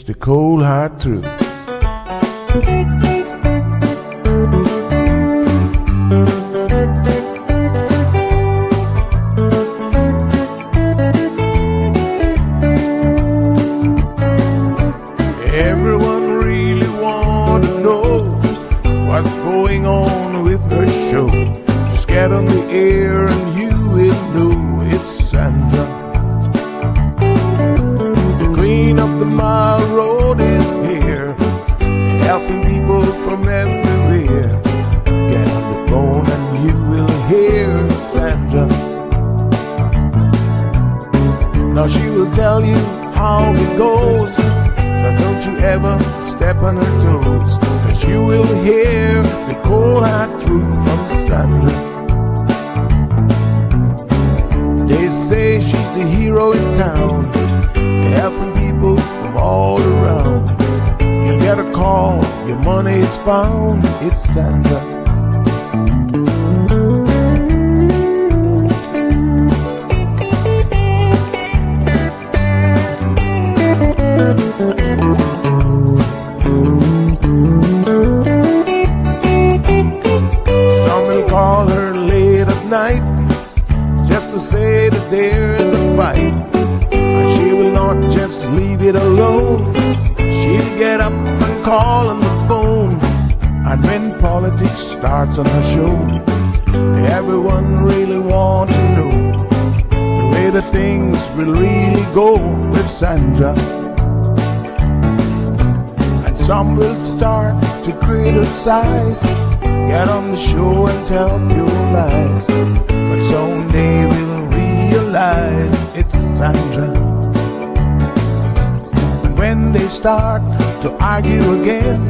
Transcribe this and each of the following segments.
gets the cold hard truth. Everyone really want to know what's going on with her show. Just get on the air and you will know it's Sandra. The queen of the mile road is here, helping people from everywhere. Get on the phone and you will hear Sandra. Now she will tell you how it goes, but don't you ever step on her toes, 'cause you will hear the cold hard truth from Sandra. They say she's the hero in town, helping people from all around. You get a call, your money is found, it's Sandra. Some will call her late at night just to say that there is a fight, and she will not just leave it alone. She'll get up and call on the phone, and when politics starts on her show, everyone really wants to know the way the things will really go with Sandra. And some will start to criticize, get on the show and tell pure lies, but someday we'll realize it's Sandra. And when they start to argue again,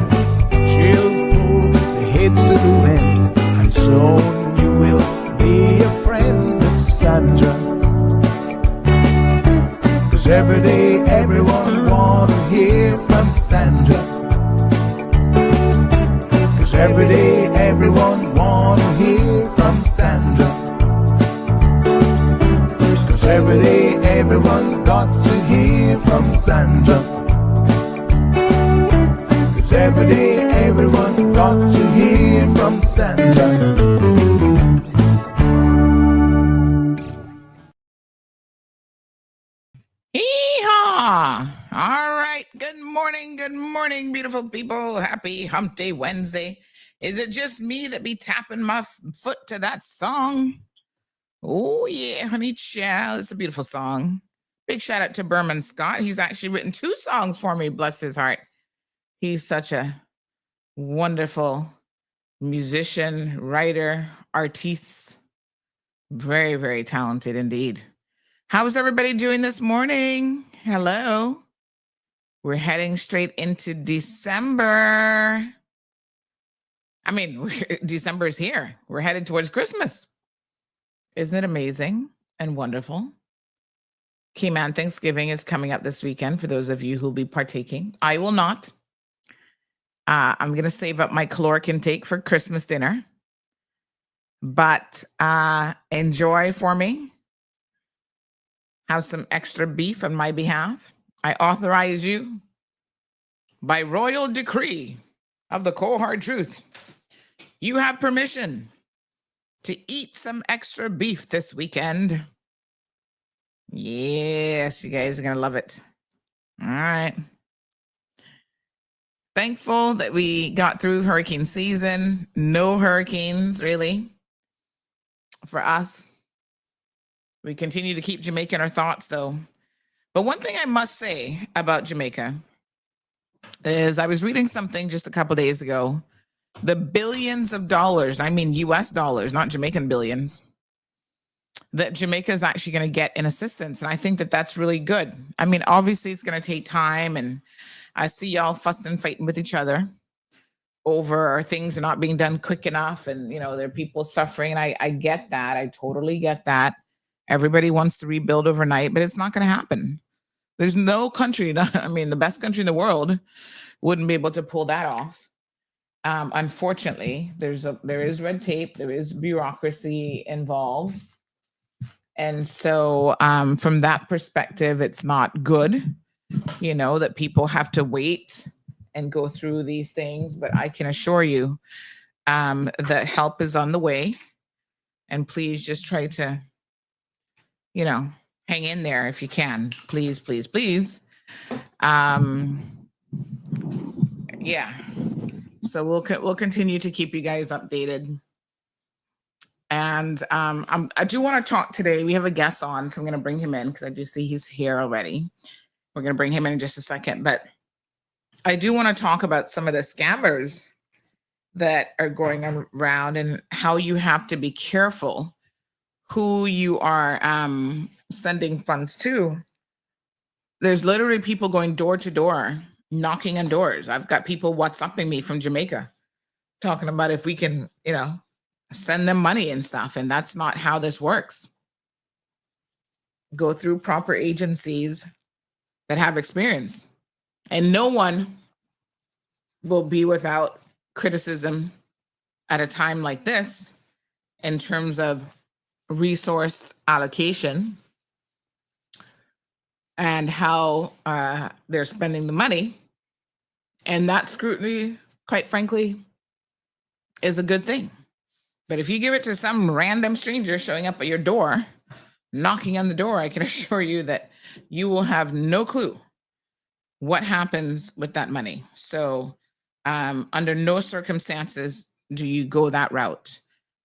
she'll pull the heads to the wind, and soon you will be a friend of Sandra. 'Cause every day everyone wanna hear from Sandra. 'Cause every day everyone wanna hear from Sandra. 'Cause every day everyone got to hear from Sandra. 'Cause every day everyone got to hear from Sandra. Yeehaw! All right. Good morning, beautiful people. Happy Hump Day Wednesday. Is it just me that be tapping my foot to that song? Oh, yeah, honey child. It's a beautiful song. Big shout out to Berman Scott. He's actually written 2 songs for me, bless his heart. He's such a wonderful musician, writer, artiste. Very, very talented indeed. How's everybody doing this morning? Hello. We're heading straight into December. I mean, December is here. We're headed towards Christmas. Isn't it amazing and wonderful? Keyman Thanksgiving is coming up this weekend for those of you who'll be partaking. I will not. I'm going to save up my caloric intake for Christmas dinner. But enjoy for me. Have some extra beef on my behalf. I authorize you by royal decree of the cold hard truth. You have permission to eat some extra beef this weekend. Yes, you guys are going to love it. All right. Thankful that we got through hurricane season. No hurricanes, really, for us. We continue to keep Jamaica in our thoughts, though. But one thing I must say about Jamaica is I was reading something just a couple days ago. The billions of dollars, I mean US dollars, not Jamaican billions, that Jamaica is actually going to get in assistance. And I think that that's really good. I mean, obviously, it's going to take time. And I see y'all fussing and fighting with each other over things not being done quick enough. And, you know, there are people suffering. And I get that. I totally get that. Everybody wants to rebuild overnight, but it's not going to happen. There's no country, I mean, the best country in the world wouldn't be able to pull that off. Unfortunately, there is red tape, there is bureaucracy involved. And so from that perspective, it's not good. that people have to wait and go through these things, but I can assure you that help is on the way. And please just try to, hang in there if you can. Please, please, please. Yeah. So we'll continue to keep you guys updated. And I do want to talk today. We have a guest on, so I'm going to bring him in because I do see he's here already. We're going to bring him in just a second. But I do want to talk about some of the scammers that are going around and how you have to be careful who you are sending funds to. There's literally people going door to door, knocking on doors. I've got people WhatsApping me from Jamaica talking about if we can, send them money and stuff. And that's not how this works. Go through proper agencies that have experience. And no one will be without criticism at a time like this in terms of resource allocation and how they're spending the money. And that scrutiny, quite frankly, is a good thing. But if you give it to some random stranger showing up at your door, knocking on the door, I can assure you that you will have no clue what happens with that money. So under no circumstances do you go that route,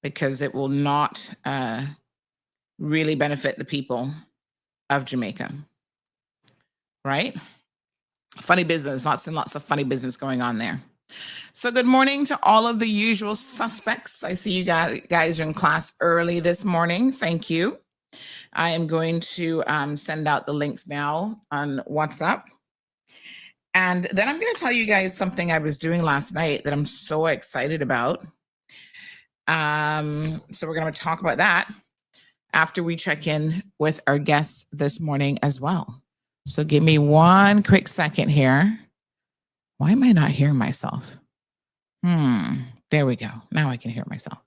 because it will not really benefit the people of Jamaica. Right? Funny business, lots and lots of funny business going on there. So good morning to all of the usual suspects. I see you guys are in class early this morning. Thank you. I am going to send out the links now on WhatsApp. And then I'm going to tell you guys something I was doing last night that I'm so excited about. So we're going to talk about that after we check in with our guests this morning as well. So give me one quick second here. Why am I not hearing myself? There we go. Now I can hear myself.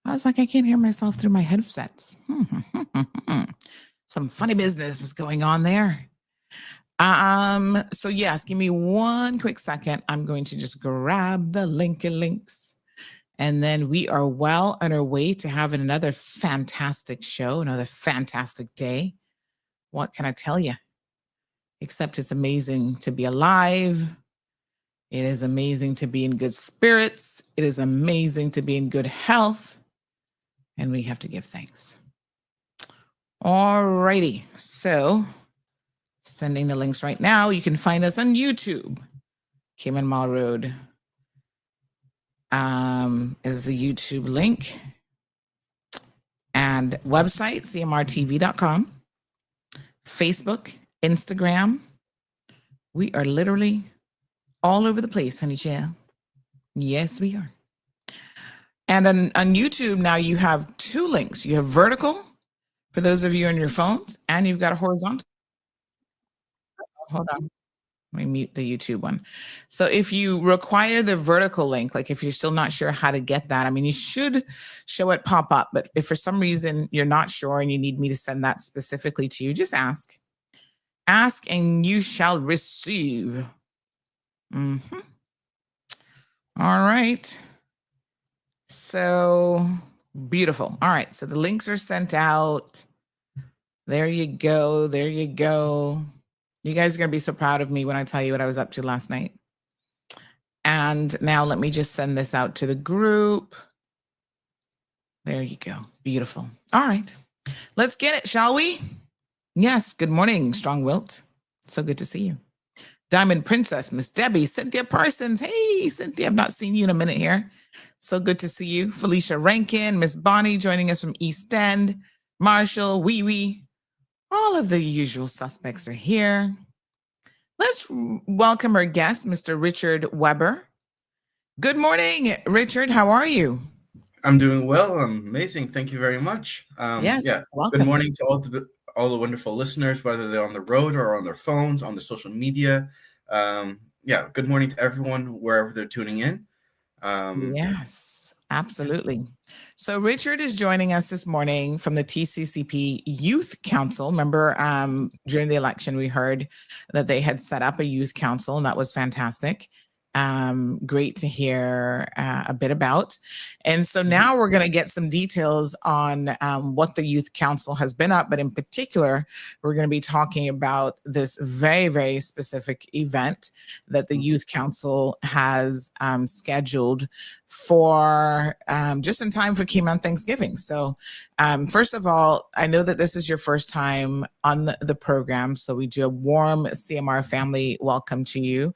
I was like, I can't hear myself through my headsets. Some funny business was going on there. So yes, give me one quick second. I'm going to just grab the links. And then we are well on our way to having another fantastic show, another fantastic day. What can I tell you? Except it's amazing to be alive. It is amazing to be in good spirits. It is amazing to be in good health. And we have to give thanks. All righty. So sending the links right now. You can find us on YouTube. Cayman Mall Road is the YouTube link. And website, cmrtv.com. Facebook, Instagram. We are literally all over the place, honey child. Yes, we are. And on YouTube now you have two links. You have vertical for those of you on your phones, and you've got a horizontal. Hold on. Let me mute the YouTube one. So if you require the vertical link, like if you're still not sure how to get that, I mean, you should show it pop up. But if for some reason you're not sure and you need me to send that specifically to you, just ask. Ask and you shall receive. All right. So beautiful. All right. So the links are sent out. There you go. There you go. You guys are going to be so proud of me when I tell you what I was up to last night. And now let me just send this out to the group. There you go. Beautiful. All right. Let's get it, shall we? Yes. Good morning, Strong Wilt. So good to see you. Diamond Princess, Miss Debbie, Cynthia Parsons. Hey, Cynthia, I've not seen you in a minute here. So good to see you. Felicia Rankin, Miss Bonnie joining us from East End. Marshall, Wee Wee. All of the usual suspects are here. Let's welcome our guest, Mr. Richard Weber. Good morning, Richard. How are you? I'm doing well. I'm amazing. Thank you very much. Yes, welcome. Good morning to all the wonderful listeners, whether they're on the road or on their phones, on their social media. Good morning to everyone, wherever they're tuning in. Yes, absolutely. So Richard is joining us this morning from the TCCP Youth Council. Remember, during the election, we heard that they had set up a youth council, and that was fantastic. Great to hear a bit about. And so now we're going to get some details on what the Youth Council has been up, but in particular, we're going to be talking about this very, very specific event that the Youth Council has scheduled for just in time for Key Man Thanksgiving. So first of all, I know that this is your first time on the program, so we do a warm CMR family welcome to you,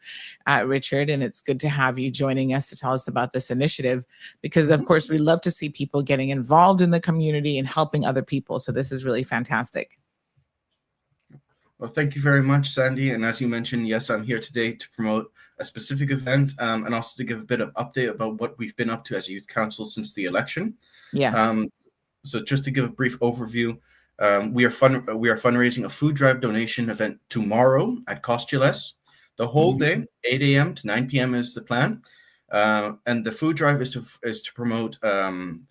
Richard, and it's good to have you joining us to tell us about this initiative because, of course, we love to see people getting involved in the community and helping other people. So this is really fantastic. Well, thank you very much, Sandy. And as you mentioned, yes, I'm here today to promote a specific event and also to give a bit of update about what we've been up to as a youth council since the election. Yes. So just to give a brief overview, we are fundraising a food drive donation event tomorrow at Costules. The whole day, 8 a.m. to 9 p.m. is the plan. And the food drive is to promote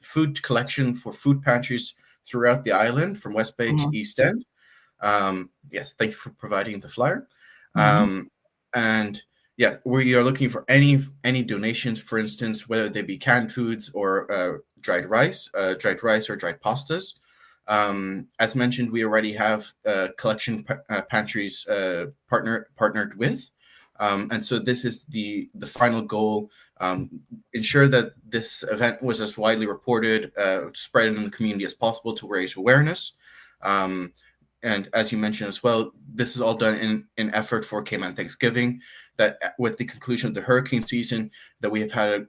food collection for food pantries throughout the island from West Bay to East End. Yes, thank you for providing the flyer. And yeah, we are looking for any donations, for instance, whether they be canned foods or dried rice or dried pastas. As mentioned, we already have collection pantries partnered with. And so this is the final goal, ensure that this event was as widely reported, spread in the community as possible to raise awareness. And as you mentioned as well, this is all done in effort for Cayman Thanksgiving, that with the conclusion of the hurricane season, that we have had,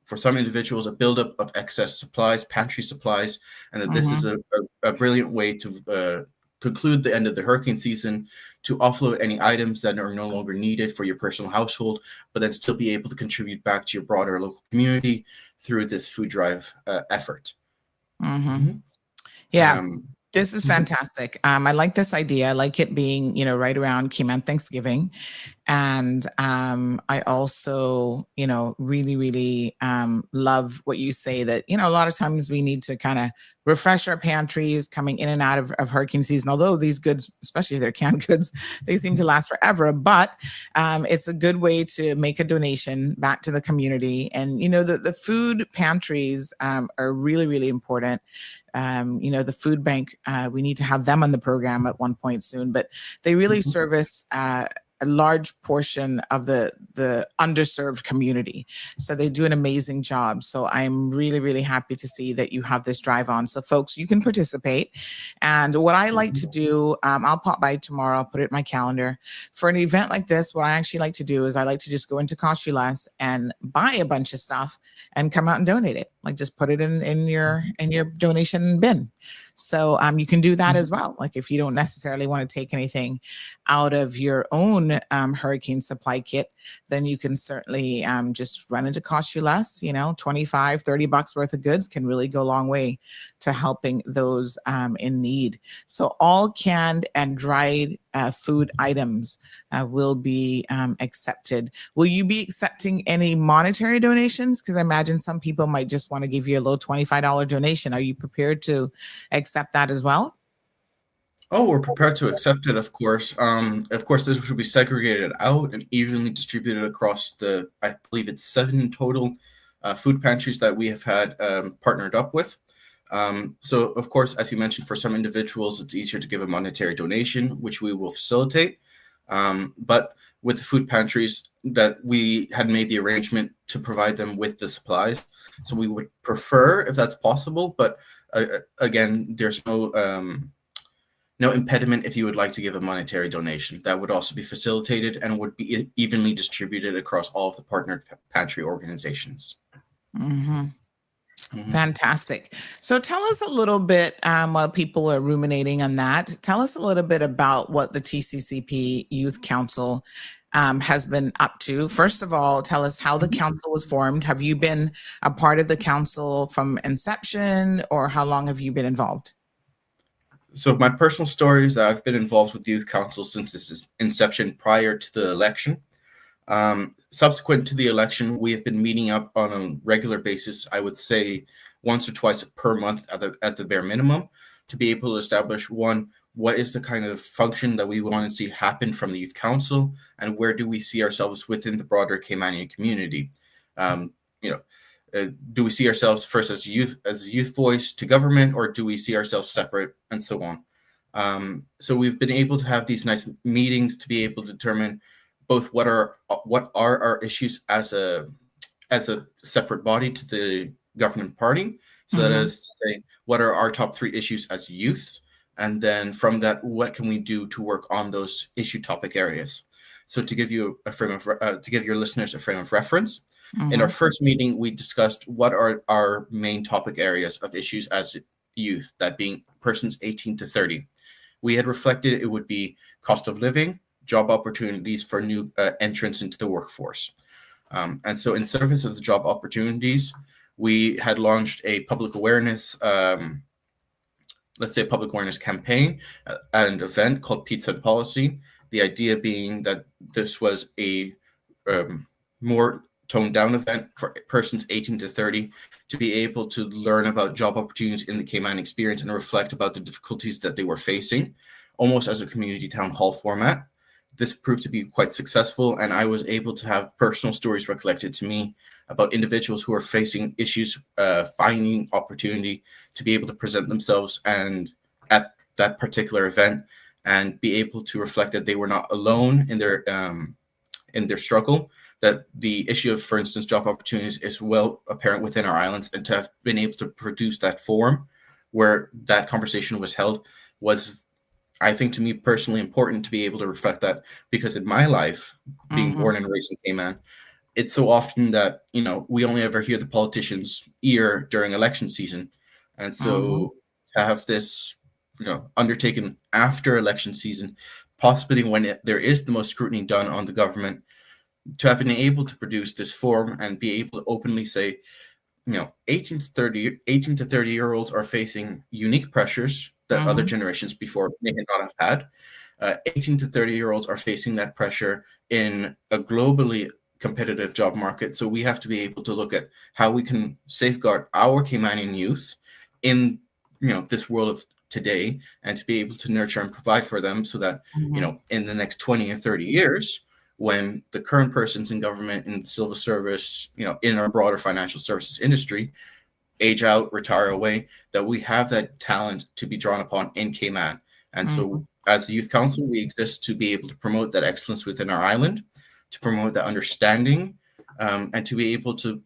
for some individuals, a buildup of excess supplies, pantry supplies, and that this is a brilliant way to conclude the end of the hurricane season, to offload any items that are no longer needed for your personal household, but then still be able to contribute back to your broader local community through this food drive effort. Yeah. This is fantastic. I like this idea. I like it being, right around Key Man Thanksgiving. And I also, really, really love what you say that, a lot of times we need to kind of refresh our pantries coming in and out of hurricane season. Although these goods, especially if they're canned goods, they seem to last forever. But it's a good way to make a donation back to the community. And, the food pantries are really, really important. The food bank, we need to have them on the program at one point soon, but they really service a large portion of the underserved community. So they do an amazing job. So I'm really, really happy to see that you have this drive on. So folks, you can participate. And what I like to do, I'll pop by tomorrow, I'll put it in my calendar. For an event like this, what I actually like to do is I like to just go into Costules and buy a bunch of stuff and come out and donate it. Like just put it in your donation bin. So you can do that as well. Like if you don't necessarily want to take anything out of your own hurricane supply kit, then you can certainly just run into Costules, $25, $30 worth of goods can really go a long way to helping those in need. So all canned and dried food items will be accepted. Will you be accepting any monetary donations? Because I imagine some people might just want to give you a low $25 donation. Are you prepared to accept that as well? Oh, we're prepared to accept it, of course. Of course, this should be segregated out and evenly distributed across I believe it's 7 total food pantries that we have had partnered up with. So, of course, as you mentioned, for some individuals, it's easier to give a monetary donation, which we will facilitate. But with the food pantries that we had made the arrangement to provide them with the supplies. So we would prefer if that's possible, but again, there's no impediment if you would like to give a monetary donation. That would also be facilitated and would be evenly distributed across all of the partnered pantry organizations. Fantastic. So tell us a little bit, while people are ruminating on that, tell us a little bit about what the TCCP Youth Council has been up to. First of all, tell us how the council was formed. Have you been a part of the council from inception, or how long have you been involved? So my personal story is that I've been involved with the Youth Council since its inception prior to the election. Subsequent to the election, we have been meeting up on a regular basis, I would say once or twice per month at the bare minimum, to be able to establish, one, what is the kind of function that we want to see happen from the Youth Council, and where do we see ourselves within the broader Caymanian community? Do we see ourselves first as a youth voice to government, or do we see ourselves separate, and so on? So we've been able to have these nice meetings to be able to determine both what are our issues as a separate body to the governing party. So that is to say, what are our top 3 issues as youth? And then from that, what can we do to work on those issue topic areas? So to give you to give your listeners a frame of reference, in our first meeting, we discussed what are our main topic areas of issues as youth, that being persons 18 to 30. We had reflected it would be cost of living, job opportunities for new entrants into the workforce. And so in service of the job opportunities, we had launched a public awareness, public awareness campaign and event called Pizza and Policy. The idea being that this was a more toned down event for persons 18 to 30 to be able to learn about job opportunities in the Cayman experience and reflect about the difficulties that they were facing, almost as a community town hall format. This proved to be quite successful, and I was able to have personal stories recollected to me about individuals who are facing issues, finding opportunity to be able to present themselves and at that particular event, and be able to reflect that they were not alone in their struggle, that the issue of, for instance, job opportunities is well apparent within our islands, and to have been able to produce that forum where that conversation was held was, I think, to me personally important to be able to reflect that, because in my life, being born and raised in Cayman, it's so often that, we only ever hear the politicians' ear during election season. And so to have this, undertaken after election season, possibly when there is the most scrutiny done on the government, to have been able to produce this forum and be able to openly say, 18 to 30-year-olds are facing unique pressures that other generations before may not have had. 18 to 30-year-olds are facing that pressure in a globally competitive job market. So we have to be able to look at how we can safeguard our Caymanian youth in, this world of today, and to be able to nurture and provide for them so that, in the next 20 or 30 years, when the current persons in government, in civil service, in our broader financial services industry, age out, retire away, that we have that talent to be drawn upon in Cayman. And so as a youth council, we exist to be able to promote that excellence within our island, to promote that understanding, and to be able to,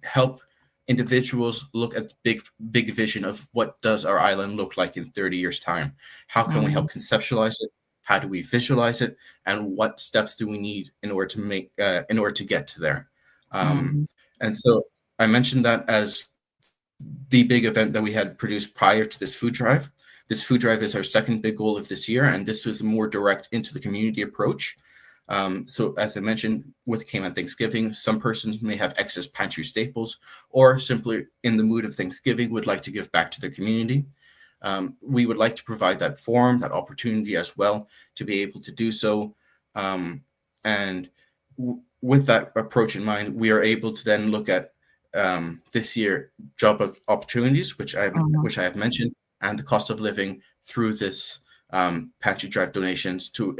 help individuals look at the big vision of what does our island look like in 30 years' time? How can we help conceptualize it? How do we visualize it? And what steps do we need in order to get to there? And so I mentioned that as the big event that we had produced prior to this food drive. This food drive is our second big goal of this year, and this was a more direct into the community approach. So as I mentioned, with Cayman Thanksgiving, some persons may have excess pantry staples, or simply in the mood of Thanksgiving would like to give back to their community. We would like to provide that forum, that opportunity as well, to be able to do so. With that approach in mind, we are able to then look at this year job opportunities, which I have mentioned, and the cost of living through this pantry drive donations to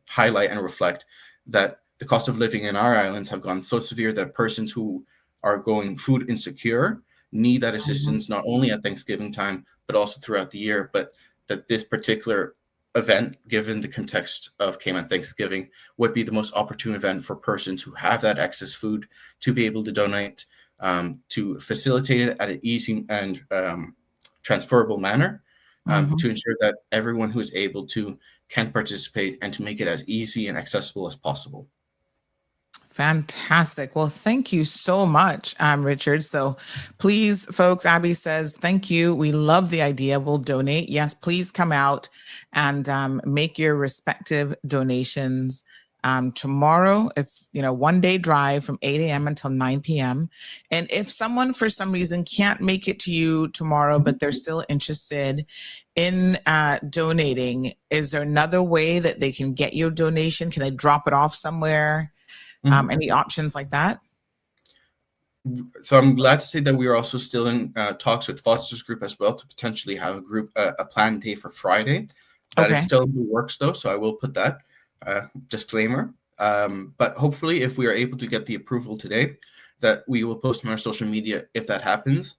highlight and reflect that the cost of living in our islands have gone so severe that persons who are going food insecure need that assistance not only at Thanksgiving time, but also throughout the year. But that this particular event, given the context of Cayman Thanksgiving, would be the most opportune event for persons who have that excess food to be able to donate, to facilitate it at an easy and transferable manner, to ensure that everyone who is able to can participate, and to make it as easy and accessible as possible. Fantastic. Well, thank you so much, Richard. So please, folks, Abby says, thank you. We love the idea. We'll donate. Yes, please come out and make your respective donations. Tomorrow, it's 1 day drive from 8 a.m. until 9 p.m. And if someone for some reason can't make it to you tomorrow, but they're still interested in donating, is there another way that they can get your donation? Can they drop it off somewhere? Any options like that? So I'm glad to say that we are also still in talks with Foster's Group as well to potentially have a planned day for Friday. That is Okay. still in the works though, so I will put that disclaimer. But hopefully, if we are able to get the approval today, that we will post on our social media if that happens.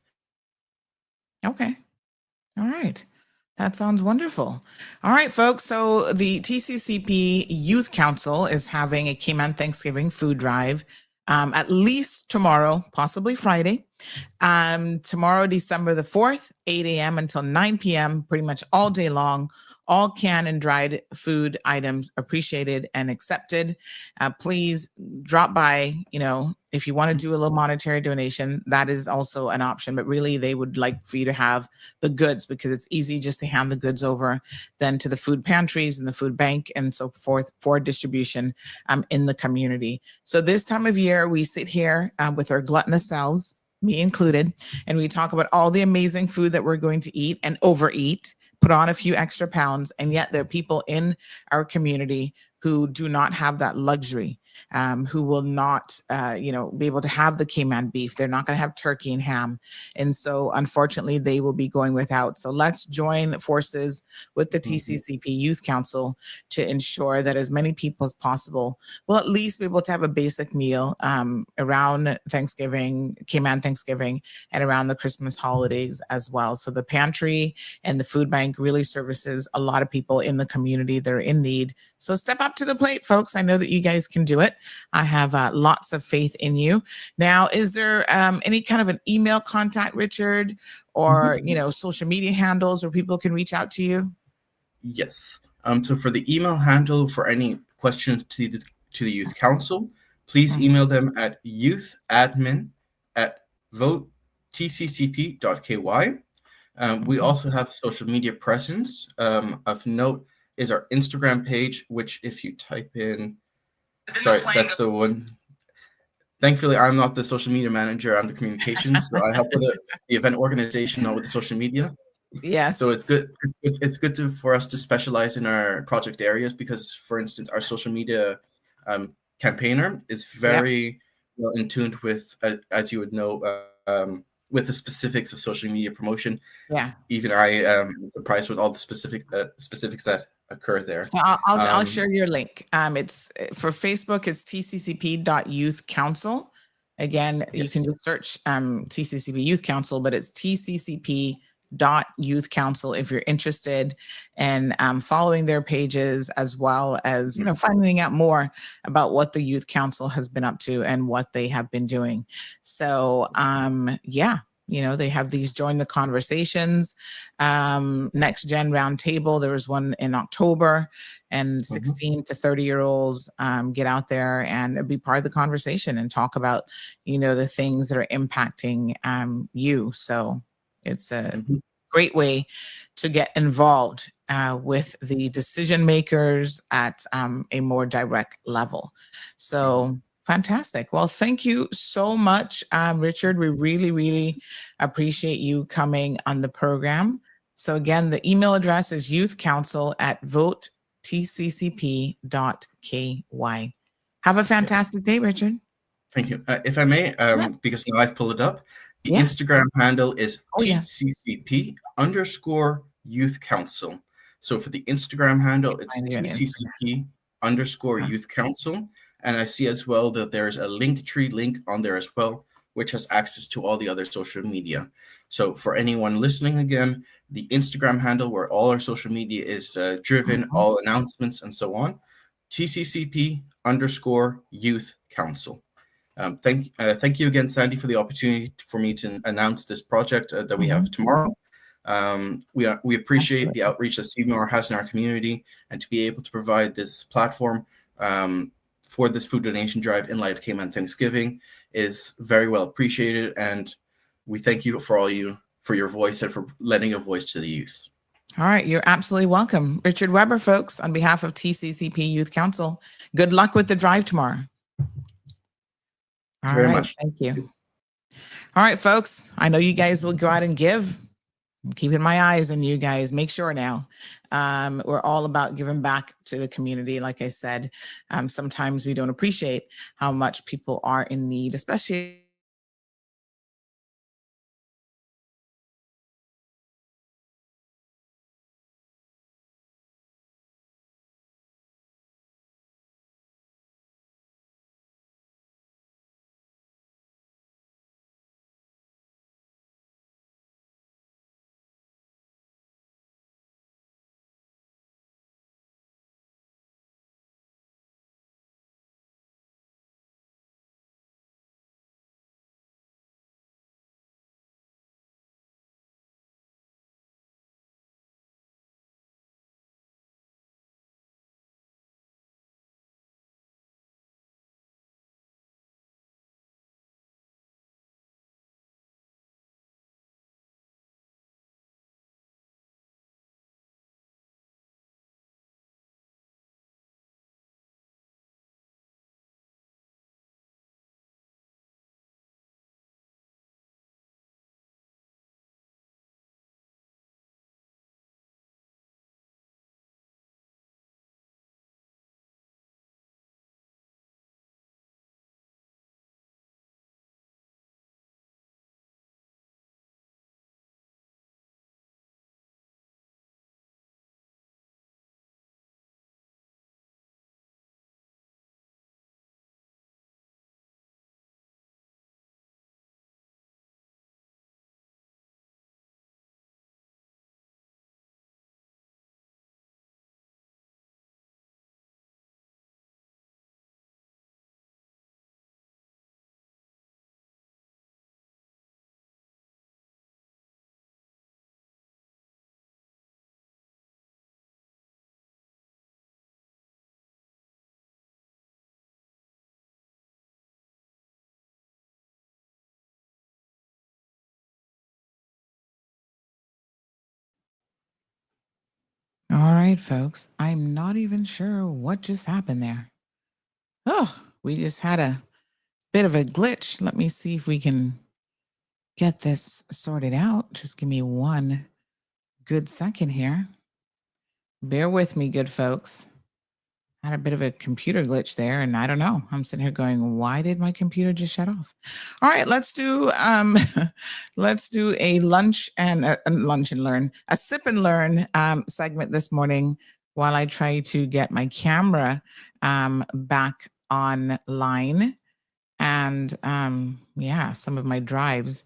Okay. All right. That sounds wonderful. All right, folks. So the TCCP Youth Council is having a Cayman Thanksgiving food drive at least tomorrow, possibly Friday. Tomorrow, December the 4th, 8 a.m. until 9 p.m., pretty much all day long. All canned and dried food items appreciated and accepted. Please drop by. If you want to do a little monetary donation, that is also an option. But really, they would like for you to have the goods because it's easy just to hand the goods over then to the food pantries and the food bank and so forth for distribution in the community. So this time of year, we sit here with our gluttonous selves, me included, and we talk about all the amazing food that we're going to eat and overeat, put on a few extra pounds, and yet there are people in our community who do not have that luxury, who will not, be able to have the Cayman beef. They're not going to have turkey and ham. And so, unfortunately, they will be going without. So let's join forces with the TCCP Youth Council to ensure that as many people as possible will at least be able to have a basic meal around Thanksgiving, Cayman Thanksgiving, and around the Christmas holidays as well. So the pantry and the food bank really services a lot of people in the community that are in need. So step up to the plate, folks. I know that you guys can do it. I have lots of faith in you. Now, is there any kind of an email contact, Richard, or social media handles where people can reach out to you? Yes. So for the email handle for any questions to the Youth Council, please email them at youthaadmin@votetccp.ky. We also have social media presence. Of note is our Instagram page, which if you type in, sorry, that's the one. Thankfully, I'm not the social media manager. I'm the communications. So I help with the event organization, not with the social media. Yes. So it's good. It's good for us to specialize in our project areas because, for instance, our social media campaigner is very well in tune with, as you would know, with the specifics of social media promotion. Yeah. Even I am surprised with all the specifics that occur there. So I'll share your link. It's for Facebook. It's tccp.youthcouncil. Again, you can just search TCCP Youth Council, but it's tccp.youth council if you're interested in following their pages as well as finding out more about what the Youth Council has been up to and what they have been doing. So they have these join the conversations, next gen roundtable. There was one in October, and 16 to 30-year-olds get out there and be part of the conversation and talk about, the things that are impacting you. So it's a great way to get involved with the decision makers at a more direct level. So fantastic. Well, thank you so much, Richard. We really, really appreciate you coming on the program. So again, the email address is youthcouncil@votetccp.ky. Have a fantastic day, Richard. Thank you. If I may, because now I've pulled it up, the Instagram handle is TCCP_Youth Council. So for the Instagram handle, it's TCCP_Youth Council. And I see as well that there's a Linktree link on there as well, which has access to all the other social media. So for anyone listening again, the Instagram handle where all our social media is driven, all announcements and so on, TCCP_Youth Council. Thank you again, Sandy, for the opportunity for me to announce this project that we have tomorrow. We appreciate the outreach that CMR has in our community, and to be able to provide this platform for this food donation drive in light of Cayman Thanksgiving is very well appreciated, and we thank you for your voice and for lending a voice to the youth. All right, you're absolutely welcome. Richard Weber, folks, on behalf of TCCP Youth Council, good luck with the drive tomorrow. All very right, much. Thank you. All right, folks, I know you guys will go out and give. I'm keeping my eyes on you guys. Make sure now. We're all about giving back to the community. Like I said, sometimes we don't appreciate how much people are in need, especially. All right, folks. I'm not even sure what just happened there. Oh, we just had a bit of a glitch. Let me see if we can get this sorted out. Just give me one good second here. Bear with me, good folks. Had a bit of a computer glitch there, and I don't know. I'm sitting here going, why did my computer just shut off? All right, let's do let's do a lunch and learn, a sip and learn segment this morning while I try to get my camera back online. And yeah, some of my drives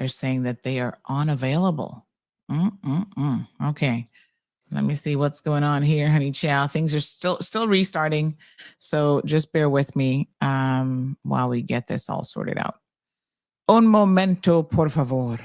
are saying that they are unavailable. Okay. Let me see what's going on here, honey chow. Things are still restarting. So just bear with me while we get this all sorted out. Un momento, por favor.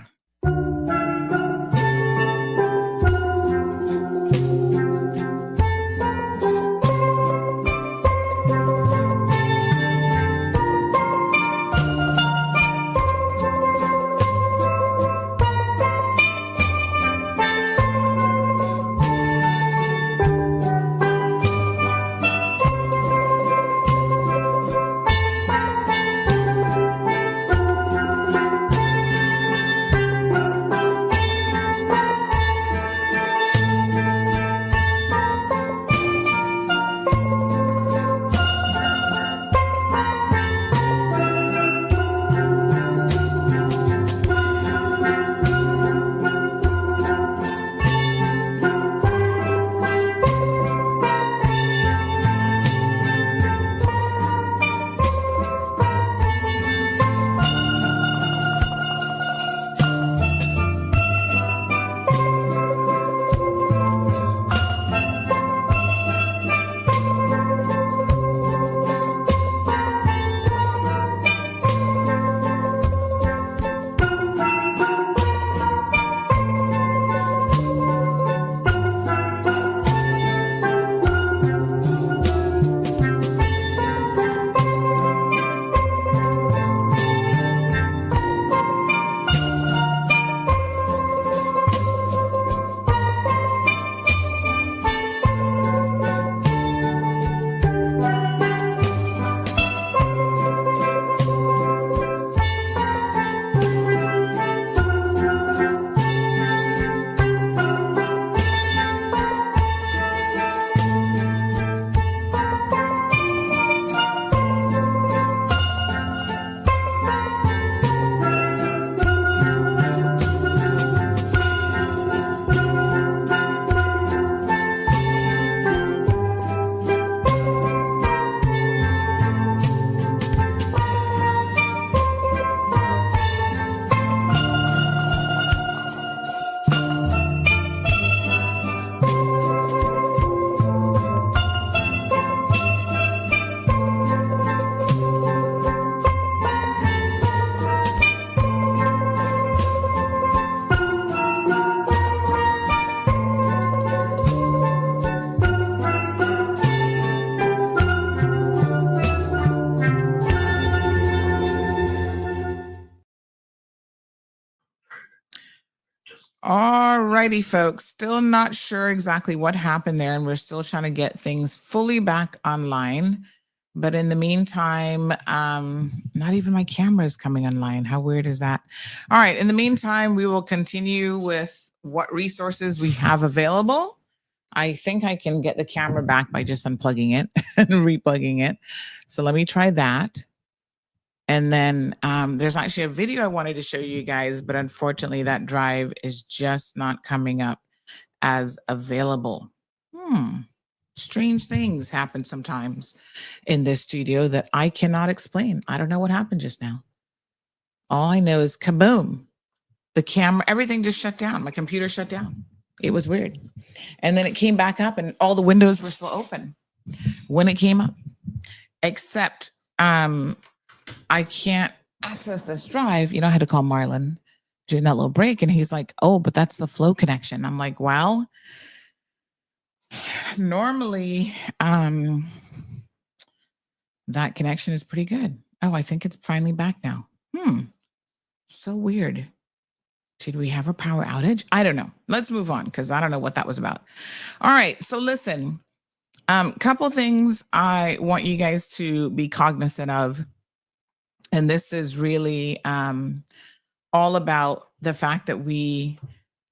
All righty, folks. Still not sure exactly what happened there, and we're still trying to get things fully back online. But in the meantime, not even my camera is coming online. How weird is that? All right. In the meantime, we will continue with what resources we have available. I think I can get the camera back by just unplugging it and replugging it. So let me try that. And then there's actually a video I wanted to show you guys, but unfortunately that drive is just not coming up as available. Strange things happen sometimes in this studio that I cannot explain. I don't know what happened just now. All I know is kaboom. The camera, everything just shut down. My computer shut down. It was weird. And then it came back up and all the windows were still open when it came up, except I can't access this drive. I had to call Marlon during that little break, and he's like, "Oh, but that's the flow connection." I'm like, "Well, normally that connection is pretty good." Oh, I think it's finally back now. So weird. Did we have a power outage? I don't know. Let's move on because I don't know what that was about. All right. So listen, couple things I want you guys to be cognizant of. And this is really all about the fact that we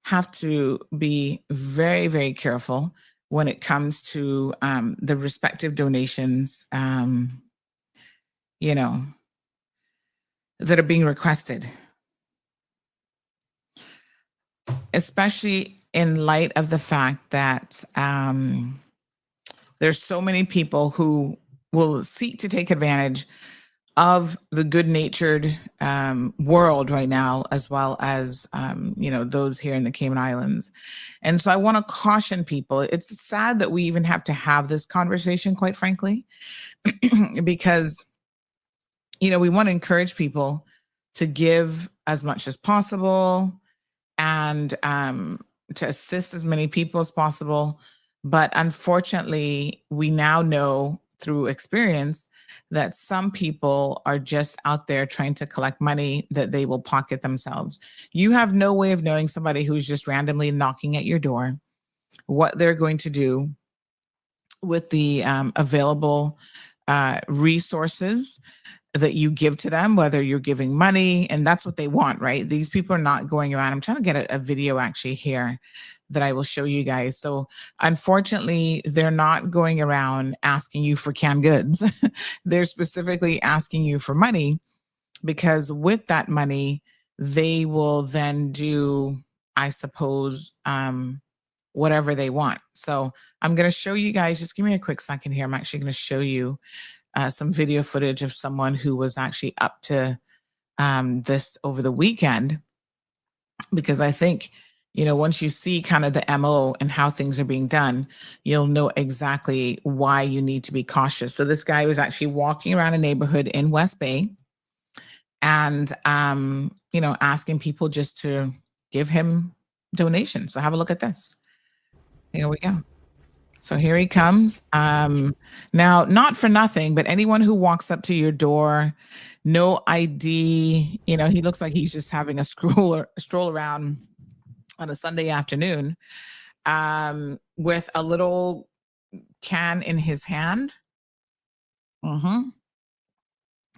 have to be very, very careful when it comes to the respective donations, that are being requested, especially in light of the fact that there's so many people who will seek to take advantage of the good-natured world right now, as well as those here in the Cayman Islands. And so I want to caution people. It's sad that we even have to have this conversation, quite frankly, because we want to encourage people to give as much as possible and to assist as many people as possible. But unfortunately, we now know through experience that some people are just out there trying to collect money that they will pocket themselves. You have no way of knowing somebody who's just randomly knocking at your door, what they're going to do with the available resources that you give to them, whether you're giving money, and that's what they want, right? These people are not going around. I'm trying to get a video actually here that I will show you guys. So unfortunately, they're not going around asking you for canned goods. They're specifically asking you for money, because with that money, they will then do, I suppose, whatever they want. So I'm going to show you guys, just give me a quick second here. I'm actually going to show you some video footage of someone who was actually up to this over the weekend, because I think, once you see kind of the MO and how things are being done, you'll know exactly why you need to be cautious. So this guy was actually walking around a neighborhood in West Bay and, asking people just to give him donations. So have a look at this. Here we go. So here he comes. Now, not for nothing, but anyone who walks up to your door, no ID, he looks like he's just having a stroll around on a Sunday afternoon with a little can in his hand.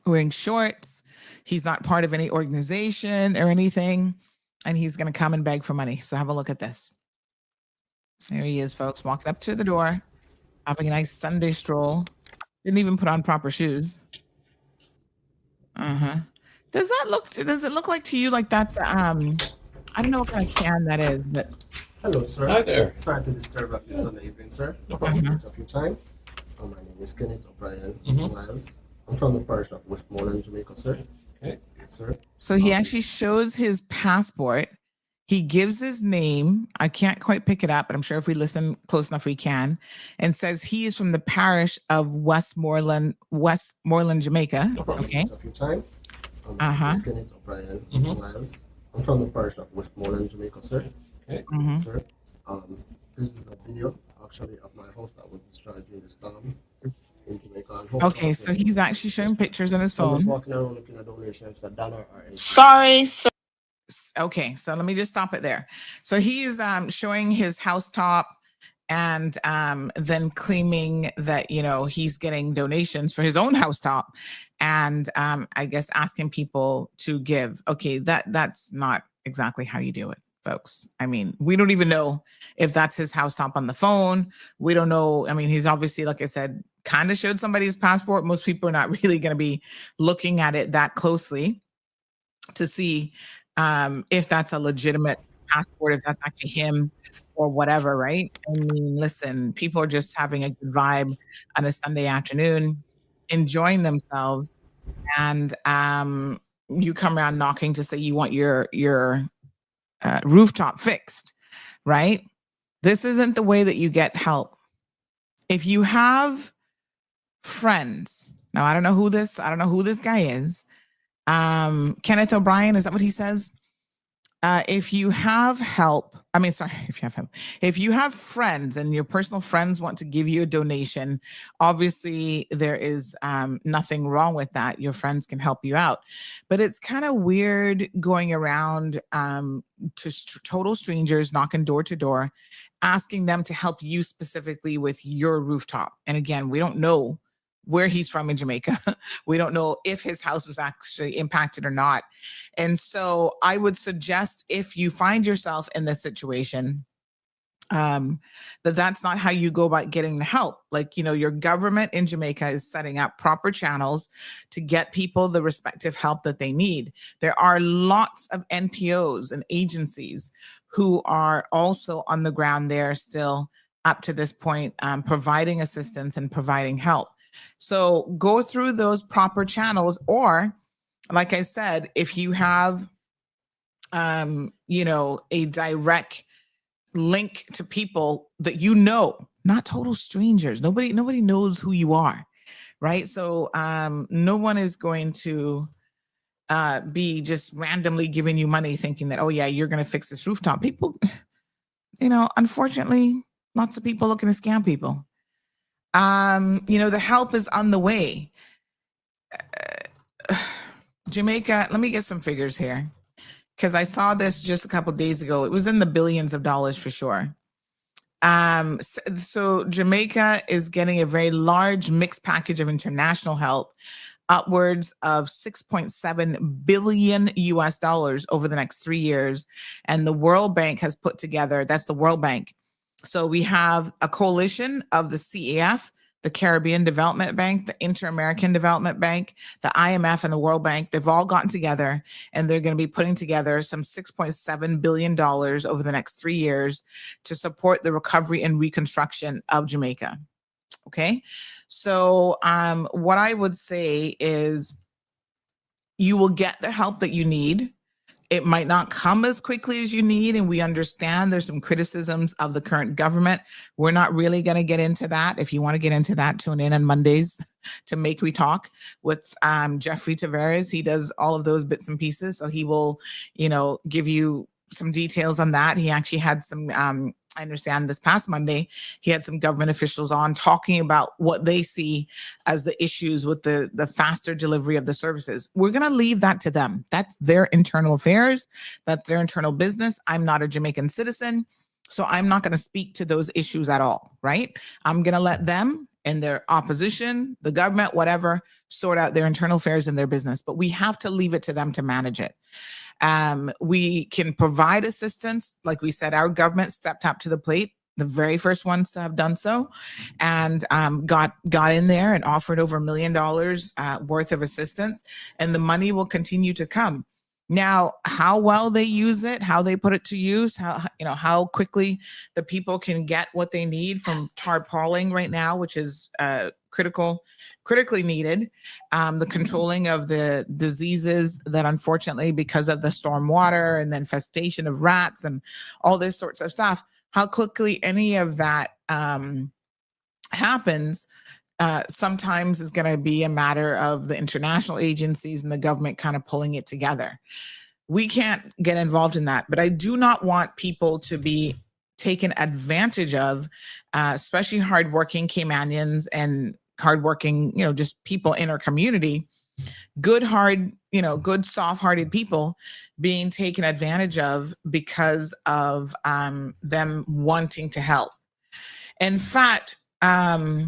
Wearing shorts. He's not part of any organization or anything. And he's going to come and beg for money. So have a look at this. There he is, folks, walking up to the door, having a nice Sunday stroll. Didn't even put on proper shoes. Does it look like to you like that's I don't know what kind of can that is, but hello, sir. Hi there. Sorry to disturb at this Sunday evening, sir. No problem. Of your time. My name is Kenneth O'Brien Miles. I'm from the parish of Westmoreland, Jamaica, sir. Okay. Yes, sir. So he actually shows his passport. He gives his name. I can't quite pick it up, but I'm sure if we listen close enough, we can. And says he is from the parish of Westmoreland, Jamaica. No problem. Okay. Of your time. My name is Kenneth O'Brien Miles. I'm from the parish of Westmoreland, Jamaica, sir. Okay. Yes, sir. This is a video actually of my house that was destroyed during the storm in Jamaica. Okay, so he's actually showing pictures on his I was phone. walking around looking at donations, $1 or anything. Sorry, sir. Okay, so let me just stop it there. So he's showing his housetop and then claiming that, you know, he's getting donations for his own housetop and I guess asking people to give. Okay, that's not exactly how you do it, folks. I mean, we don't even know if that's his housetop on the phone. We don't know. I mean, he's obviously, like I said, kind of showed somebody his passport. Most people are not really going to be looking at it that closely to see if that's a legitimate passport, if that's actually him or whatever, right? I mean, listen, people are just having a good vibe on a Sunday afternoon, enjoying themselves, and you come around knocking to say you want your rooftop fixed, right? This isn't the way that you get help. If you have friends, now I don't know who this guy is. Kenneth O'Brien, is that what he says? If you have help, if you have friends and your personal friends want to give you a donation, obviously there is nothing wrong with that. Your friends can help you out. But it's kind of weird going around to total strangers, knocking door to door, asking them to help you specifically with your rooftop. And again, we don't know where he's from in Jamaica. We don't know if his house was actually impacted or not. And so I would suggest, if you find yourself in this situation, that's not how you go about getting the help. Like, you know, your government in Jamaica is setting up proper channels to get people the respective help that they need. There are lots of NPOs and agencies who are also on the ground there still up to this point, providing assistance and providing help. So go through those proper channels, or like I said, if you have, you know, a direct link to people that you know, not total strangers. Nobody knows who you are, right? So no one is going to be just randomly giving you money thinking that, oh yeah, you're going to fix this rooftop. People, you know, unfortunately, lots of people looking to scam people. You know, the help is on the way. Jamaica, let me get some figures here, because I saw this just a couple days ago. It was in the billions of dollars for sure. So Jamaica is getting a very large mixed package of international help, upwards of 6.7 billion US dollars over the next 3 years. And the World Bank has put together, that's the World Bank. So we have a coalition of the CAF, the Caribbean Development Bank, the Inter-American Development Bank, the IMF, and the World Bank. They've all gotten together, and they're going to be putting together some $6.7 billion over the next 3 years to support the recovery and reconstruction of Jamaica. Okay. So what I would say is you will get the help that you need. It might not come as quickly as you need, and we understand there's some criticisms of the current government. We're not really going to get into that. If you want to get into that, tune in on Mondays to Make We Talk with Jeffrey Tavares. He does all of those bits and pieces, so he will, you know, give you some details on that. He actually had some, I understand this past Monday, he had some government officials on talking about what they see as the issues with the faster delivery of the services. We're going to leave that to them. That's their internal affairs. That's their internal business. I'm not a Jamaican citizen, so I'm not going to speak to those issues at all, right? I'm going to let them and their opposition, the government, whatever, sort out their internal affairs and their business. But we have to leave it to them to manage it. We can provide assistance. Like we said, our government stepped up to the plate, the very first ones to have done so, and got in there and offered over $1 million worth of assistance, and the money will continue to come. Now, how well they use it, how they put it to use, how quickly the people can get what they need from tarpauling right now, which is critically needed, the controlling of the diseases that unfortunately, because of the storm water and the infestation of rats and all this sorts of stuff, how quickly any of that happens sometimes is going to be a matter of the international agencies and the government kind of pulling it together. We can't get involved in that, but I do not want people to be taken advantage of, especially hardworking Caymanians and hardworking, just people in our community, good, hard good, soft-hearted people being taken advantage of because of them wanting to help. In fact, let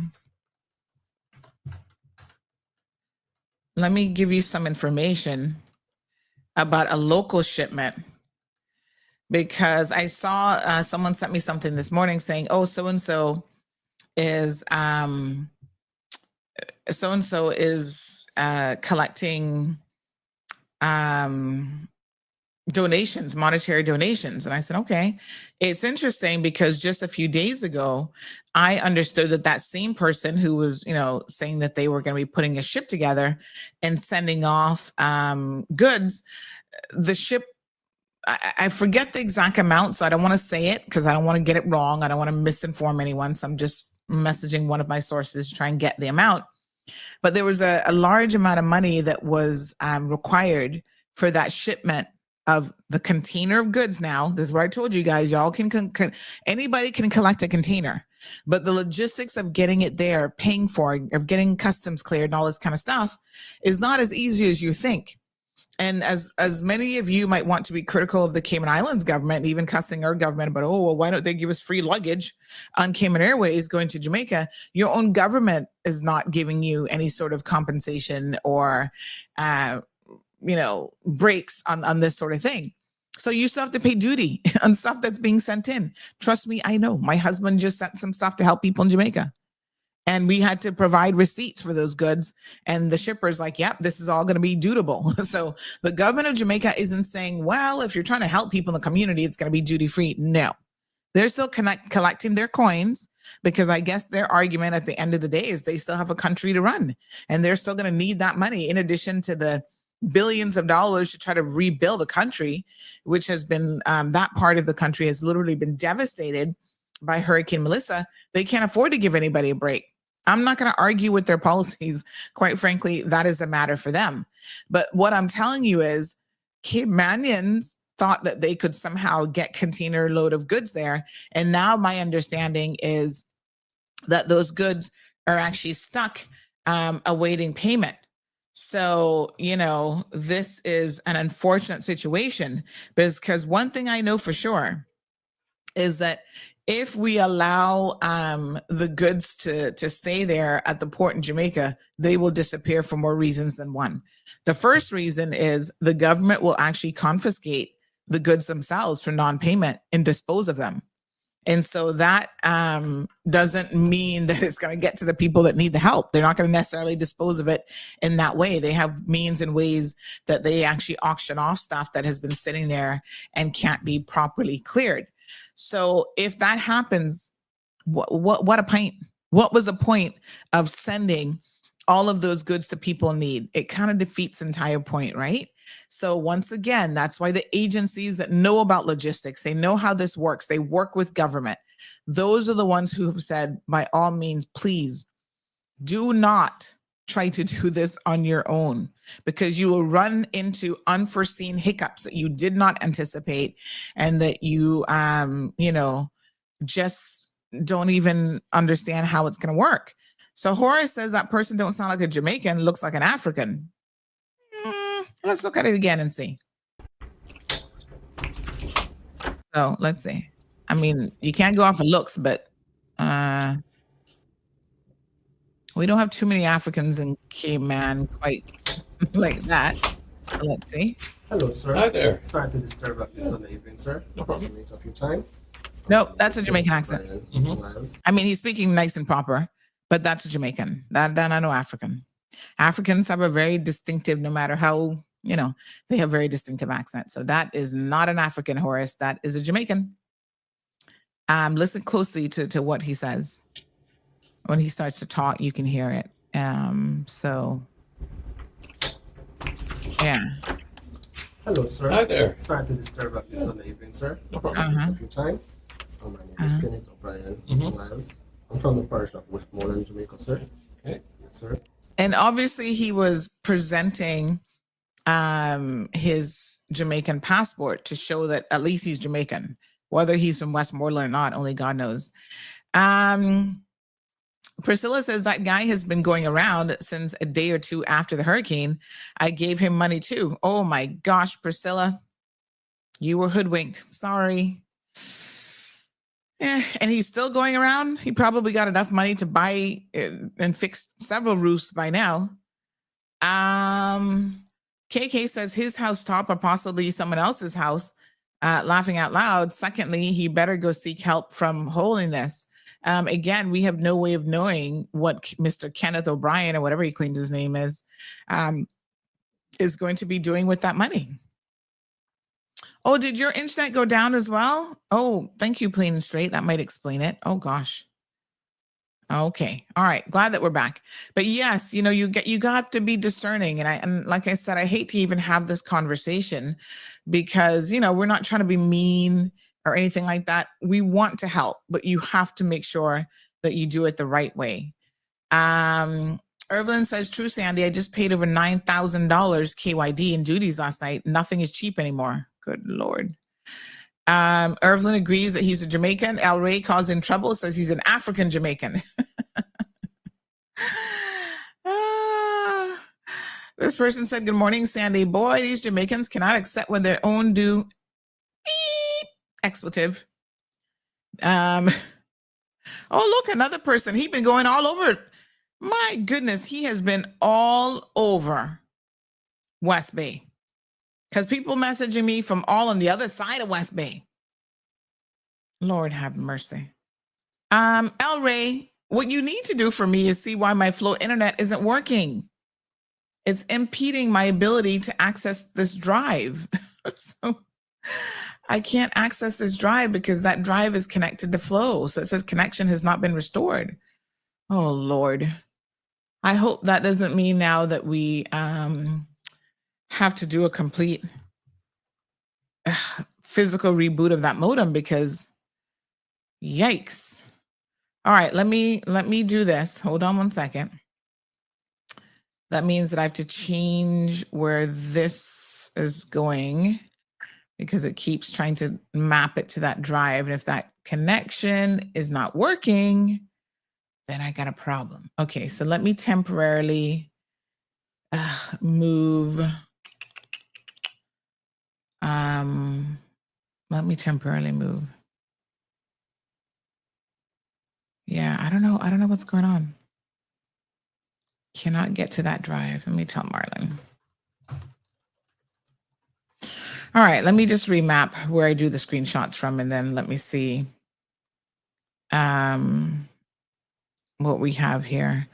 me give you some information about a local shipment, because I saw someone sent me something this morning saying, oh, so-and-so is collecting donations, monetary donations. And I said, okay, it's interesting because just a few days ago, I understood that same person who was, saying that they were going to be putting a ship together and sending off goods, the ship, I forget the exact amount, so I don't want to say it because I don't want to get it wrong. I don't want to misinform anyone. So I'm just messaging one of my sources to try and get the amount. But there was a large amount of money that was required for that shipment of the container of goods. Now, this is what I told you guys, y'all can anybody can collect a container, but the logistics of getting it there, paying for it, of getting customs cleared and all this kind of stuff is not as easy as you think. And as many of you might want to be critical of the Cayman Islands government, even cussing our government about, oh, well, why don't they give us free luggage on Cayman Airways going to Jamaica? Your own government is not giving you any sort of compensation or, breaks on this sort of thing. So you still have to pay duty on stuff that's being sent in. Trust me, I know. My husband just sent some stuff to help people in Jamaica. And we had to provide receipts for those goods. And the shipper's like, yep, this is all going to be dutiable. So the government of Jamaica isn't saying, well, if you're trying to help people in the community, it's going to be duty free. No, they're still collecting their coins, because I guess their argument at the end of the day is they still have a country to run. And they're still going to need that money in addition to the billions of dollars to try to rebuild the country, which has been, that part of the country has literally been devastated by Hurricane Melissa. They can't afford to give anybody a break. I'm not going to argue with their policies. Quite frankly, that is a matter for them. But what I'm telling you is Caymanians thought that they could somehow get container load of goods there. And now my understanding is that those goods are actually stuck awaiting payment. So, this is an unfortunate situation, because one thing I know for sure is that if we allow the goods to stay there at the port in Jamaica, they will disappear for more reasons than one. The first reason is the government will actually confiscate the goods themselves for non-payment and dispose of them. And so that doesn't mean that it's going to get to the people that need the help. They're not going to necessarily dispose of it in that way. They have means and ways that they actually auction off stuff that has been sitting there and can't be properly cleared. So if that happens, what a point. What was the point of sending all of those goods to people in need? It kind of defeats the entire point, right? So once again, that's why the agencies that know about logistics, they know how this works, they work with government. Those are the ones who have said, by all means, please do not try to do this on your own, because you will run into unforeseen hiccups that you did not anticipate and that you, just don't even understand how it's going to work. So Horace says that person don't sound like a Jamaican, looks like an African. Let's look at it again and see. So let's see. I mean, you can't go off of looks, but we don't have too many Africans in Cayman quite like that. Let's see. Hello, sir. Hi there. Sorry to disturb at this Sunday evening, sir. No problem. Just a minute of your time. No, that's a Jamaican accent. Miles. I mean, he's speaking nice and proper, but that's a Jamaican. That I know African. Africans have a very distinctive, no matter how, they have very distinctive accents. So that is not an African, Horace. That is a Jamaican. Listen closely to what he says. When he starts to talk, you can hear it. So, yeah. Hello, sir. Hi there. Sorry to disturb at this Sunday evening, sir. No Just problem. a minute of your time. My name is Kenneth O'Brien Miles. I'm from the parish of Westmoreland, Jamaica, sir. Okay. Yes, sir. And obviously he was presenting his Jamaican passport to show that at least he's Jamaican. Whether he's from Westmoreland or not, only God knows. Priscilla says that guy has been going around since a day or two after the hurricane. I gave him money too. Oh my gosh, Priscilla, you were hoodwinked. Sorry. And he's still going around. He probably got enough money to buy and fix several roofs by now. KK says his house top or possibly someone else's house. Laughing out loud. Secondly, he better go seek help from holiness. Again, we have no way of knowing what Mr. Kenneth O'Brien or whatever he claims his name is going to be doing with that money. Oh, did your internet go down as well? Oh, thank you, Plain and Straight. That might explain it. Oh gosh. Okay. All right. Glad that we're back. But yes, you got to be discerning. And like I said, I hate to even have this conversation because, we're not trying to be mean or anything like that. We want to help, but you have to make sure that you do it the right way. Irvin says, true, Sandy. I just paid over $9,000 KYD in duties last night. Nothing is cheap anymore. Good Lord. Irvin agrees that he's a Jamaican. El Rey causing trouble, says he's an African Jamaican. This person said, good morning, Sandy. Boy, these Jamaicans cannot accept when their own do beep, expletive. Oh, look, another person. He's been going all over. My goodness, he has been all over West Bay. Because people messaging me from all on the other side of West Bay. Lord have mercy. El Rey, what you need to do for me is see why my Flow internet isn't working. It's impeding my ability to access this drive. So I can't access this drive because that drive is connected to Flow. So it says connection has not been restored. Oh, Lord. I hope that doesn't mean now that we have to do a complete physical reboot of that modem because yikes. All right, let me do this. Hold on one second. That means that I have to change where this is going because it keeps trying to map it to that drive. And if that connection is not working, then I got a problem. Okay, so let me temporarily move. Let me temporarily move. Yeah, I don't know what's going on. Cannot get to that drive. Let me tell Marlon. All right, let me just remap where I do the screenshots from, and then let me see what we have here.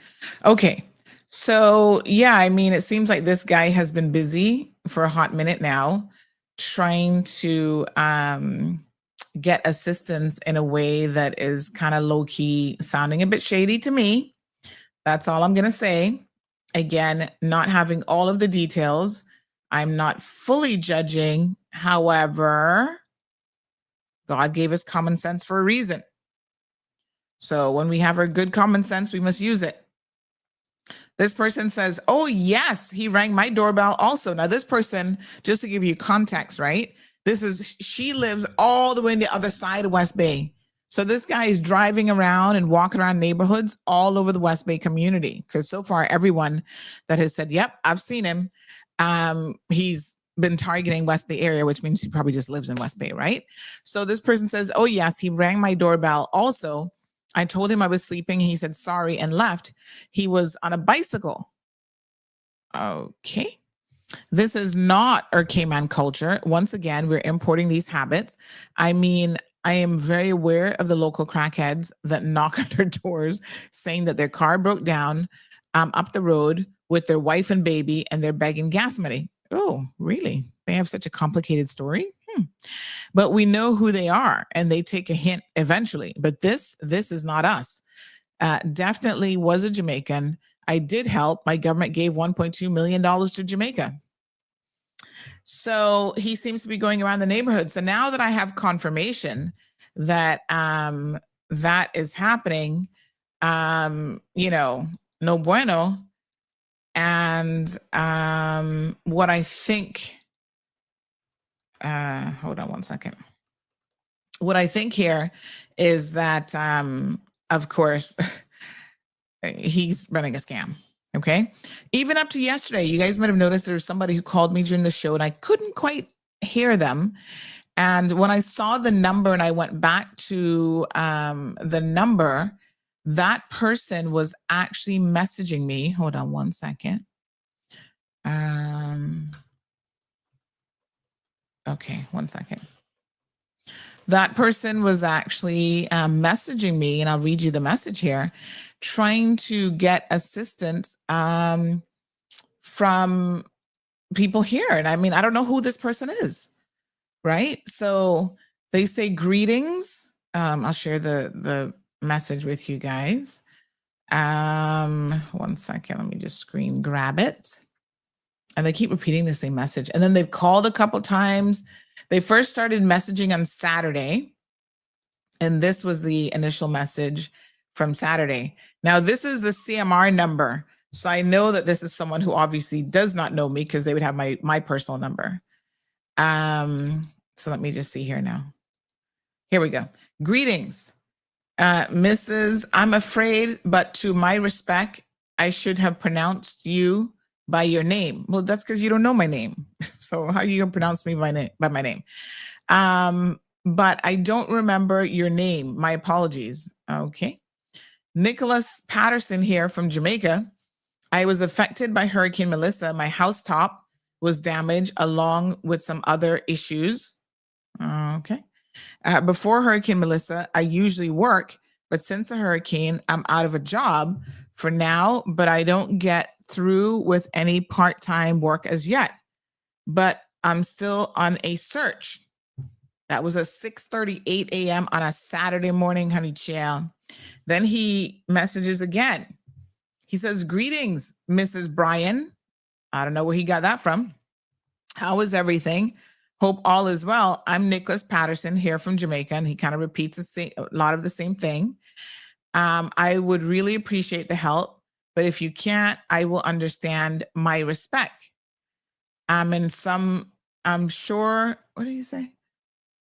Okay, so yeah, I mean, it seems like this guy has been busy for a hot minute now, trying to get assistance in a way that is kind of low-key, sounding a bit shady to me. That's all I'm going to say. Again, not having all of the details. I'm not fully judging. However, God gave us common sense for a reason. So when we have our good common sense, we must use it. This person says, oh, yes, he rang my doorbell also. Now, this person, just to give you context, right? She lives all the way on the other side of West Bay. So this guy is driving around and walking around neighborhoods all over the West Bay community. Because so far, everyone that has said, yep, I've seen him. He's been targeting West Bay area, which means he probably just lives in West Bay, right? So this person says, oh, yes, he rang my doorbell also. I told him I was sleeping. He said sorry and left. He was on a bicycle. Okay. This is not our Cayman culture. Once again, we're importing these habits. I mean, I am very aware of the local crackheads that knock on their doors saying that their car broke down up the road with their wife and baby and they're begging gas money. Oh, really? They have such a complicated story? But we know who they are and they take a hint eventually. But this is not us. Definitely was a Jamaican. I did help. My government gave $1.2 million to Jamaica. So he seems to be going around the neighborhood. So now that I have confirmation that that is happening, no bueno. And what I think, hold on one second. What I think here is that, of course, he's running a scam. Okay. Even up to yesterday, you guys might have noticed there was somebody who called me during the show and I couldn't quite hear them. And when I saw the number and I went back to the number, that person was actually messaging me. Hold on one second. Okay, one second. That person was actually messaging me, and I'll read you the message here, trying to get assistance from people here. And I mean, I don't know who this person is, right? So they say greetings. I'll share the message with you guys. 1 second, let me just screen grab it. And they keep repeating the same message. And then they've called a couple times. They first started messaging on Saturday. And this was the initial message from Saturday. Now, this is the CMR number. So I know that this is someone who obviously does not know me because they would have my personal number. So let me just see here now. Here we go. Greetings, Mrs. I'm afraid, but to my respect, I should have pronounced you by your name. Well, that's because you don't know my name. So how are you gonna pronounce me by my name? But I don't remember your name. My apologies. Okay. Nicholas Patterson here from Jamaica. I was affected by Hurricane Melissa. My housetop was damaged along with some other issues. Okay. Before Hurricane Melissa, I usually work, but since the hurricane, I'm out of a job for now, but I don't get through with any part-time work as yet, but I'm still on a search. That was at 6:38 a.m. on a Saturday morning, honey child. Then he messages again. He says, greetings, Mrs. Bryan. I don't know where he got that from. How is everything? Hope all is well. I'm Nicholas Patterson here from Jamaica. And he kind of repeats a lot of the same thing. I would really appreciate the help, but if you can't, I will understand. My respect. I'm sure, what did he say?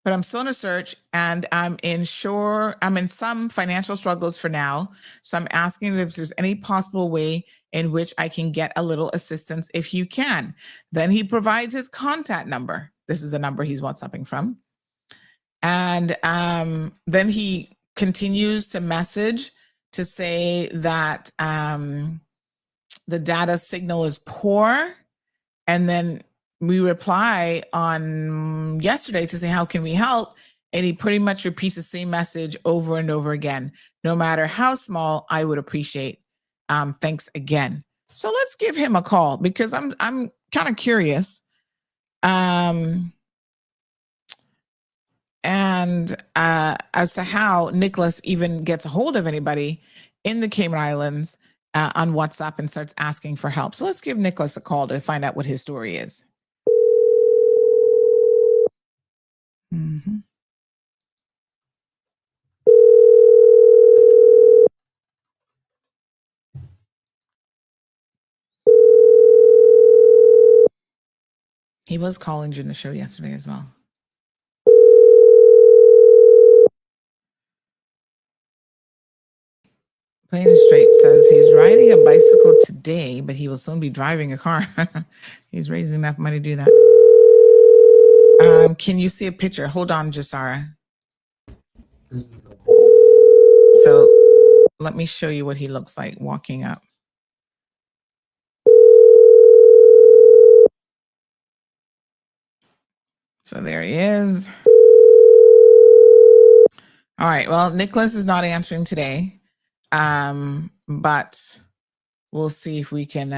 But I'm still in a search and I'm in some financial struggles for now. So I'm asking if there's any possible way in which I can get a little assistance if you can. Then he provides his contact number. This is the number he's WhatsApping from. And then he continues to message to say that the data signal is poor. And then we reply on yesterday to say, how can we help? And he pretty much repeats the same message over and over again. No matter how small, I would appreciate. Thanks again. So let's give him a call because I'm kind of curious. And as to how Nicholas even gets a hold of anybody in the Cayman Islands on WhatsApp and starts asking for help. So let's give Nicholas a call to find out what his story is. Mm-hmm. He was calling during the show yesterday as well. Plain and Straight says he's riding a bicycle today, but he will soon be driving a car. He's raising enough money to do that. Can you see a picture? Hold on, Jasara. So let me show you what he looks like walking up. So there he is. All right. Well, Nicholas is not answering today. But we'll see if we can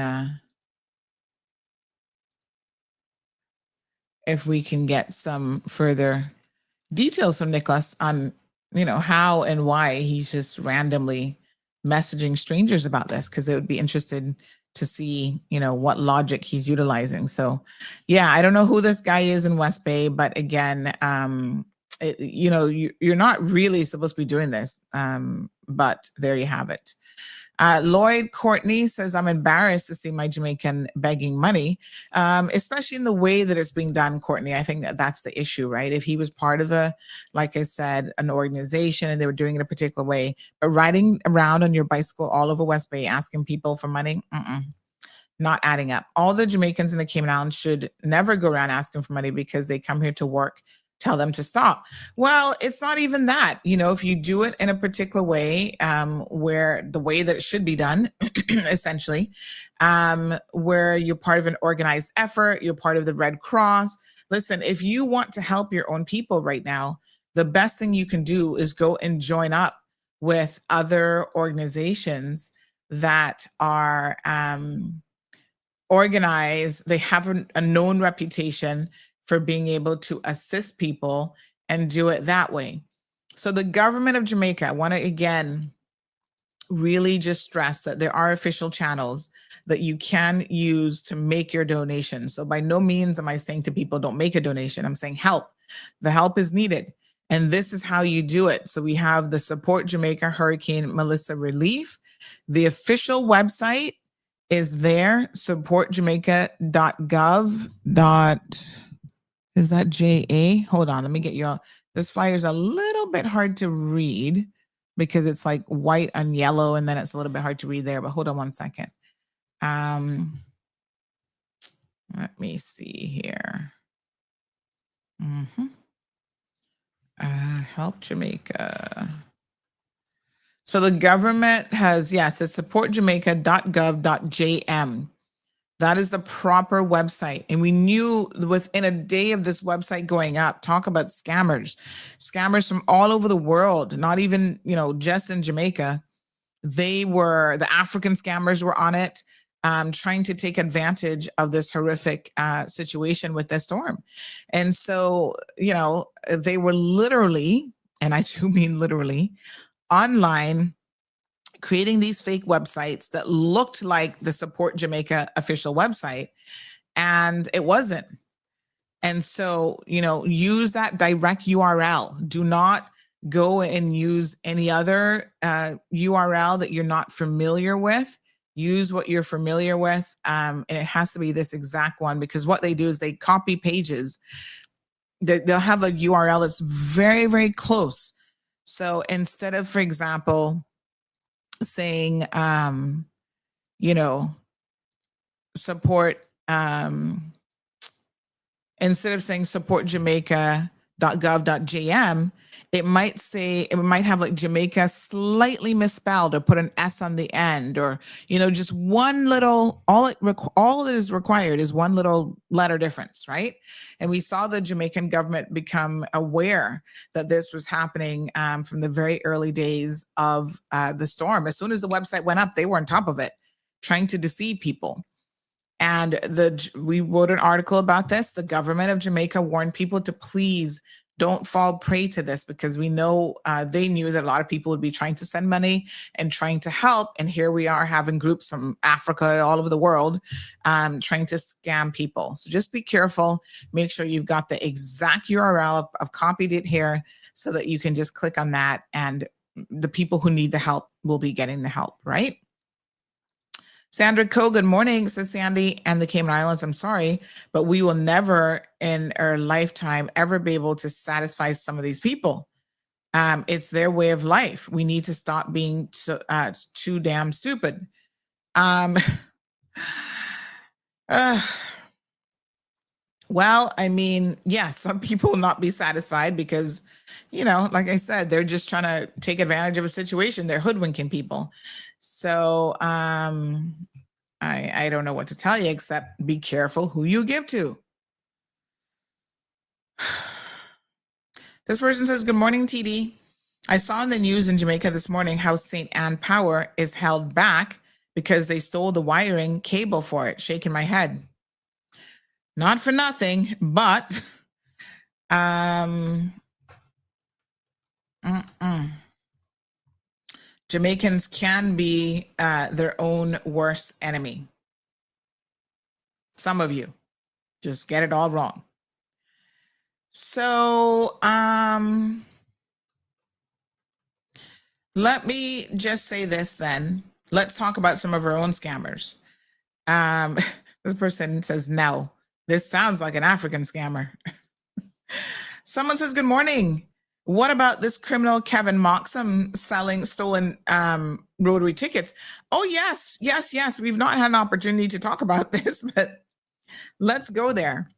get some further details from Nicholas on, how and why he's just randomly messaging strangers about this, because it would be interested to see, what logic he's utilizing. So, yeah, I don't know who this guy is in West Bay, but again, you're not really supposed to be doing this. But there you have it. Lloyd Courtney says, I'm embarrassed to see my Jamaican begging money, especially in the way that it's being done, Courtney. I think that that's the issue, right? If he was part of like I said, an organization and they were doing it a particular way, but riding around on your bicycle all over West Bay asking people for money, not adding up. All the Jamaicans in the Cayman Islands should never go around asking for money because they come here to work. Tell them to stop. Well, it's not even that. If you do it in a particular way, where the way that it should be done, essentially, where you're part of an organized effort, you're part of the Red Cross. Listen, if you want to help your own people right now, the best thing you can do is go and join up with other organizations that are organized. They have a known reputation for being able to assist people and do it that way. So the government of Jamaica, I want to again really just stress that there are official channels that you can use to make your donation. So by no means am I saying to people, don't make a donation. I'm saying help. The help is needed. And this is how you do it. So we have the Support Jamaica Hurricane Melissa Relief. The official website is there, supportjamaica.gov. Is that JA? Hold on, let me get you all. This flyer is a little bit hard to read because it's like white and yellow, and then it's a little bit hard to read there, but hold on one second. Let me see here. Help Jamaica. So the government has, yes, it's supportjamaica.gov.jm. That is the proper website. And we knew within a day of this website going up, talk about scammers from all over the world, not even, just in Jamaica. The African scammers were on it, trying to take advantage of this horrific situation with this storm. And so, they were literally, and I do mean literally, online creating these fake websites that looked like the Support Jamaica official website, and it wasn't. And so, use that direct URL. Do not go and use any other URL that you're not familiar with. Use what you're familiar with, and it has to be this exact one, because what they do is they copy pages. They'll have a URL that's very, very close. So instead of, for example, saying, support, instead of saying supportjamaica.gov.jm, it might have like Jamaica slightly misspelled or put an S on the end, or, just one little, all that is required is one little letter difference, right? And we saw the Jamaican government become aware that this was happening from the very early days of the storm. As soon as the website went up, they were on top of it, trying to deceive people. And we wrote an article about this. The government of Jamaica warned people to please don't fall prey to this, because we know they knew that a lot of people would be trying to send money and trying to help. And here we are having groups from Africa, all over the world, trying to scam people. So just be careful. Make sure you've got the exact URL. I've copied it here so that you can just click on that, and the people who need the help will be getting the help, right? Sandra Coe, good morning, says Sandy and the Cayman Islands. I'm sorry, but we will never in our lifetime ever be able to satisfy some of these people. It's their way of life. We need to stop being too damn stupid. Well, I mean, yes, some people will not be satisfied because, like I said, they're just trying to take advantage of a situation. They're hoodwinking people. So I don't know what to tell you except be careful who you give to. This person says, good morning, TD. I saw in the news in Jamaica this morning how St. Anne Power is held back because they stole the wiring cable for it. Shaking my head. Not for nothing, but Jamaicans can be their own worst enemy. Some of you just get it all wrong. So let me just say this then. let's talk about some of our own scammers. This person says, no, this sounds like an African scammer. Someone says, good morning. What about this criminal Kevin Moxham selling stolen Rotary tickets? Oh, yes. We've not had an opportunity to talk about this, but let's go there.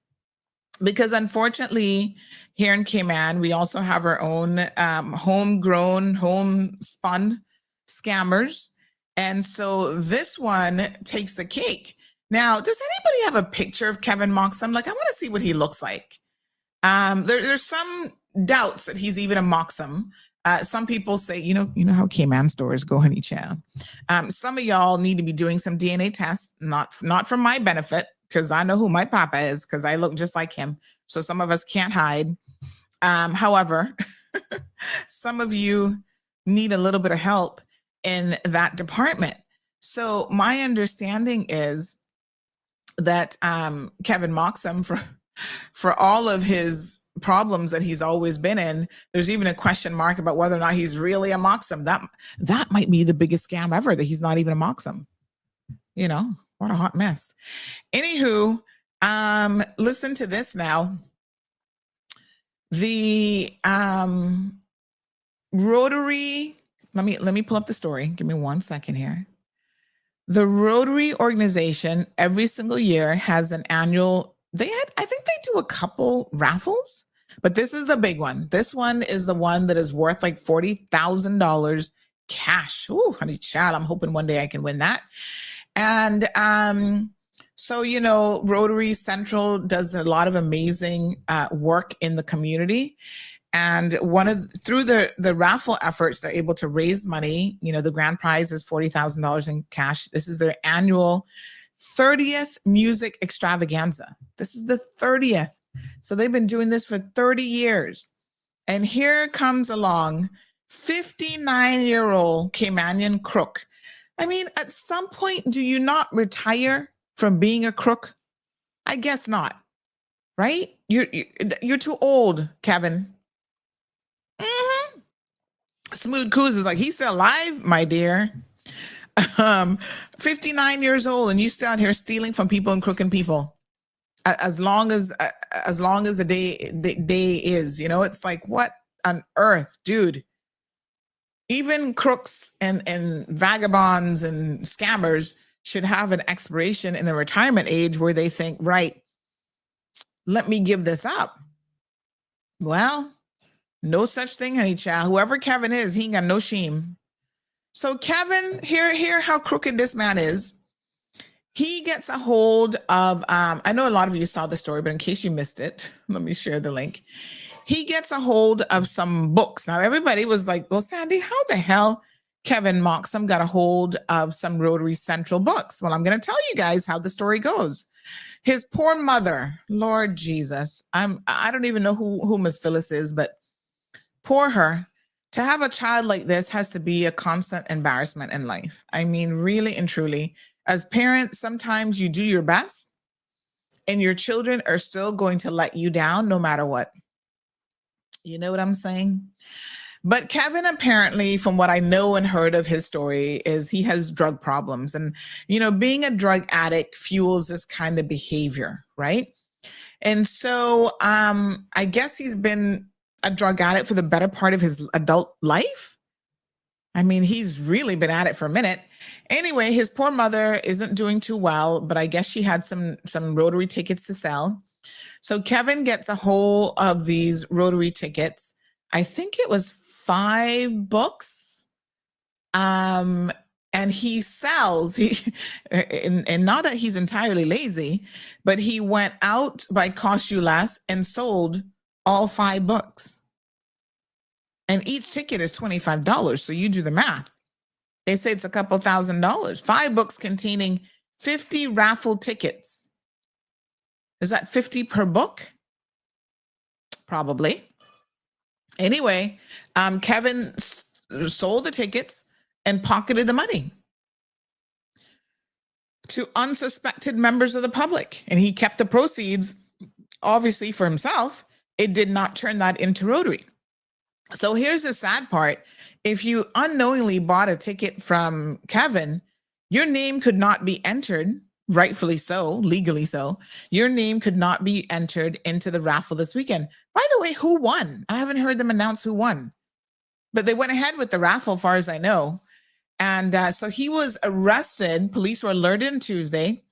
Because unfortunately, here in Cayman, we also have our own homegrown, homespun scammers. And so this one takes the cake. Now, does anybody have a picture of Kevin Moxham? Like, I want to see what he looks like. There's some doubts that he's even a Moxham. Some people say, you know how Cayman stores go, honey child. Some of y'all need to be doing some DNA tests, not for my benefit, because I know who my papa is, because I look just like him. So some of us can't hide. However, some of you need a little bit of help in that department. So my understanding is that Kevin Moxham, for all of his problems that he's always been in, there's even a question mark about whether or not he's really a Moxham. That might be the biggest scam ever, that he's not even a Moxham. What a hot mess. Anywho, listen to this now. The Rotary, let me pull up the story. Give me 1 second here. The Rotary organization every single year has an annual, I think they do a couple raffles, but this is the big one. This one is the one that is worth like $40,000 cash. Oh, honey child, I'm hoping one day I can win that. And so, Rotary Central does a lot of amazing work in the community. And through the raffle efforts, they're able to raise money. The grand prize is $40,000 in cash. This is their annual 30th music extravaganza. This is the 30th. So they've been doing this for 30 years. And here comes along 59-year-old Caymanian crook. I mean, at some point, do you not retire from being a crook? I guess not, right? You're too old, Kevin. Mm-hmm. Smooth Cruise is like, he's still alive, my dear. 59 years old, and you still out here stealing from people and crooking people. As long as the day is, it's like, what on earth, dude? Even crooks and vagabonds and scammers should have an expiration in a retirement age where they think, right, let me give this up. Well, no such thing, honey child. Whoever Kevin is, he ain't got no shame. So Kevin, hear how crooked this man is. He gets a hold of, I know a lot of you saw the story, but in case you missed it, let me share the link. He gets a hold of some books. Now, everybody was like, well, Sandy, how the hell Kevin Moxham got a hold of some Rotary Central books? Well, I'm going to tell you guys how the story goes. His poor mother, Lord Jesus, I don't even know who Miss Phyllis is, but poor her. To have a child like this has to be a constant embarrassment in life. I mean, really and truly, as parents, sometimes you do your best and your children are still going to let you down no matter what. You know what I'm saying? But Kevin, apparently, from what I know and heard of his story, is he has drug problems. And, being a drug addict fuels this kind of behavior, right? And so I guess he's been a drug addict for the better part of his adult life. I mean, he's really been at it for a minute. Anyway, his poor mother isn't doing too well, but I guess she had some Rotary tickets to sell. So Kevin gets a hold of these Rotary tickets. I think it was 5 books. And he sells, and not that he's entirely lazy, but he went out by Cost You Less and sold all 5 books. And each ticket is $25. So you do the math. They say it's a couple $1,000. 5 books containing 50 raffle tickets. Is that 50 per book? Probably. Anyway, Kevin sold the tickets and pocketed the money to unsuspected members of the public. And he kept the proceeds, obviously, for himself. It did not turn that into Rotary. So here's the sad part. If you unknowingly bought a ticket from Kevin, Your name could not be entered, rightfully so, legally so. Your name could not be entered into the raffle this weekend. By the way, who won? I haven't heard them announce who won, but they went ahead with the raffle, as far as I know. And so he was arrested. Police were alerted on Tuesday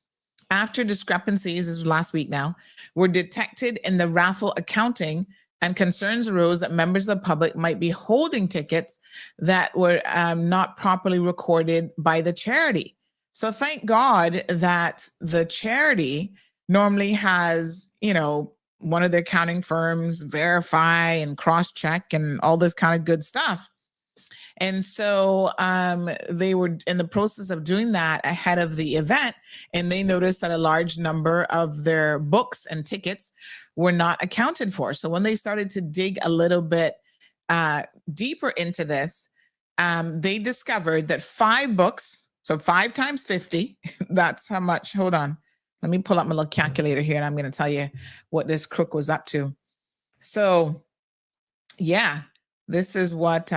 after discrepancies, this was last week now, were detected in the raffle accounting, and concerns arose that members of the public might be holding tickets that were not properly recorded by the charity. So thank God that the charity normally has, one of their accounting firms verify and cross-check and all this kind of good stuff. And so they were in the process of doing that ahead of the event, and they noticed that a large number of their books and tickets were not accounted for. So when they started to dig a little bit deeper into this, they discovered that 5 books, so 5 times 50, that's how much. Hold on. Let me pull up my little calculator here, and I'm going to tell you what this crook was up to. So, yeah, this is what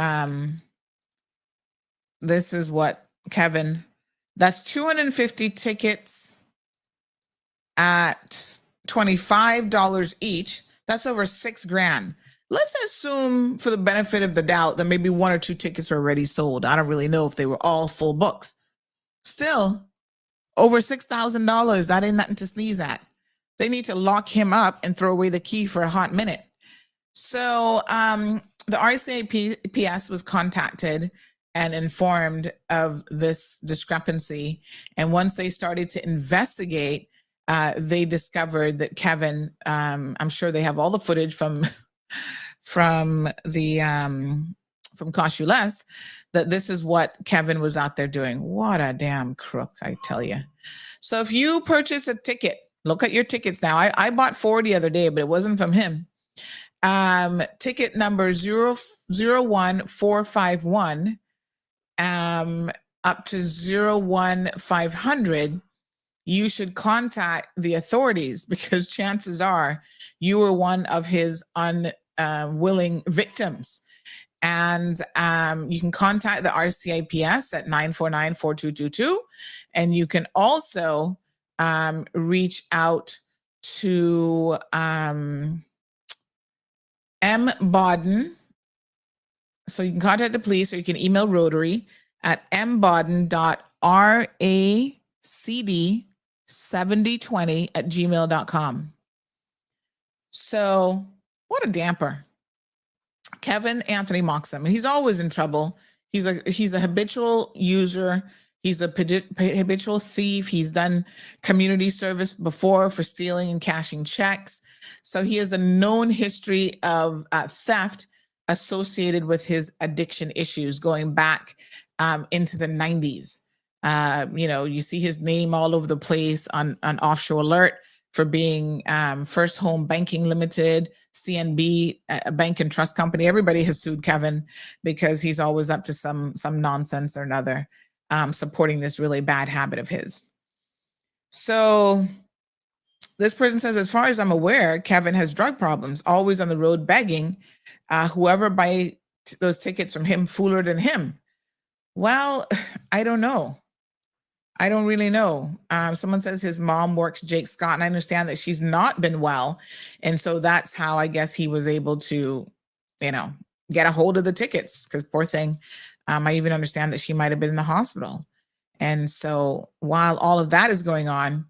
Kevin, that's 250 tickets at $25 each. That's over $6,000. Let's assume, for the benefit of the doubt, that maybe 1 or 2 tickets are already sold. I don't really know if they were all full books. Still, over $6,000. That ain't nothing to sneeze at. They need to lock him up and throw away the key for a hot minute. So the RCIPS was contacted and informed of this discrepancy. And once they started to investigate, they discovered that Kevin, I'm sure they have all the footage from Cost You Less, that this is what Kevin was out there doing. What a damn crook, I tell you. So if you purchase a ticket, look at your tickets now. I bought 4 the other day, but it wasn't from him. Ticket number 01451 up to 01500, you should contact the authorities, because chances are you were one of his unwilling victims. And you can contact the RCIPS at 949-4222. And you can also reach out to M. Bodden. So you can contact the police, or you can email Rotary at mbodden.racd7020@gmail.com. So what a damper. Kevin Anthony Moxham, and he's always in trouble. He's a habitual user. He's a habitual thief. He's done community service before for stealing and cashing checks. So he has a known history of theft associated with his addiction issues going back into the 90s. You see his name all over the place on Offshore Alert for being First Home Banking Limited, CNB, a bank and trust company. Everybody has sued Kevin because he's always up to some nonsense or another, supporting this really bad habit of his. So this person says, as far as I'm aware, Kevin has drug problems, always on the road begging. Whoever buy those tickets from him fooler than him. Well, I don't know. I don't really know. Someone says his mom works Jake Scott, and I understand that she's not been well. And so that's how I guess he was able to, get a hold of the tickets, because poor thing. I even understand that she might have been in the hospital. And so while all of that is going on,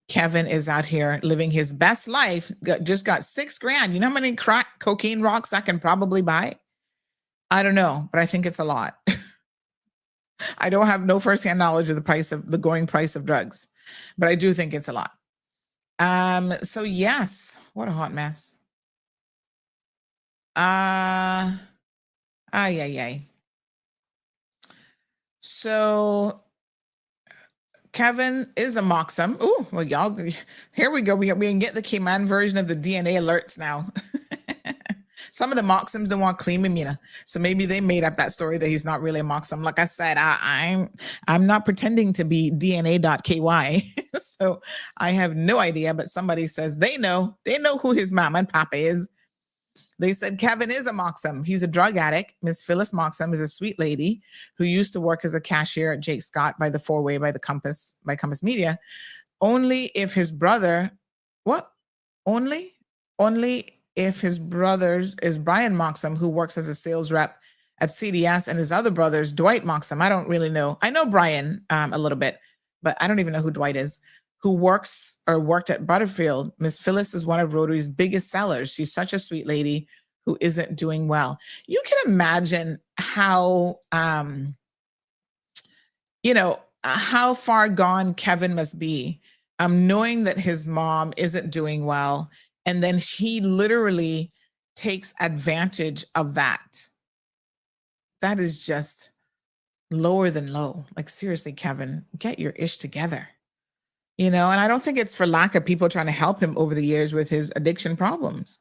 Kevin is out here living his best life, just got $6,000. You know how many crack cocaine rocks I can probably buy? I don't know, but I think it's a lot. I don't have no firsthand knowledge of the going price of drugs, but I do think it's a lot. So yes, what a hot mess. So Kevin is a Moxham. Oh, well, y'all, here we go. We can get the Cayman version of the DNA alerts now. Some of the Moxhams don't want clean Mimina. So maybe they made up that story that he's not really a Moxham. Like I said, I'm not pretending to be DNA.ky. So I have no idea, but somebody says they know who his mom and papa is. They said Kevin is a Moxham. He's a drug addict. Miss Phyllis Moxham is a sweet lady who used to work as a cashier at Jake Scott by the Four-Way by Compass Media. Only if his brother, what? Only if his brothers is Brian Moxham, who works as a sales rep at CDS, and his other brothers, Dwight Moxham. I don't really know. I know Brian a little bit, but I don't even know who Dwight is, who works or worked at Butterfield. Miss Phyllis was one of Rotary's biggest sellers. She's such a sweet lady who isn't doing well. You can imagine how, how far gone Kevin must be, knowing that his mom isn't doing well. And then he literally takes advantage of that. That is just lower than low. Like, seriously, Kevin, get your ish together. And I don't think it's for lack of people trying to help him over the years with his addiction problems.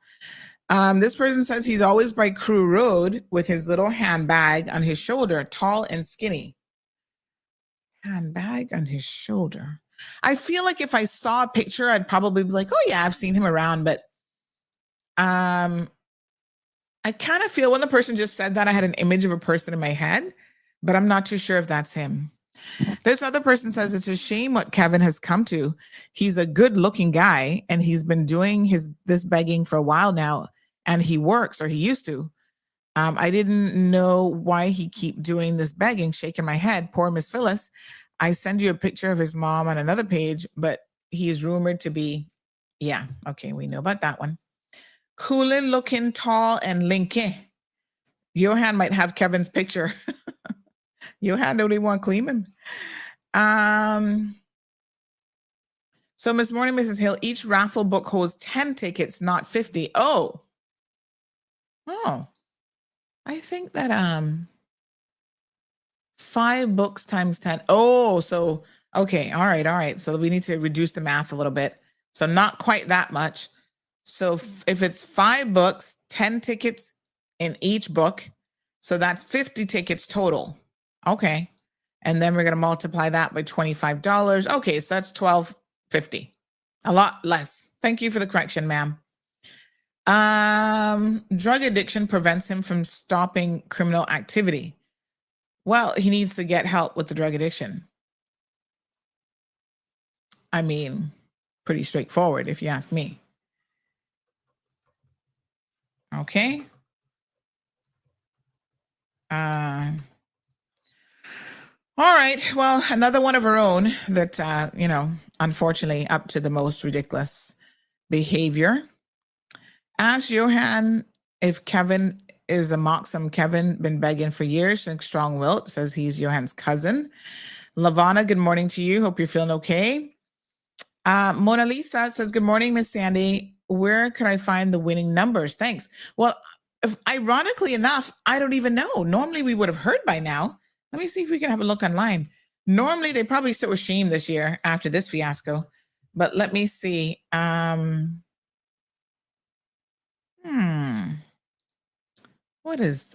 This person says he's always by Crew Road with his little handbag on his shoulder, tall and skinny. Handbag on his shoulder. I feel like if I saw a picture, I'd probably be like, oh yeah, I've seen him around. But I kind of feel when the person just said that, I had an image of a person in my head, but I'm not too sure if that's him. This other person says it's a shame what Kevin has come to. He's a good looking guy and he's been doing this begging for a while now, and he works, or he used to. I didn't know why he keep doing this begging, shaking my head. Poor Miss Phyllis. I send you a picture of his mom on another page, but he is rumored to be, yeah, okay, we know about that one. Coolin looking, tall and linky. Johan might have Kevin's picture. Johan don't even want to clean him. So Miss Morning, Mrs. Hill, each raffle book holds 10 tickets, not 50. Oh, I think that 5 books times 10. Oh, so okay, all right. So we need to reduce the math a little bit. So not quite that much. So if it's 5 books, 10 tickets in each book, so that's 50 tickets total. Okay. And then we're going to multiply that by $25. Okay, so that's $12.50. A lot less. Thank you for the correction, ma'am. Drug addiction prevents him from stopping criminal activity. Well, he needs to get help with the drug addiction. I mean, pretty straightforward if you ask me. Okay. All right. Well, another one of our own that, unfortunately up to the most ridiculous behavior. Ask Johan if Kevin is a Moxham. Kevin been begging for years. And Strong Wilt says he's Johan's cousin. Lavana, good morning to you. Hope you're feeling okay. Mona Lisa says, good morning, Miss Sandy. Where can I find the winning numbers? Thanks. Well, ironically enough, I don't even know. Normally we would have heard by now. Let me see if we can have a look online. Normally they probably so ashamed this year after this fiasco, but let me see. What is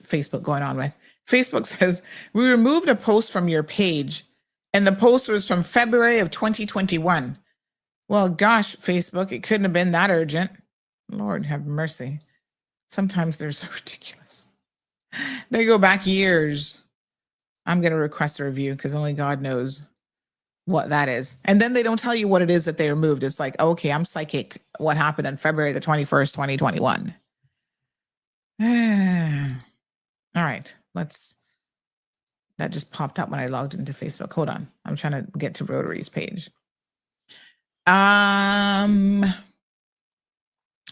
Facebook going on with? Facebook says, we removed a post from your page, and the post was from February of 2021. Well, gosh, Facebook, it couldn't have been that urgent. Lord have mercy. Sometimes they're so ridiculous. They go back years. I'm going to request a review because only God knows what that is. And then they don't tell you what it is that they removed. It's like, okay, I'm psychic. What happened on February the 21st, 2021? All right, that just popped up when I logged into Facebook. Hold on. I'm trying to get to Rotary's page.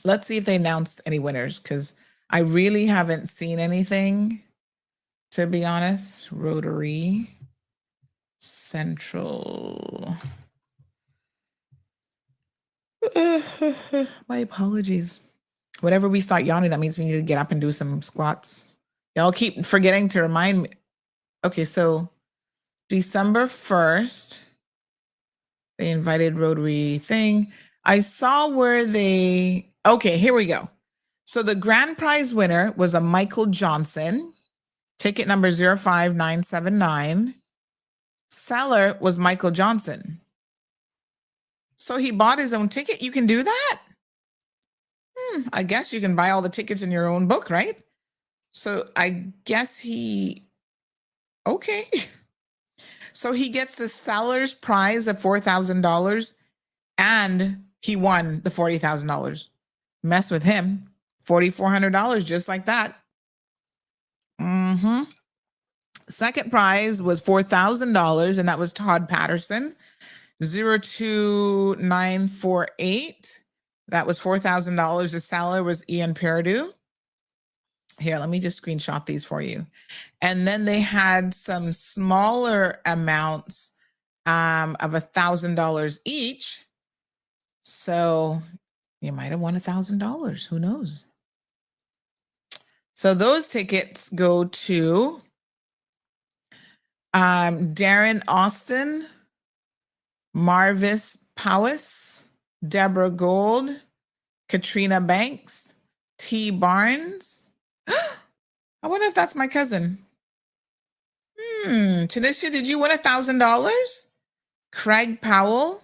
Let's see if they announced any winners, because I really haven't seen anything, to be honest. Rotary Central. My apologies. Whenever we start yawning, that means we need to get up and do some squats. Y'all keep forgetting to remind me. Okay, so December 1st, they invited Rotary thing. I saw where they, okay, here we go. So the grand prize winner was a Michael Johnson, ticket number 05979. Seller was Michael Johnson. So he bought his own ticket. You can do that? I guess you can buy all the tickets in your own book, right? So I guess okay. So he gets the seller's prize of $4,000 and he won the $40,000. Mess with him. $4,400 just like that. Second prize was $4,000 and that was Todd Patterson. 02948. That was $4,000. The seller was Ian Perdue. Here, let me just screenshot these for you. And then they had some smaller amounts of $1,000 each. So you might have won $1,000. Who knows? So those tickets go to Darren Austin, Marvis Powis, Deborah Gold, Katrina Banks, T. Barnes. I wonder if that's my cousin. Tanisha, did you win $1,000? Craig Powell.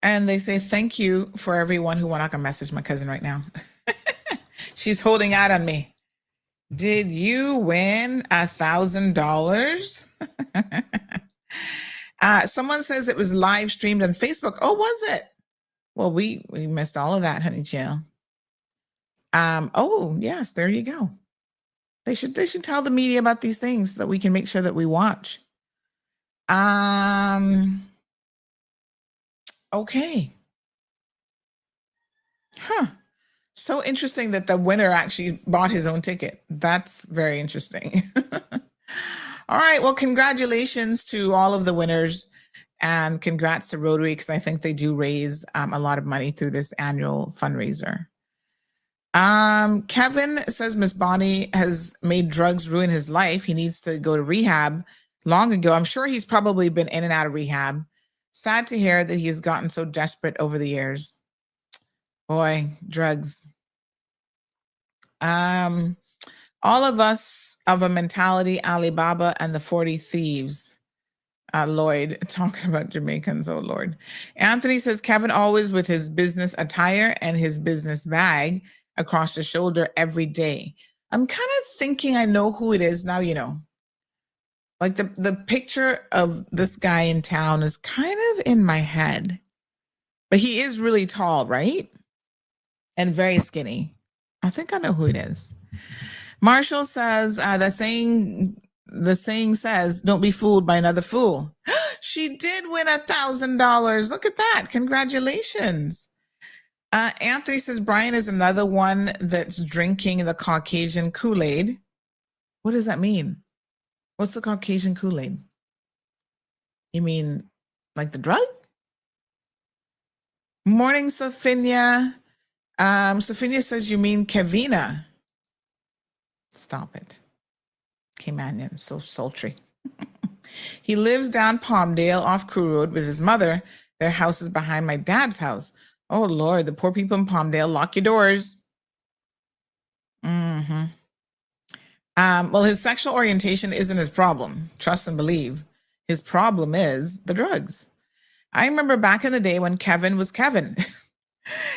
And they say, thank you for everyone who won. I can message my cousin right now. She's holding out on me. Did you win $1,000? Someone says it was live streamed on Facebook. Oh, was it? Well, we missed all of that, honey chill. Oh, yes, there you go. They should tell the media about these things so that we can make sure that we watch. Okay. So interesting that the winner actually bought his own ticket. That's very interesting. All right. Well, congratulations to all of the winners and congrats to Rotary because I think they do raise a lot of money through this annual fundraiser. Kevin says Miss Bonnie has made drugs ruin his life. He needs to go to rehab long ago. I'm sure he's probably been in and out of rehab. Sad to hear that he has gotten so desperate over the years. Boy, drugs. All of us of a mentality, Alibaba and the 40 Thieves. Lloyd talking about Jamaicans, oh Lord. Anthony says Kevin always with his business attire and his business bag across the shoulder every day. I'm kind of thinking I know who it is now, you know. Like the picture of this guy in town is kind of in my head. But he is really tall, right? And very skinny. I think I know who it is. Marshall says the saying says, don't be fooled by another fool. She did win $1,000. Look at that. Congratulations. Anthony says Brian is another one that's drinking the Caucasian Kool-Aid. What does that mean? What's the Caucasian Kool-Aid? You mean like the drug? Morning, Sophia. Sophia says you mean Kevina. Stop it. K-Manion, so sultry. He lives down Palmdale off Crew Road with his mother. Their house is behind my dad's house. Oh, Lord, the poor people in Palmdale, lock your doors. Well, his sexual orientation isn't his problem. Trust and believe. His problem is the drugs. I remember back in the day when Kevin was Kevin.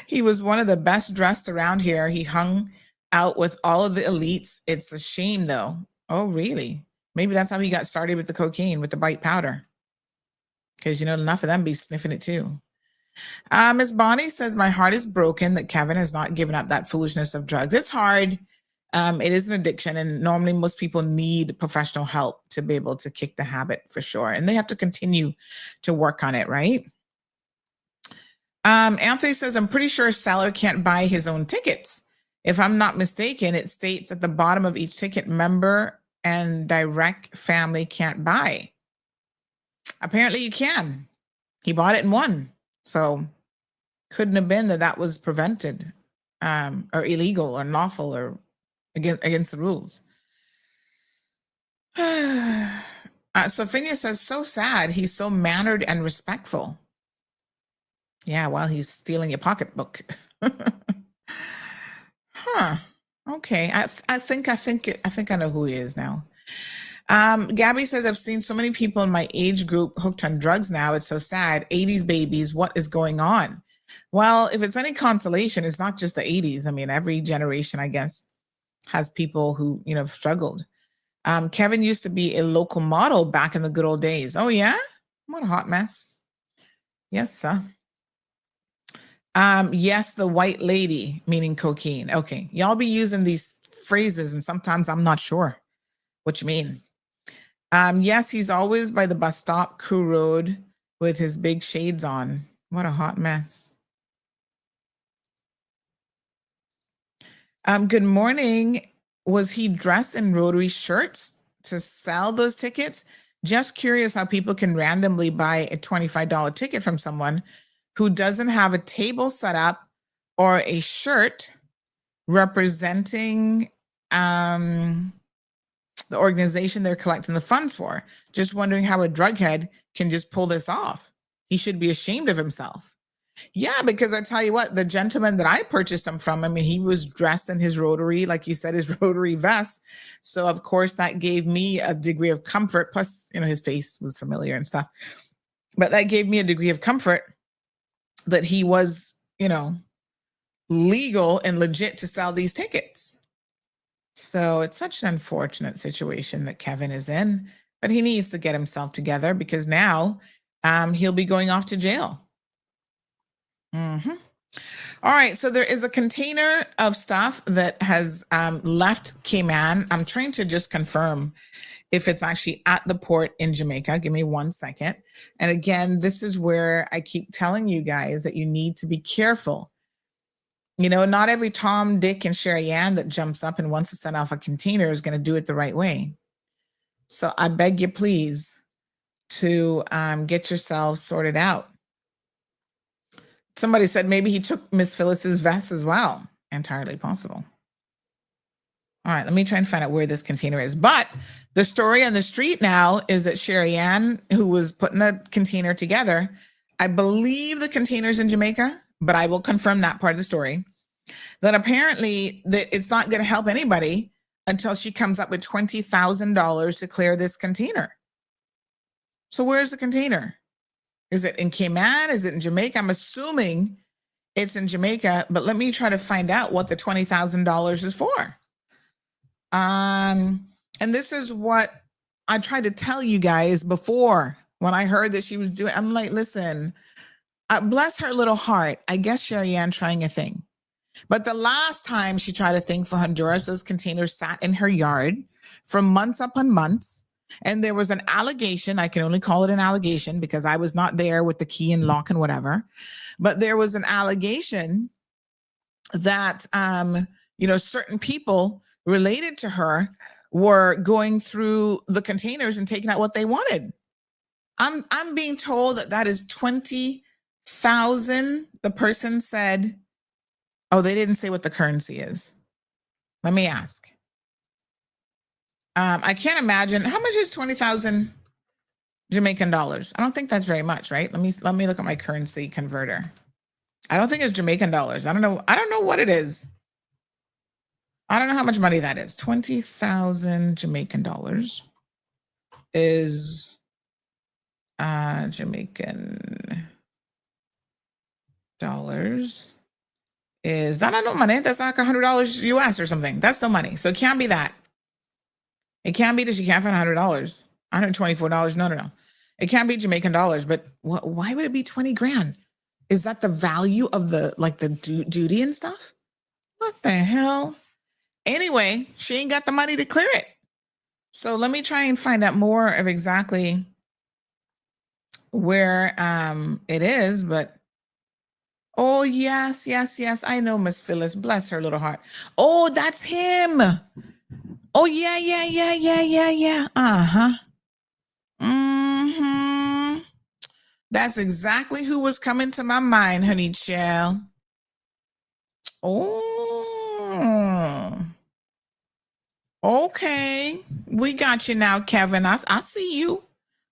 He was one of the best dressed around here. He hung out with all of the elites. It's a shame, though. Oh, really? Maybe that's how he got started with the cocaine, with the bite powder. Because, you know, enough of them be sniffing it, too. Miss Bonnie says, my heart is broken that Kevin has not given up that foolishness of drugs. It's hard. It is an addiction. And normally most people need professional help to be able to kick the habit for sure. And they have to continue to work on it, right? Anthony says, I'm pretty sure a seller can't buy his own tickets. If I'm not mistaken, it states at the bottom of each ticket, member and direct family can't buy. Apparently you can. He bought it and won. So couldn't have been that was prevented or illegal or unlawful or against the rules. Sophia says, so sad. He's so mannered and respectful. Yeah, while he's stealing your pocketbook. Okay. I think I know who he is now. Gabby says, I've seen so many people in my age group hooked on drugs now. It's so sad. 80s babies, what is going on? Well, if it's any consolation, it's not just the 80s. I mean, every generation, I guess, has people who, have struggled. Kevin used to be a local model back in the good old days. Oh, yeah? What a hot mess. Yes, sir. Yes, the white lady, meaning cocaine. Okay, y'all be using these phrases, and sometimes I'm not sure what you mean. Yes, he's always by the bus stop, Crew Road, with his big shades on. What a hot mess. Good morning. Was he dressed in Rotary shirts to sell those tickets? Just curious how people can randomly buy a $25 ticket from someone who doesn't have a table set up or a shirt representing the organization they're collecting the funds for. Just wondering how a drughead can just pull this off. He should be ashamed of himself. Yeah, because I tell you what, the gentleman that I purchased them from, I mean, he was dressed in his Rotary, like you said, his Rotary vest. So of course that gave me a degree of comfort. Plus, his face was familiar and stuff. But that gave me a degree of comfort that he was, legal and legit to sell these tickets. So it's such an unfortunate situation that Kevin is in, but he needs to get himself together because now he'll be going off to jail. All right, so there is a container of stuff that has left Cayman. I'm trying to just confirm if it's actually at the port in Jamaica. Give me 1 second. And again, this is where I keep telling you guys that you need to be careful. Not every Tom, Dick, and Sherry Ann that jumps up and wants to send off a container is going to do it the right way. So I beg you, please, to get yourselves sorted out. Somebody said maybe he took Miss Phyllis's vest as well. Entirely possible. All right, let me try and find out where this container is. But the story on the street now is that Sherry Ann, who was putting a container together, I believe the container's in Jamaica, but I will confirm that part of the story, that apparently it's not going to help anybody until she comes up with $20,000 to clear this container. So where's the container? Is it in Cayman? Is it in Jamaica? I'm assuming it's in Jamaica, but let me try to find out what the $20,000 is for. And this is what I tried to tell you guys before when I heard that she was doing. I'm like, listen, bless her little heart. I guess Sherry Ann trying a thing. But the last time she tried a thing for Honduras, those containers sat in her yard for months upon months. And there was an allegation, I can only call it an allegation because I was not there with the key and lock and whatever, but there was an allegation that, certain people related to her were going through the containers and taking out what they wanted. I'm being told that is 20,000. The person said, oh, they didn't say what the currency is. Let me ask. I can't imagine how much is 20,000 Jamaican dollars. I don't think that's very much, right? Let me look at my currency converter. I don't think it's Jamaican dollars. I don't know what it is. I don't know how much money that is. 20,000 Jamaican dollars is Jamaican dollars is that no money? That's like $100 US or something. That's no money. So it can't be that. It can't be that you can't find $100, $124. No. It can't be Jamaican dollars, but why would it be 20 grand? Is that the value of the duty and stuff? What the hell? Anyway, she ain't got the money to clear it. So let me try and find out more of exactly where it is, but oh, yes. I know Miss Phyllis, bless her little heart. Oh, that's him. Oh, yeah. Uh-huh. Mm-hmm. That's exactly who was coming to my mind, honey child. Oh. Okay. We got you now, Kevin. I see you.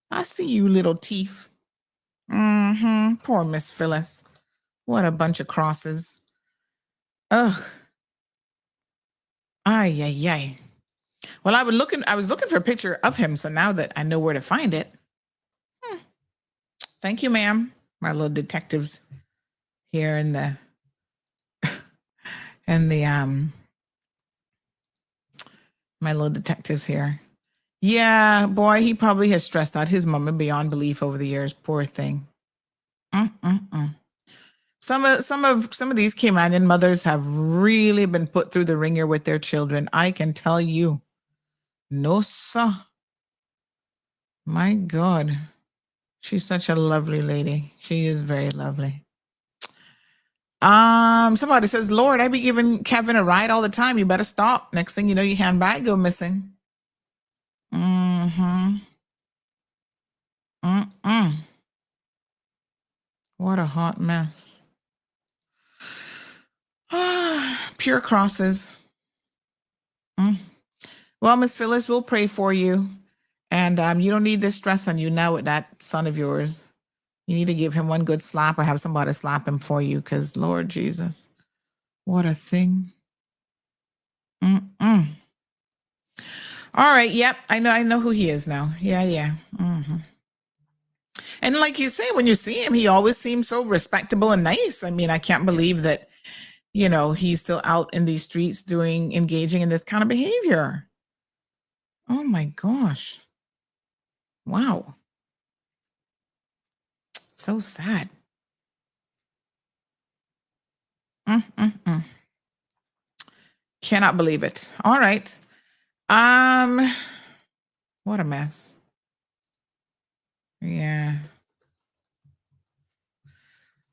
I see you, little teeth. Mm-hmm. Poor Miss Phyllis. What a bunch of crosses. Ugh. Ay. Well, I was looking for a picture of him, so now that I know where to find it. Thank you, ma'am. My little detectives here in the my little detectives here. Yeah, boy, he probably has stressed out his mama beyond belief over the years. Poor thing. Some of these Caymanian mothers have really been put through the ringer with their children. I can tell you. No, sir. My God. She's such a lovely lady. She is very lovely. Somebody says, Lord, I be giving Kevin a ride all the time. You better stop. Next thing you know, your handbag go missing. What a hot mess. Pure crosses. Well, Miss Phyllis, we'll pray for you. And you don't need this stress on you now with that son of yours. You need to give him one good slap or have somebody slap him for you, because Lord Jesus, what a thing. All right. Yep. I know who he is now. Yeah. And like you say, when you see him, he always seems so respectable and nice. I mean, I can't believe that, he's still out in these streets engaging in this kind of behavior. Oh my gosh. Wow. So sad. Cannot believe it. All right. What a mess. Yeah.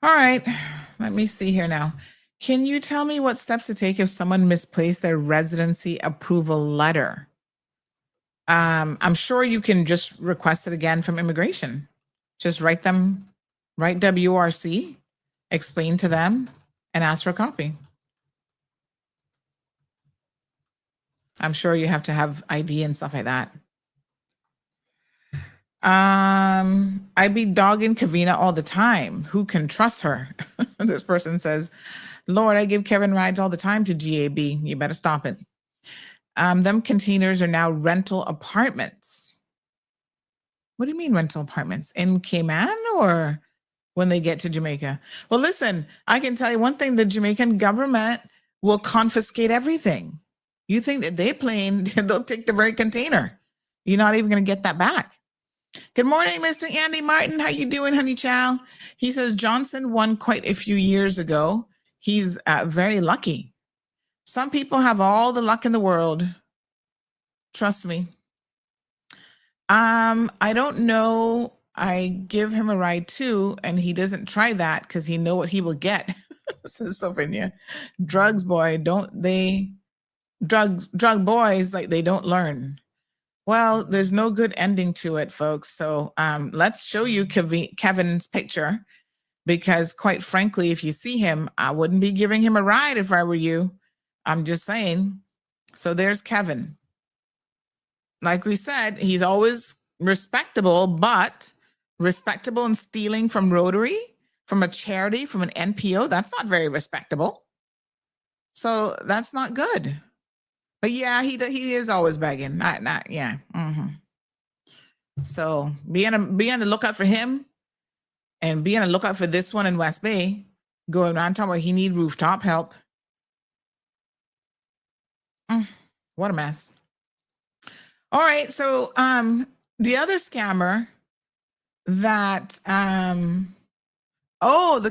All right. Let me see here now. Can you tell me what steps to take if someone misplaced their residency approval letter? I'm sure you can just request it again from immigration. Just write WRC, explain to them, and ask for a copy. I'm sure you have to have ID and stuff like that. I be dogging Kavina all the time. Who can trust her? This person says, Lord, I give Kevin rides all the time to GAB. You better stop it. Them containers are now rental apartments. What do you mean rental apartments? In Cayman or when they get to Jamaica? Well, listen, I can tell you one thing. The Jamaican government will confiscate everything. You think that they'll take the very container. You're not even going to get that back. Good morning, Mr. Andy Martin. How you doing, honey child? He says Johnson won quite a few years ago. He's very lucky. Some people have all the luck in the world. Trust me. I don't know. I give him a ride too, and he doesn't try that because he know what he will get. Says Sophia. Drug boys, like they don't learn. Well, there's no good ending to it, folks. So let's show you Kevin's picture, because quite frankly, if you see him, I wouldn't be giving him a ride if I were you. I'm just saying. So there's Kevin. Like we said, he's always respectable, but respectable and stealing from Rotary, from a charity, from an NPO, that's not very respectable. So that's not good. But yeah, he is always begging. Yeah. So be on the lookout for him, and be on the lookout for this one in West Bay. Going around talking about he need rooftop help. What a mess. All right. So the other scammer that the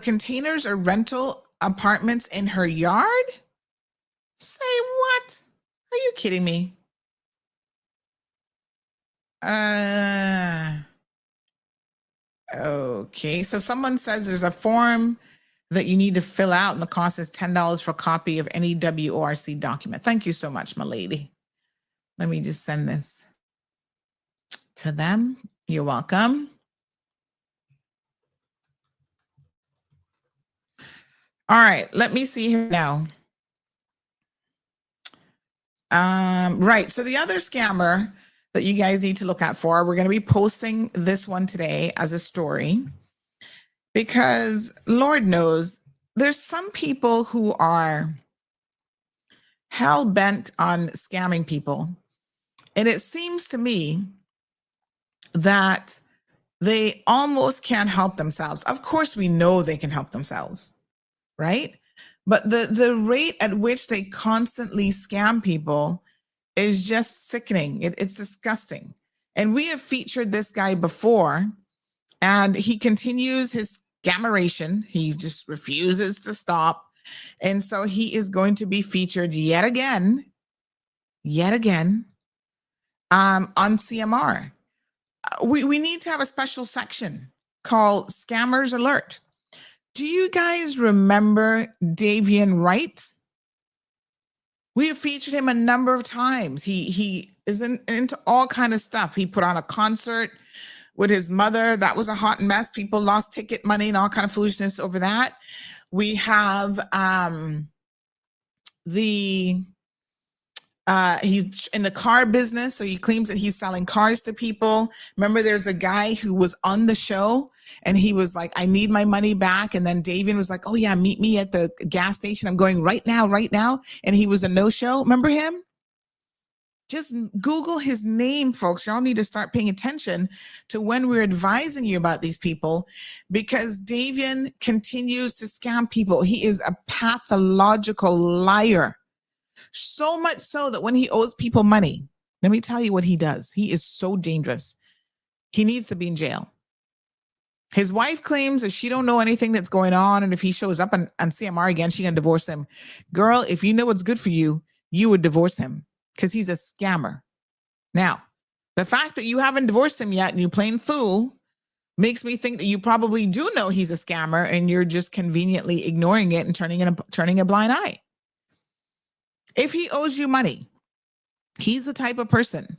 containers are rental apartments in her yard. Say what? Are you kidding me? Okay, so someone says there's a form that you need to fill out, and the cost is $10 for a copy of any WORC document. Thank you so much, my lady. Let me just send this to them. You're welcome. All right, let me see here now. Right, so the other scammer that you guys need to look out for, we're going to be posting this one today as a story, because Lord knows there's some people who are hell-bent on scamming people. And it seems to me that they almost can't help themselves. Of course, we know they can help themselves. right? But the rate at which they constantly scam people is just sickening. It's disgusting. And we have featured this guy before, and he continues his scameration. He just refuses to stop. And so he is going to be featured yet again on CMR. We need to have a special section called Scammers Alert. Do you guys remember Davian Wright? We have featured him a number of times. He is into all kind of stuff. He put on a concert with his mother. That was a hot mess. People lost ticket money and all kind of foolishness over that. We have he's in the car business, so he claims that he's selling cars to people. Remember, there's a guy who was on the show and he was like, I need my money back. And then Davian was like, oh yeah, meet me at the gas station. I'm going right now. And he was a no-show. Remember him? Just Google his name, folks. Y'all need to start paying attention to when we're advising you about these people, because Davian continues to scam people. He is a pathological liar. So much so that when he owes people money, let me tell you what he does. He is so dangerous. He needs to be in jail. His wife claims that she don't know anything that's going on, and if he shows up on CMR again, she's gonna divorce him. Girl, if you know what's good for you, you would divorce him, because he's a scammer. Now, the fact that you haven't divorced him yet and you're playing fool makes me think that you probably do know he's a scammer and you're just conveniently ignoring it and turning a blind eye. If he owes you money, he's the type of person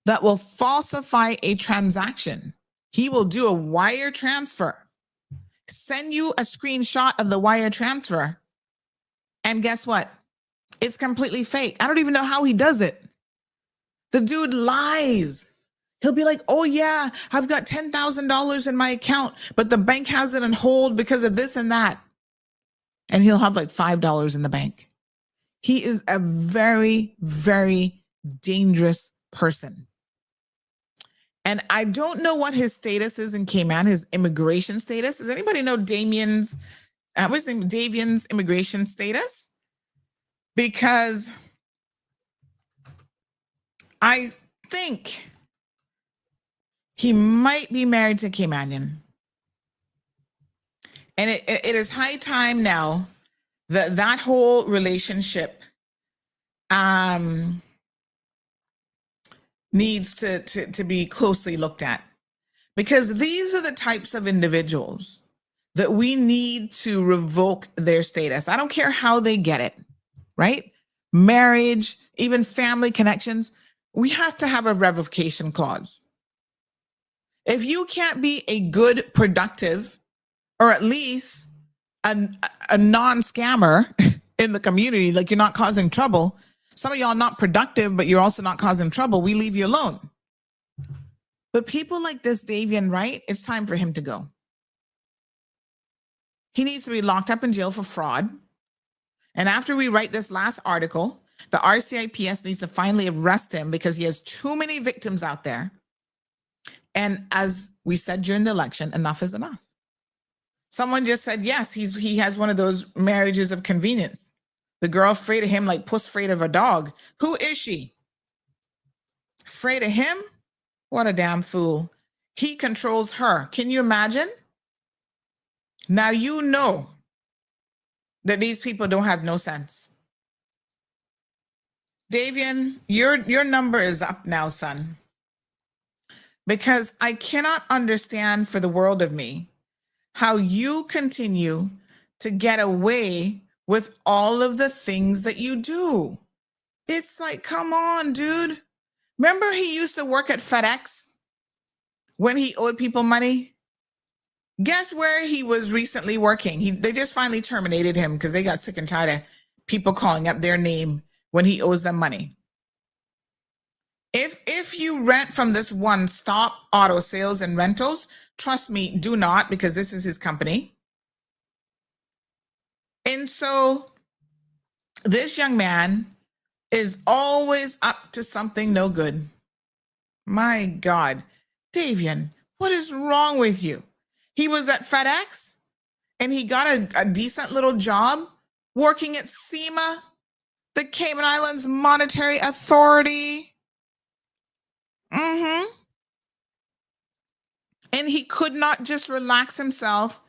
that will falsify a transaction. He will do a wire transfer, send you a screenshot of the wire transfer, and guess what? It's completely fake. I don't even know how he does it. The dude lies. He'll be like, oh yeah, I've got $10,000 in my account, but the bank has it on hold because of this and that. And he'll have like $5 in the bank. He is a very, very dangerous person. And I don't know what his status is in Cayman, his immigration status. Does anybody know Davian's immigration status? Because I think he might be married to a Caymanian. And it is high time now that that whole relationship needs to be closely looked at, because these are the types of individuals that we need to revoke their status. I don't care how they get it, right? Marriage, even family connections, we have to have a revocation clause. If you can't be a good, productive, or at least a non-scammer in the community, like you're not causing trouble. Some of y'all not productive, but you're also not causing trouble. We leave you alone. But people like this Davian Wright, it's time for him to go. He needs to be locked up in jail for fraud. And after we write this last article, the RCIPS needs to finally arrest him because he has too many victims out there. And as we said during the election, enough is enough. Someone just said, yes, he has one of those marriages of convenience. The girl afraid of him like puss afraid of a dog. Who is she? Afraid of him? What a damn fool. He controls her. Can you imagine? Now you know that these people don't have no sense. Davian, your number is up now, son. Because I cannot understand for the world of me how you continue to get away with all of the things that you do. It's like, come on, dude. Remember he used to work at FedEx when he owed people money? Guess where he was recently working? They just finally terminated him because they got sick and tired of people calling up their name when he owes them money. If you rent from this One Stop Auto Sales and Rentals, trust me, do not, because this is his company. And so this young man is always up to something no good. My God, Davian, what is wrong with you? He was at FedEx and he got a decent little job working at SEMA, the Cayman Islands Monetary Authority. And he could not just relax himself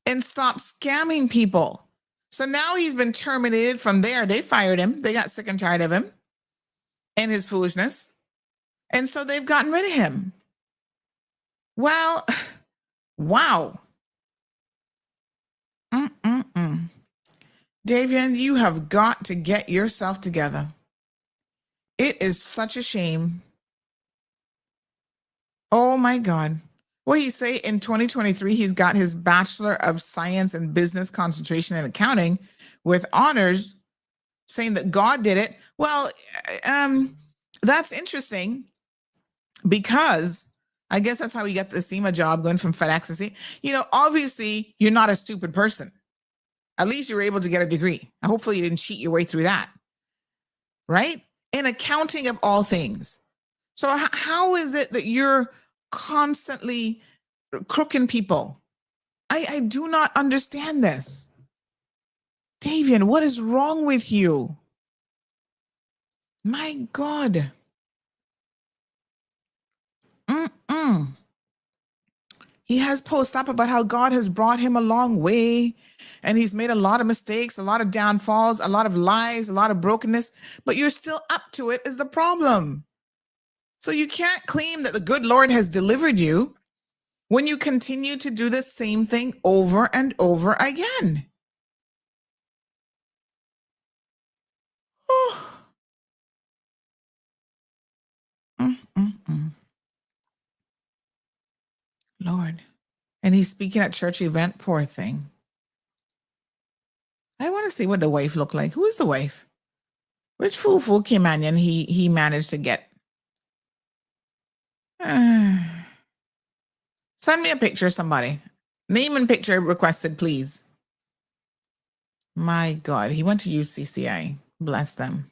and stop scamming people. So now he's been terminated from there. They fired him. They got sick and tired of him and his foolishness. And so they've gotten rid of him. Well, wow. Davian, you have got to get yourself together. It is such a shame. Oh my God. Well, he say in 2023, he's got his Bachelor of Science in Business Concentration in Accounting with honors, saying that God did it. Well, that's interesting because I guess that's how he got the SEMA job going from FedEx. You know, obviously you're not a stupid person. At least you were able to get a degree. Hopefully you didn't cheat your way through that, right? In accounting of all things. So how is it that you're constantly crooking people? I do not understand this. Davian, what is wrong with you? My God. He has posted up about how God has brought him a long way, and he's made a lot of mistakes, a lot of downfalls, a lot of lies, a lot of brokenness, but you're still up to it is the problem. So you can't claim that the good Lord has delivered you when you continue to do the same thing over and over again. Lord. And he's speaking at church event, poor thing. I want to see what the wife looked like. Who is the wife? Which fool Kimanian he managed to get? Send me a picture, somebody. Name and picture requested, please. My God, he went to UCCI. Bless them.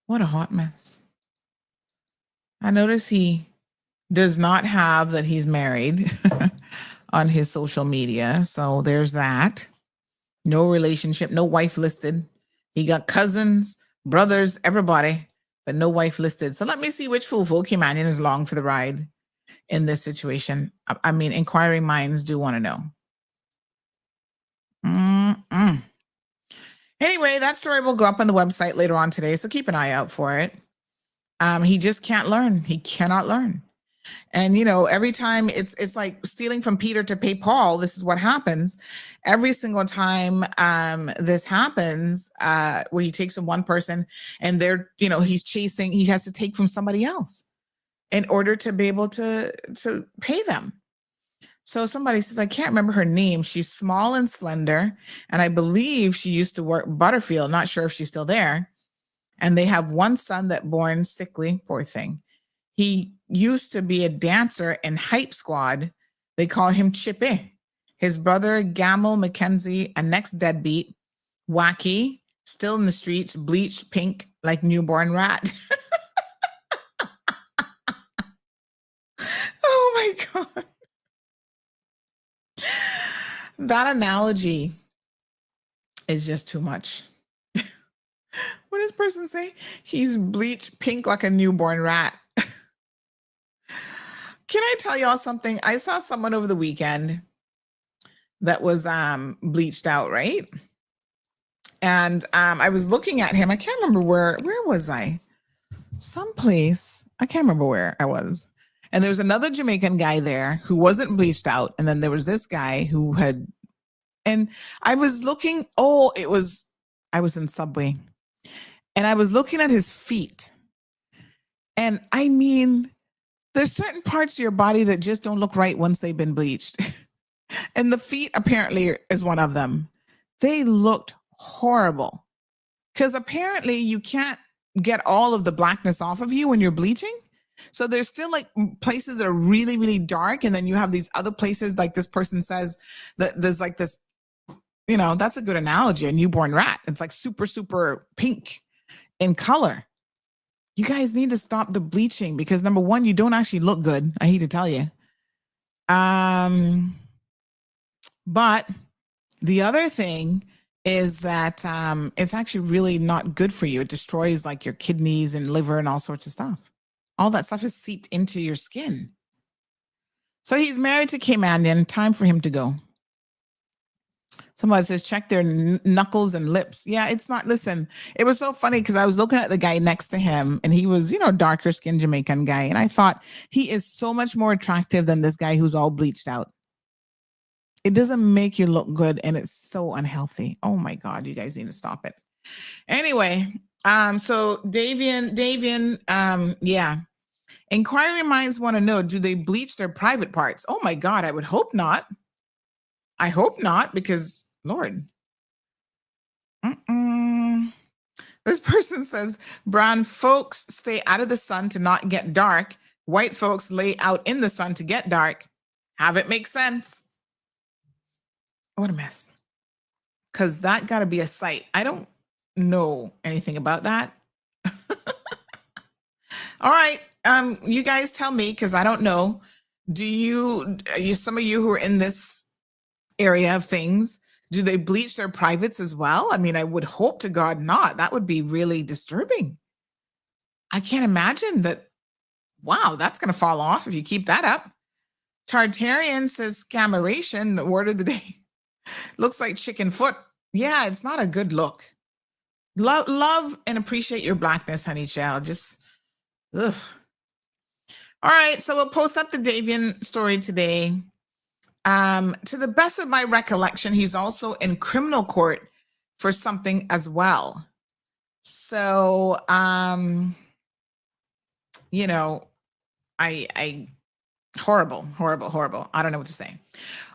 What a hot mess. I notice he does not have that he's married on his social media. So there's that. No relationship, no wife listed. He got cousins, brothers, everybody, but no wife listed. So let me see which fool Kimanian is along for the ride in this situation. I mean, inquiring minds do want to know. Anyway, that story will go up on the website later on today, so keep an eye out for it. He just can't learn. He cannot learn. And, you know, every time it's like stealing from Peter to pay Paul. This is what happens. Every single time this happens, where he takes from one person and they're, you know, he has to take from somebody else in order to be able to pay them. So somebody says, I can't remember her name. She's small and slender. And I believe she used to work Butterfield. Not sure if she's still there. And they have one son that born sickly, poor thing. He used to be a dancer in Hype Squad. They call him Chippy. His brother, Gamal McKenzie, a next deadbeat, wacky, still in the streets, bleached pink like newborn rat. Oh my God. That analogy is just too much. What does this person say? He's bleached pink like a newborn rat. Can I tell y'all something? I saw someone over the weekend that was bleached out, right? And I was looking at him. I can't remember where was I? Someplace. I can't remember where I was. And there was another Jamaican guy there who wasn't bleached out. And then there was this guy who had, and I was looking, I was in Subway. And I was looking at his feet. And I mean, there's certain parts of your body that just don't look right once they've been bleached. And the feet apparently is one of them. They looked horrible. Because apparently you can't get all of the blackness off of you when you're bleaching. So there's still like places that are really, really dark. And then you have these other places, like this person says, that there's like this, you know, that's a good analogy, a newborn rat. It's like super, super pink in color. You guys need to stop the bleaching because number one, you don't actually look good. I hate to tell you. But the other thing is that it's actually really not good for you. It destroys like your kidneys and liver and all sorts of stuff. All that stuff is seeped into your skin. So he's married to Kay Mannion. Time for him to go. Somebody says, check their knuckles and lips. Yeah, it's not. Listen, it was so funny because I was looking at the guy next to him and he was, darker skinned Jamaican guy. And I thought he is so much more attractive than this guy who's all bleached out. It doesn't make you look good and it's so unhealthy. Oh my God, you guys need to stop it. Anyway, so Davian, yeah. Inquiring minds want to know, do they bleach their private parts? Oh my God, I would hope not. I hope not, because Lord. This person says, brown folks stay out of the sun to not get dark. White folks lay out in the sun to get dark. Have it make sense. What a mess. Because that got to be a sight. I don't know anything about that. All right. You guys tell me, because I don't know. Some of you who are in this area of things, do they bleach their privates as well? I mean, I would hope to God not. That would be really disturbing. I can't imagine that. Wow, that's going to fall off if you keep that up. Tartarian says scameration, the word of the day. Looks like chicken foot. Yeah, it's not a good look. Love and appreciate your blackness, honey child. Just, ugh. All right, so we'll post up the Davian story today. To the best of my recollection, he's also in criminal court for something as well. So, I horrible. I don't know what to say.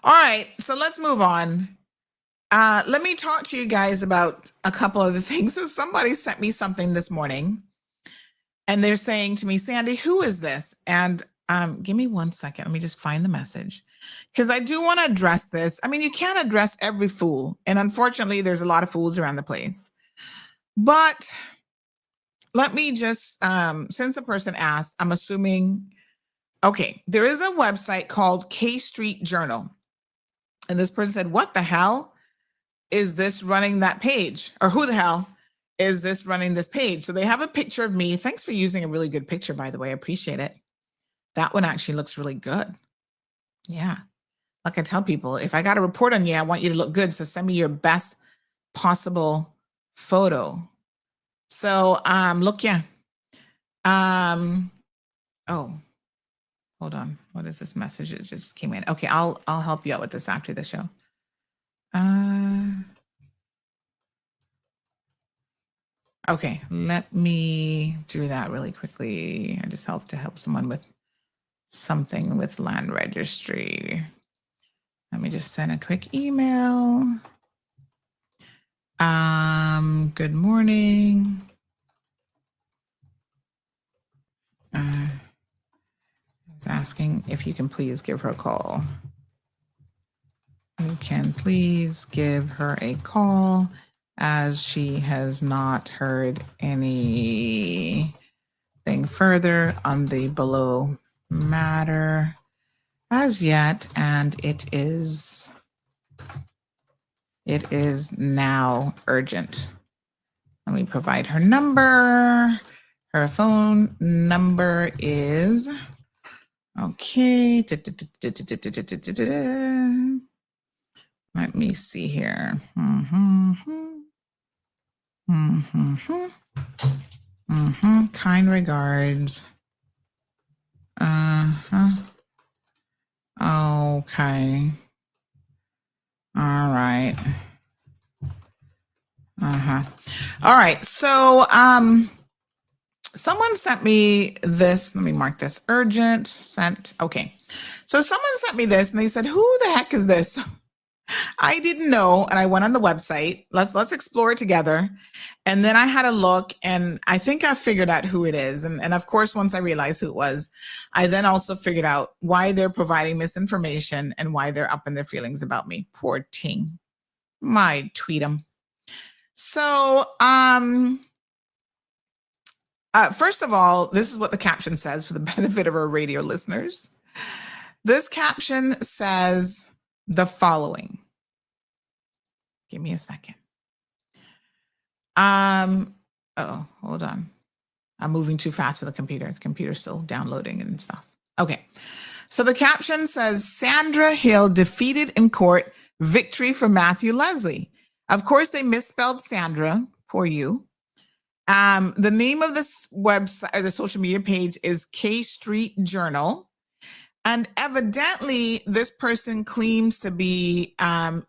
All right, so let's move on. Let me talk to you guys about a couple of the things. So somebody sent me something this morning and they're saying to me, Sandy, who is this? And give me 1 second. Let me just find the message because I do want to address this. I mean, you can't address every fool. And unfortunately, there's a lot of fools around the place. But let me just, since the person asked, I'm assuming, okay, there is a website called K Street Journal. And this person said, what the hell is this running that page? Or who the hell is this running this page? So they have a picture of me. Thanks for using a really good picture, by the way. I appreciate it. That one actually looks really good. Yeah. Like I tell people, if I got a report on you, I want you to look good. So send me your best possible photo. So look, yeah. Oh, hold on. What is this message? It just came in. Okay, I'll help you out with this after the show. Okay, let me do that really quickly. I just have to help someone with something with land registry. Let me just send a quick email. Good morning. It's asking if you can please give her a call. You can please give her a call as she has not heard anything further on the below matter as yet, and it is now urgent. Let me provide her number. Her phone number is, okay. Let me see here. Kind regards. Okay. All right. All right. So, someone sent me this. Let me mark this urgent. Sent. Okay. So someone sent me this and they said, who the heck is this? I didn't know. And I went on the website. Let's explore it together. And then I had a look and I think I figured out who it is. And of course, once I realized who it was, I then also figured out why they're providing misinformation and why they're up in their feelings about me. Poor ting. My tweet them. So, first of all, this is what the caption says for the benefit of our radio listeners. This caption says the following. Give me a second. Oh, hold on. I'm moving too fast for the computer. The computer's still downloading and stuff. Okay. So the caption says, Sandra Hill defeated in court, victory for Matthew Leslie. Of course, they misspelled Sandra. Poor you. The name of this website or the social media page is K Street Journal. And evidently, this person claims to be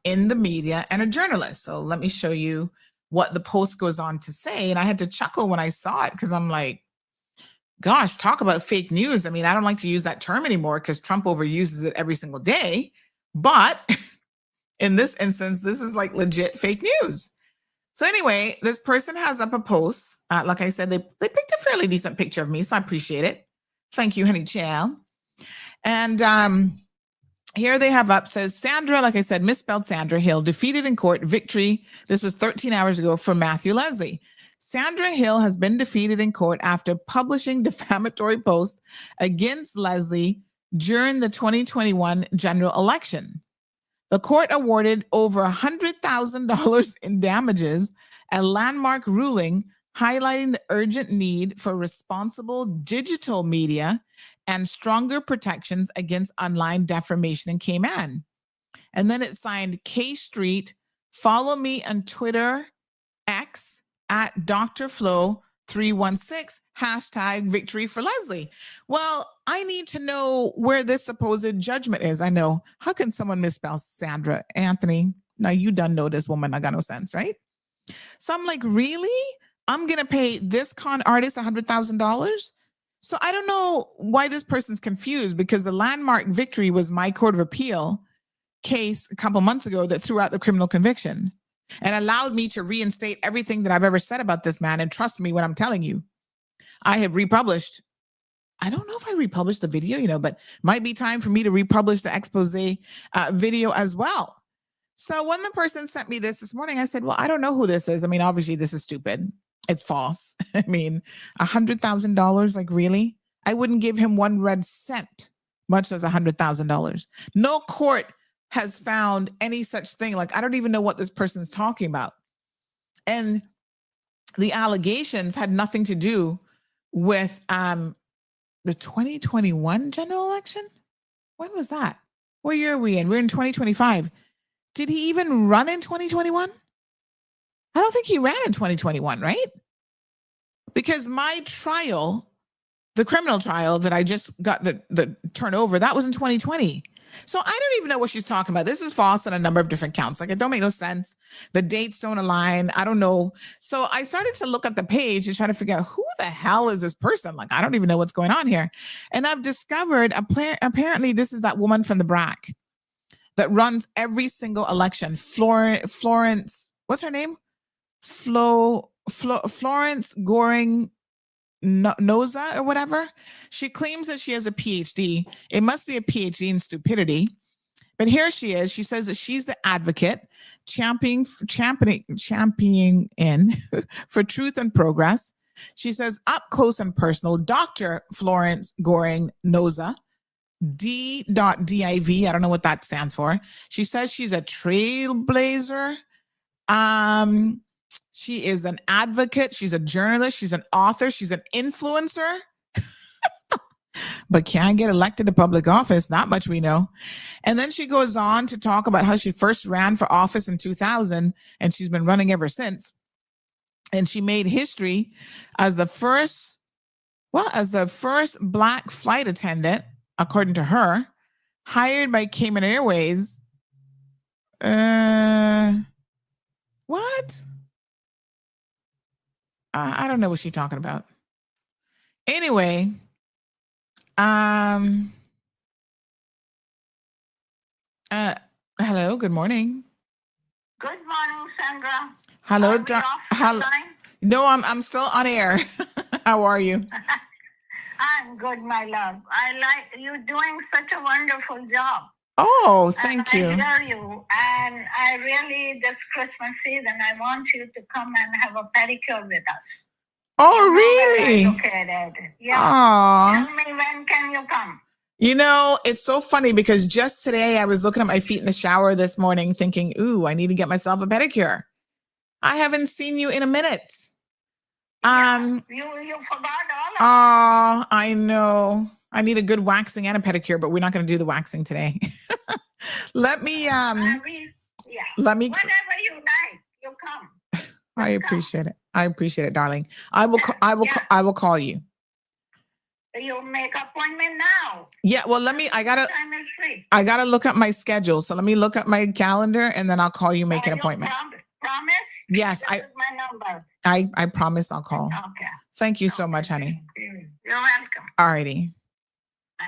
in the media and a journalist. So let me show you what the post goes on to say. And I had to chuckle when I saw it because I'm like, gosh, talk about fake news. I mean, I don't like to use that term anymore because Trump overuses it every single day. But in this instance, this is like legit fake news. So anyway, this person has up a post. Like I said, they picked a fairly decent picture of me, so I appreciate it. Thank you, honey child. And here they have up, says Sandra, like I said, misspelled Sandra Hill, defeated in court, victory. This was 13 hours ago for Matthew Leslie. Sandra Hill has been defeated in court after publishing defamatory posts against Leslie during the 2021 general election. The court awarded over $100,000 in damages, a landmark ruling highlighting the urgent need for responsible digital media and stronger protections against online defamation in Cayman. And then it signed K Street. Follow me on Twitter, X at Dr. Flo 316, hashtag victory for Leslie. Well, I need to know where this supposed judgment is. I know. How can someone misspell Sandra? Anthony, now you done know this woman. I got no sense, right? So I'm like, really? I'm going to pay this con artist $100,000? So I don't know why this person's confused, because the landmark victory was my court of appeal case a couple months ago that threw out the criminal conviction and allowed me to reinstate everything that I've ever said about this man. And trust me when I'm telling you, I have republished. I don't know if I republished the video, but might be time for me to republish the expose video as well. So when the person sent me this morning, I said, well, I don't know who this is. I mean, obviously this is stupid. It's false. I mean, $100,000, like really? I wouldn't give him one red cent, much as $100,000. No court has found any such thing. Like, I don't even know what this person's talking about. And the allegations had nothing to do with the 2021 general election. When was that? What year are we in? We're in 2025. Did he even run in 2021? I don't think he ran in 2021, right? Because my trial, the criminal trial that I just got the turnover, that was in 2020. So I don't even know what she's talking about. This is false on a number of different counts. Like, it don't make no sense. The dates don't align. I don't know. So I started to look at the page and try to figure out who the hell is this person? Like, I don't even know what's going on here. And I've discovered apparently this is that woman from the BRAC that runs every single election. Florence, what's her name? Florence Goring Noza or whatever. She claims that she has a PhD. It must be a PhD in stupidity. But here she is. She says that she's the advocate championing in for truth and progress. She says, up close and personal, Dr. Florence Goring Noza, D.div. I don't know what that stands for. She says she's a trailblazer. She is an advocate. She's a journalist. She's an author. She's an influencer. But can't get elected to public office. Not much we know. And then she goes on to talk about how she first ran for office in 2000, and she's been running ever since. And she made history as the first Black flight attendant, according to her, hired by Cayman Airways. What? I don't know what she's talking about. Anyway, hello, good morning. Good morning, Sandra. Hello, hello. No, I'm still on air. How are you? I'm good, my love. I like you doing such a wonderful job. Oh, thank you. I hear you, and I really, this Christmas season, I want you to come and have a pedicure with us. Oh, really? Located. Yeah. Aww. Tell me, when can you come? You know, it's so funny because just today I was looking at my feet in the shower this morning thinking, ooh, I need to get myself a pedicure. I haven't seen you in a minute. You forgot all of Oh, I know. I need a good waxing and a pedicure, but we're not going to do the waxing today. Let me yeah. let me Whatever you like, you come. I appreciate it. I appreciate it, darling. I will call you. You make appointment now. Yeah, well, Time is free. I gotta look at my schedule. So let me look at my calendar and then I'll call you, make an appointment. Promise? Yes, This is my number. I promise I'll call. Okay. Thank you so much, honey. You're welcome. All righty. Bye.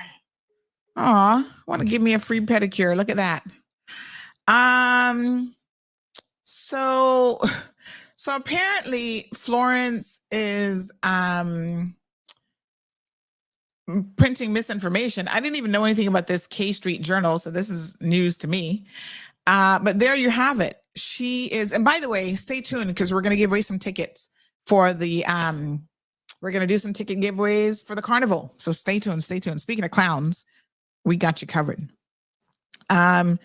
Aw, want to give me a free pedicure. Look at that. So apparently Florence is printing misinformation. I didn't even know anything about this K Street Journal, so this is news to me. But there you have it. She is, and by the way, stay tuned because we're going to give away some tickets for the we're going to do some ticket giveaways for the carnival. So stay tuned, stay tuned. Speaking of clowns, we got you covered. So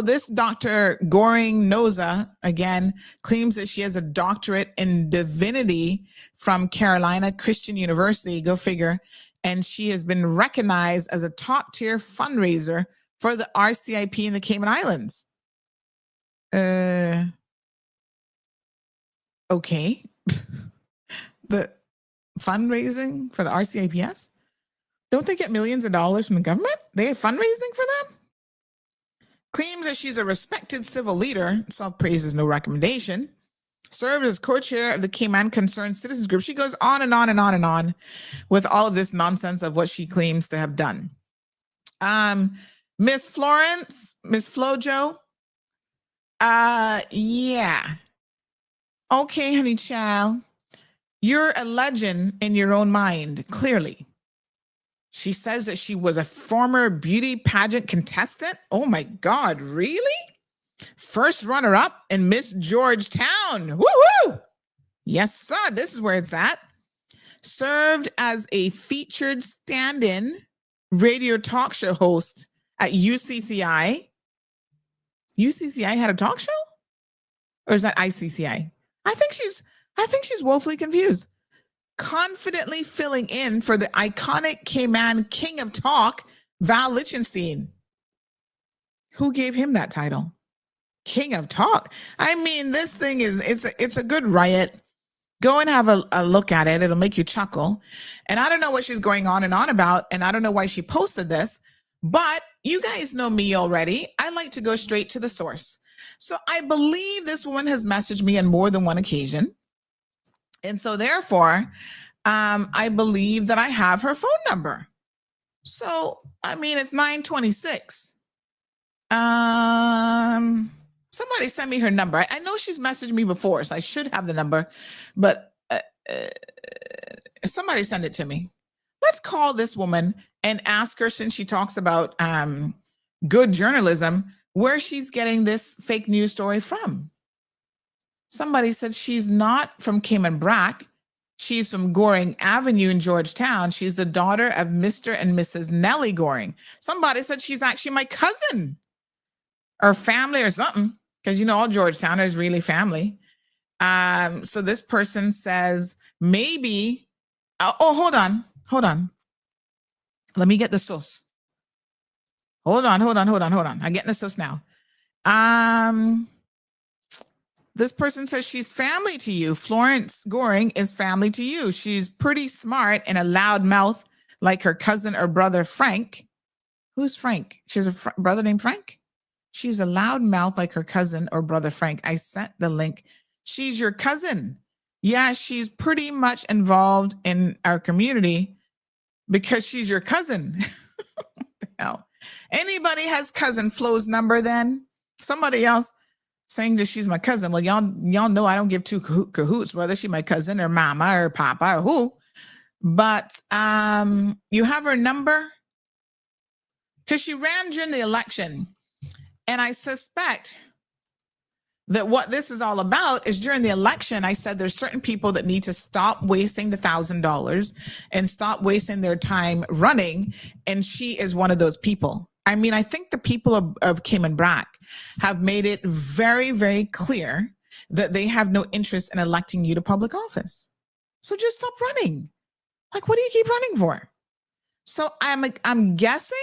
this Dr. Goring Noza, again, claims that she has a doctorate in divinity from Carolina Christian University, go figure, and she has been recognized as a top-tier fundraiser for the RCIP in the Cayman Islands. Okay. The fundraising for the RCIPS? Don't they get millions of dollars from the government? They have fundraising for them? Claims that she's a respected civil leader, self-praise is no recommendation, served as co-chair of the Cayman Concerned Citizens Group. She goes on and on and on and on with all of this nonsense of what she claims to have done. Miss Florence, Miss Flojo, yeah. Okay, honey child. You're a legend in your own mind, clearly. She says that she was a former beauty pageant contestant. Oh my God, really? First runner-up in Miss Georgetown. Woo-hoo! Yes, sir. This is where it's at. Served as a featured stand-in radio talk show host at UCCI. UCCI had a talk show? Or is that ICCI? I think she's woefully confused. Confidently filling in for the iconic Cayman King of Talk, Val Lichtenstein. Who gave him that title? King of Talk. I mean, this thing it's a good riot. Go and have a look at it. It'll make you chuckle. And I don't know what she's going on and on about, and I don't know why she posted this, but you guys know me already. I like to go straight to the source. So I believe this woman has messaged me on more than one occasion. And so therefore, I believe that I have her phone number. So, I mean, it's 9:26. Somebody send me her number. I know she's messaged me before, so I should have the number, but somebody send it to me. Let's call this woman and ask her, since she talks about good journalism, where she's getting this fake news story from. Somebody said she's not from Cayman Brac. She's from Goring Avenue in Georgetown. She's the daughter of Mr. and Mrs. Nellie Goring. Somebody said she's actually my cousin or family or something, because you know all Georgetowners really family. So this person says maybe. Hold on. Let me get the source. Hold on. I'm getting the source now. This person says she's family to you. Florence Goring is family to you. She's pretty smart and a loud mouth like her cousin or brother, Frank. Who's Frank? She has a brother named Frank? She's a loud mouth like her cousin or brother, Frank. I sent the link. She's your cousin. Yeah, she's pretty much involved in our community because she's your cousin. What the hell? Anybody has cousin Flo's number then? Somebody else saying that she's my cousin. Well, y'all know I don't give two cahoots whether she's my cousin or mama or papa or who. But you have her number? Because she ran during the election. And I suspect that what this is all about is during the election, I said there's certain people that need to stop wasting the $1,000 and stop wasting their time running. And she is one of those people. I mean, I think the people of Cayman Brac have made it very, very clear that they have no interest in electing you to public office. So just stop running. Like, what do you keep running for? So I'm guessing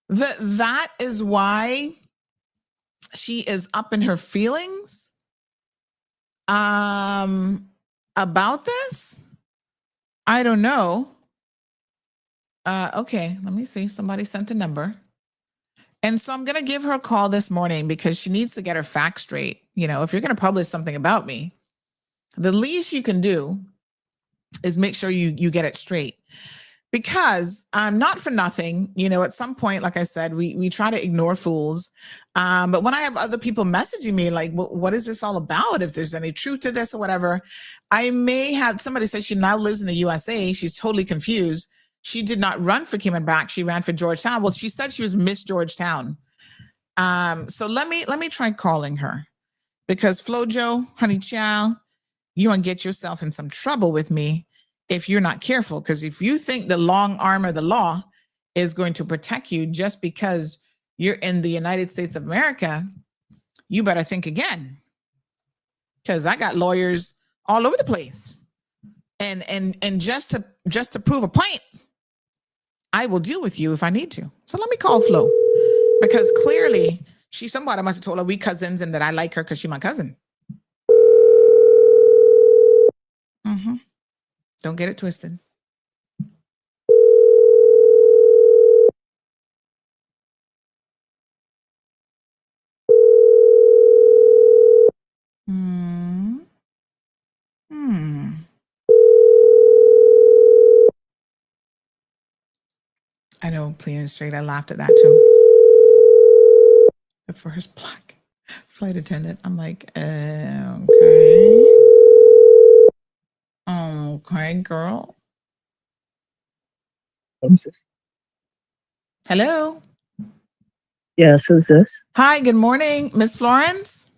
that is why she is up in her feelings about this. I don't know. Okay, let me see. Somebody sent a number. And so I'm going to give her a call this morning because she needs to get her facts straight. You know, if you're going to publish something about me, the least you can do is make sure you get it straight. Because not for nothing, you know, at some point, like I said, we try to ignore fools. But when I have other people messaging me like, well, what is this all about? If there's any truth to this or whatever, I may have somebody say she now lives in the USA. She's totally confused. She did not run for Cayman Brac. She ran for Georgetown. Well, she said she was Miss Georgetown. So let me try calling her, because Flojo, honey child, you want to get yourself in some trouble with me if you're not careful. Because if you think the long arm of the law is going to protect you just because you're in the United States of America, you better think again. Because I got lawyers all over the place. And just to prove a point, I will deal with you if I need to. So let me call Flo, because clearly somebody must have told her we cousins and that I like her because she's my cousin. Mm-hmm. Don't get it twisted. I know, plain and straight. I laughed at that too. The first black flight attendant. I'm like, okay. Okay, girl. Hello. Yes, who's this? Hi, good morning, Miss Florence.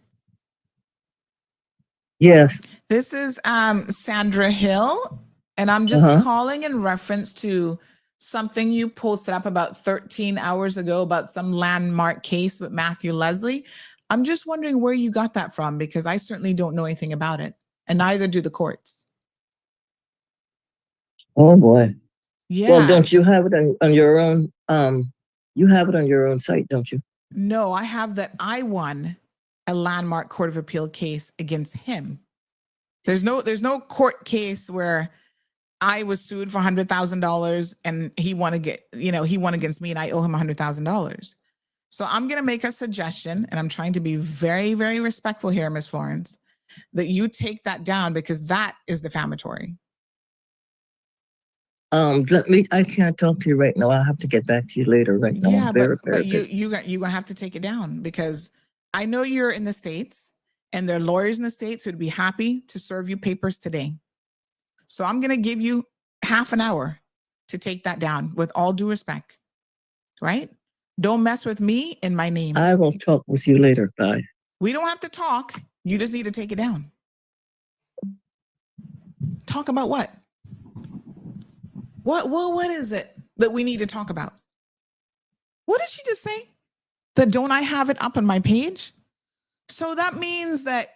Yes. This is Sandra Hill, and I'm just calling in reference to something you posted up about 13 hours ago about some landmark case with Matthew Leslie. I'm just wondering where you got that from, because I certainly don't know anything about it, and neither do the courts. Oh boy. Yeah. Well, don't you have it on your own? You have it on your own site, don't you? No, I have that I won a landmark court of appeal case against him. There's no court case where I was sued for $100,000 and he won against me and I owe him $100,000. So I'm going to make a suggestion, and I'm trying to be very, very respectful here, Ms. Florence, that you take that down, because that is defamatory. I can't talk to you right now. I'll have to get back to you later. Right now, Yeah, I'm very but you're gonna have to take it down, because I know you're in the States and there are lawyers in the States who'd be happy to serve you papers today. So I'm going to give you half an hour to take that down, with all due respect, right? Don't mess with me in my name. I will talk with you later. Bye. We don't have to talk. You just need to take it down. Talk about what? What is it that we need to talk about? What did she just say? That don't I have it up on my page? So that means that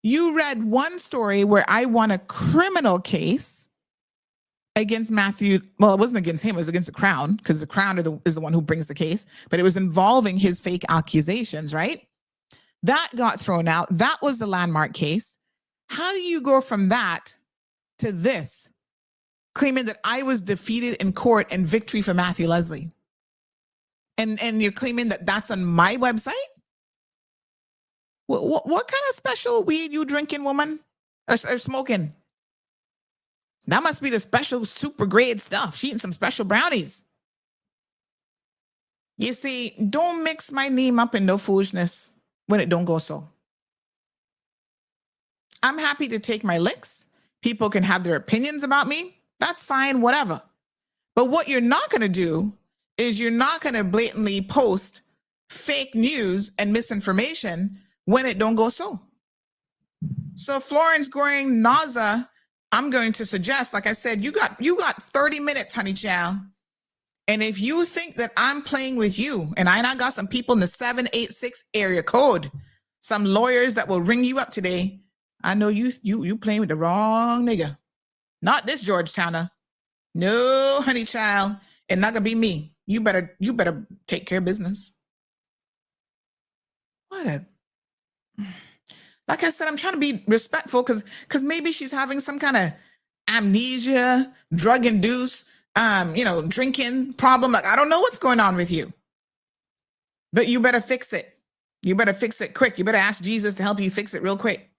you read one story where I won a criminal case against Matthew. Well, it wasn't against him. It was against the Crown, because the Crown is the one who brings the case. But it was involving his fake accusations, right? That got thrown out. That was the landmark case. How do you go from that to this, claiming that I was defeated in court and victory for Matthew Leslie? And you're claiming that that's on my website? What kind of special weed you drinking, woman? Or smoking? That must be the special super grade stuff. She eating some special brownies. You see, don't mix my name up in no foolishness when it don't go so. I'm happy to take my licks. People can have their opinions about me. That's fine, whatever. But what you're not going to do is you're not going to blatantly post fake news and misinformation when it don't go so. So Florence Goring Naza, I'm going to suggest, like I said, you got 30 minutes, honey child. And if you think that I'm playing with you, and I got some people in the 786 area code, some lawyers that will ring you up today, I know you playing with the wrong nigga. Not this Georgetowner. No, honey child. It's not gonna be me. You better take care of business. What like I said, I'm trying to be respectful because maybe she's having some kind of amnesia, drug-induced, drinking problem. Like, I don't know what's going on with you. But you better fix it. You better fix it quick. You better ask Jesus to help you fix it real quick.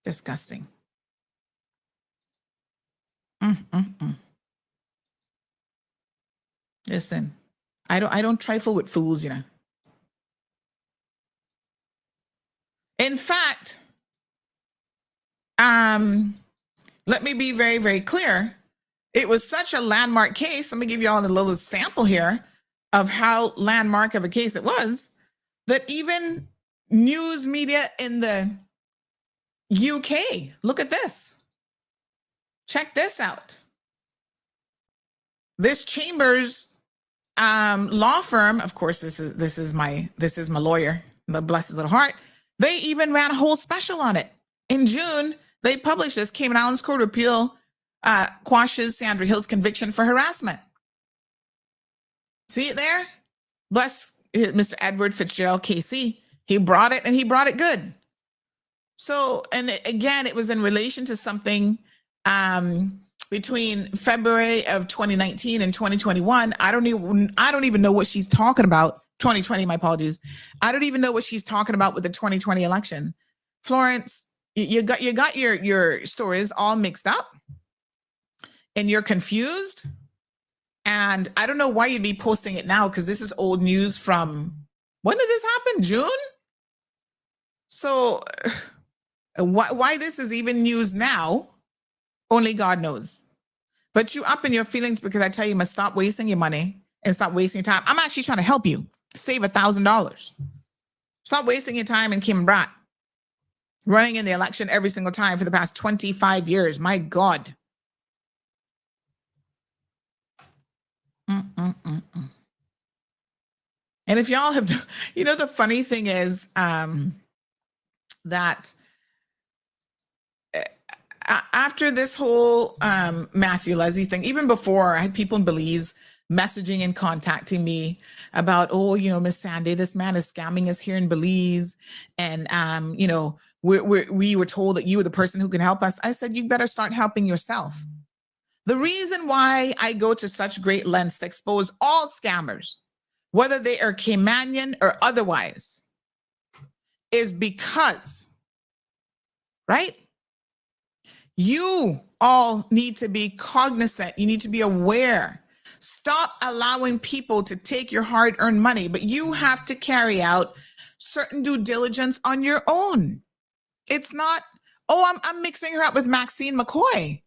Disgusting. Listen, I don't trifle with fools, In fact, let me be very, very clear. It was such a landmark case. Let me give you all a little sample here of how landmark of a case it was, that even news media in the UK, look at this. Check this out. This Chambers law firm, of course, this is my lawyer, bless his little heart. They even ran a whole special on it. In June, they published this. Cayman Islands Court of Appeal quashes Sandra Hill's conviction for harassment. See it there? Bless Mr. Edward Fitzgerald KC. He brought it, and he brought it good. So, and again, it was in relation to something between February of 2019 and 2021. I don't even know what she's talking about. 2020, my apologies. I don't even know what she's talking about with the 2020 election. Florence, you got your stories all mixed up, and you're confused. And I don't know why you'd be posting it now, because this is old news from, when did this happen? June? So why this is even news now, only God knows. But you up in your feelings because I tell you must stop wasting your money and stop wasting your time. I'm actually trying to help you save $1,000. Stop wasting your time in Kim Brat, running in the election every single time for the past 25 years. My God. And if y'all have, the funny thing is that after this whole Matthew Leslie thing, even before, I had people in Belize messaging and contacting me about, Miss Sandy, this man is scamming us here in Belize. And, we were told that you were the person who can help us. I said, you better start helping yourself. The reason why I go to such great lengths to expose all scammers, whether they are Caymanian or otherwise, is because, right? You all need to be cognizant. You need to be aware. Stop allowing people to take your hard-earned money, but you have to carry out certain due diligence on your own. It's not, I'm mixing her up with Maxine McCoy.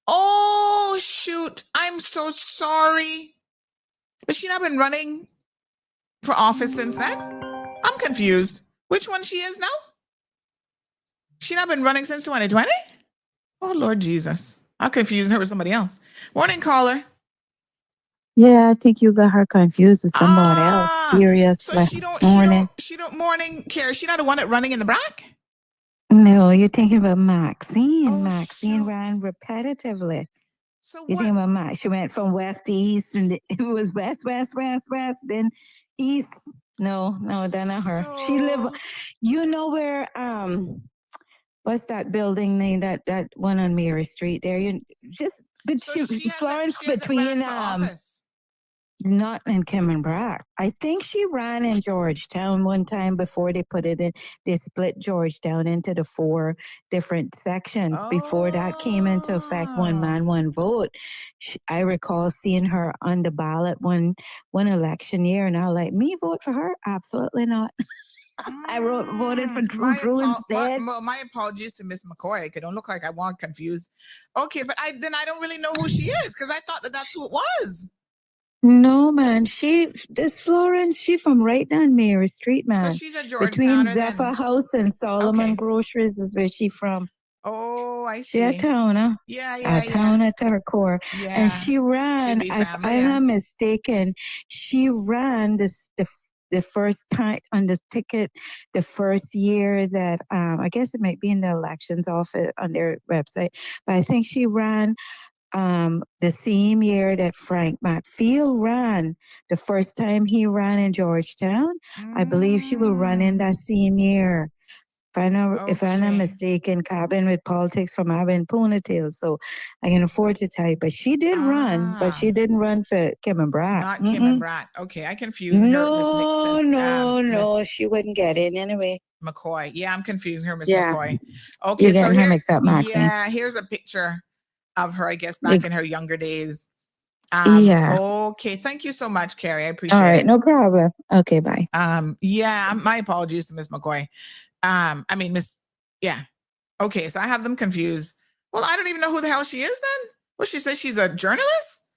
Oh, shoot. I'm so sorry. But she not been running for office since then? I'm confused. Which one she is now? She not been running since 2020? Oh, Lord Jesus. I'm confusing her with somebody else. Morning, caller. Yeah, I think you got her confused with somebody else. Seriously. So she don't morning care. She not the one that running in the BRAC? No, you're thinking about Maxine. Oh, Maxine shoot. ran repetitively. So You're what? thinking about Max. She went from west to east, and it was west, then east. No, they're not her. She live, where what's that building name? That one on Mary Street there. Florence between not in Kim and Brack. I think she ran in Georgetown one time before they put it in. They split Georgetown into the 4 different sections. Before that came into effect, one man, one vote. I recall seeing her on the ballot one election year, and I was like, me vote for her? Absolutely not. I voted for Drew instead. My apologies to Miss McCoy. It don't look like I want confused. Okay, but I don't really know who she is, because I thought that's who it was. No, man. This Florence, she from right down Mary Street, man. So she's a Between Georgetowner Zappa then. House and Solomon Okay. Groceries is where she from. Oh, I She a see. towner. Yeah. A towner to her core. Yeah. And she ran, Should be if family, I'm yeah. not mistaken, she ran the first time on this ticket the first year that I guess it might be in the elections office on their website, but I think she ran the same year that Frank McField ran. The first time he ran in Georgetown, I believe she will run in that same year. If I'm not Okay. mistaken, cabin with politics from having ponytails, so I can afford to tell you. But she did run, but she didn't run for Kim and Bratt. Not Kim and Bratt. Okay, I confused her. Miss Nixon. No, Miss she wouldn't get in anyway. McCoy. Yeah, I'm confusing her, Miss Yeah. McCoy. Okay, You're so getting her here, mixed up, Maxine. yeah, here's a picture of her, I guess, back in her younger days. Yeah. Okay, thank you so much, Carrie. I appreciate All right, it. no problem. Okay, bye. Yeah, my apologies to Miss McCoy. I mean, Miss, yeah. Okay, so I have them confused. Well, I don't even know who the hell she is then. Well, she says she's a journalist?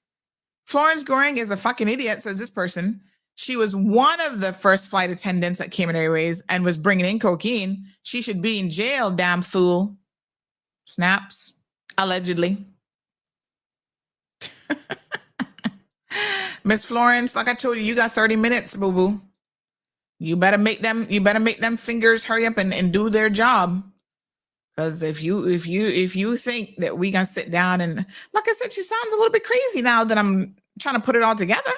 Florence Goring is a fucking idiot, says this person. She was one of the first flight attendants at Cayman Airways and was bringing in cocaine. She should be in jail, damn fool. Snaps, allegedly. Miss Florence, like I told you, you got 30 minutes, boo-boo. You better make them fingers hurry up and do their job. Because if you think that we gonna sit down and, like I said, she sounds a little bit crazy now that I'm trying to put it all together.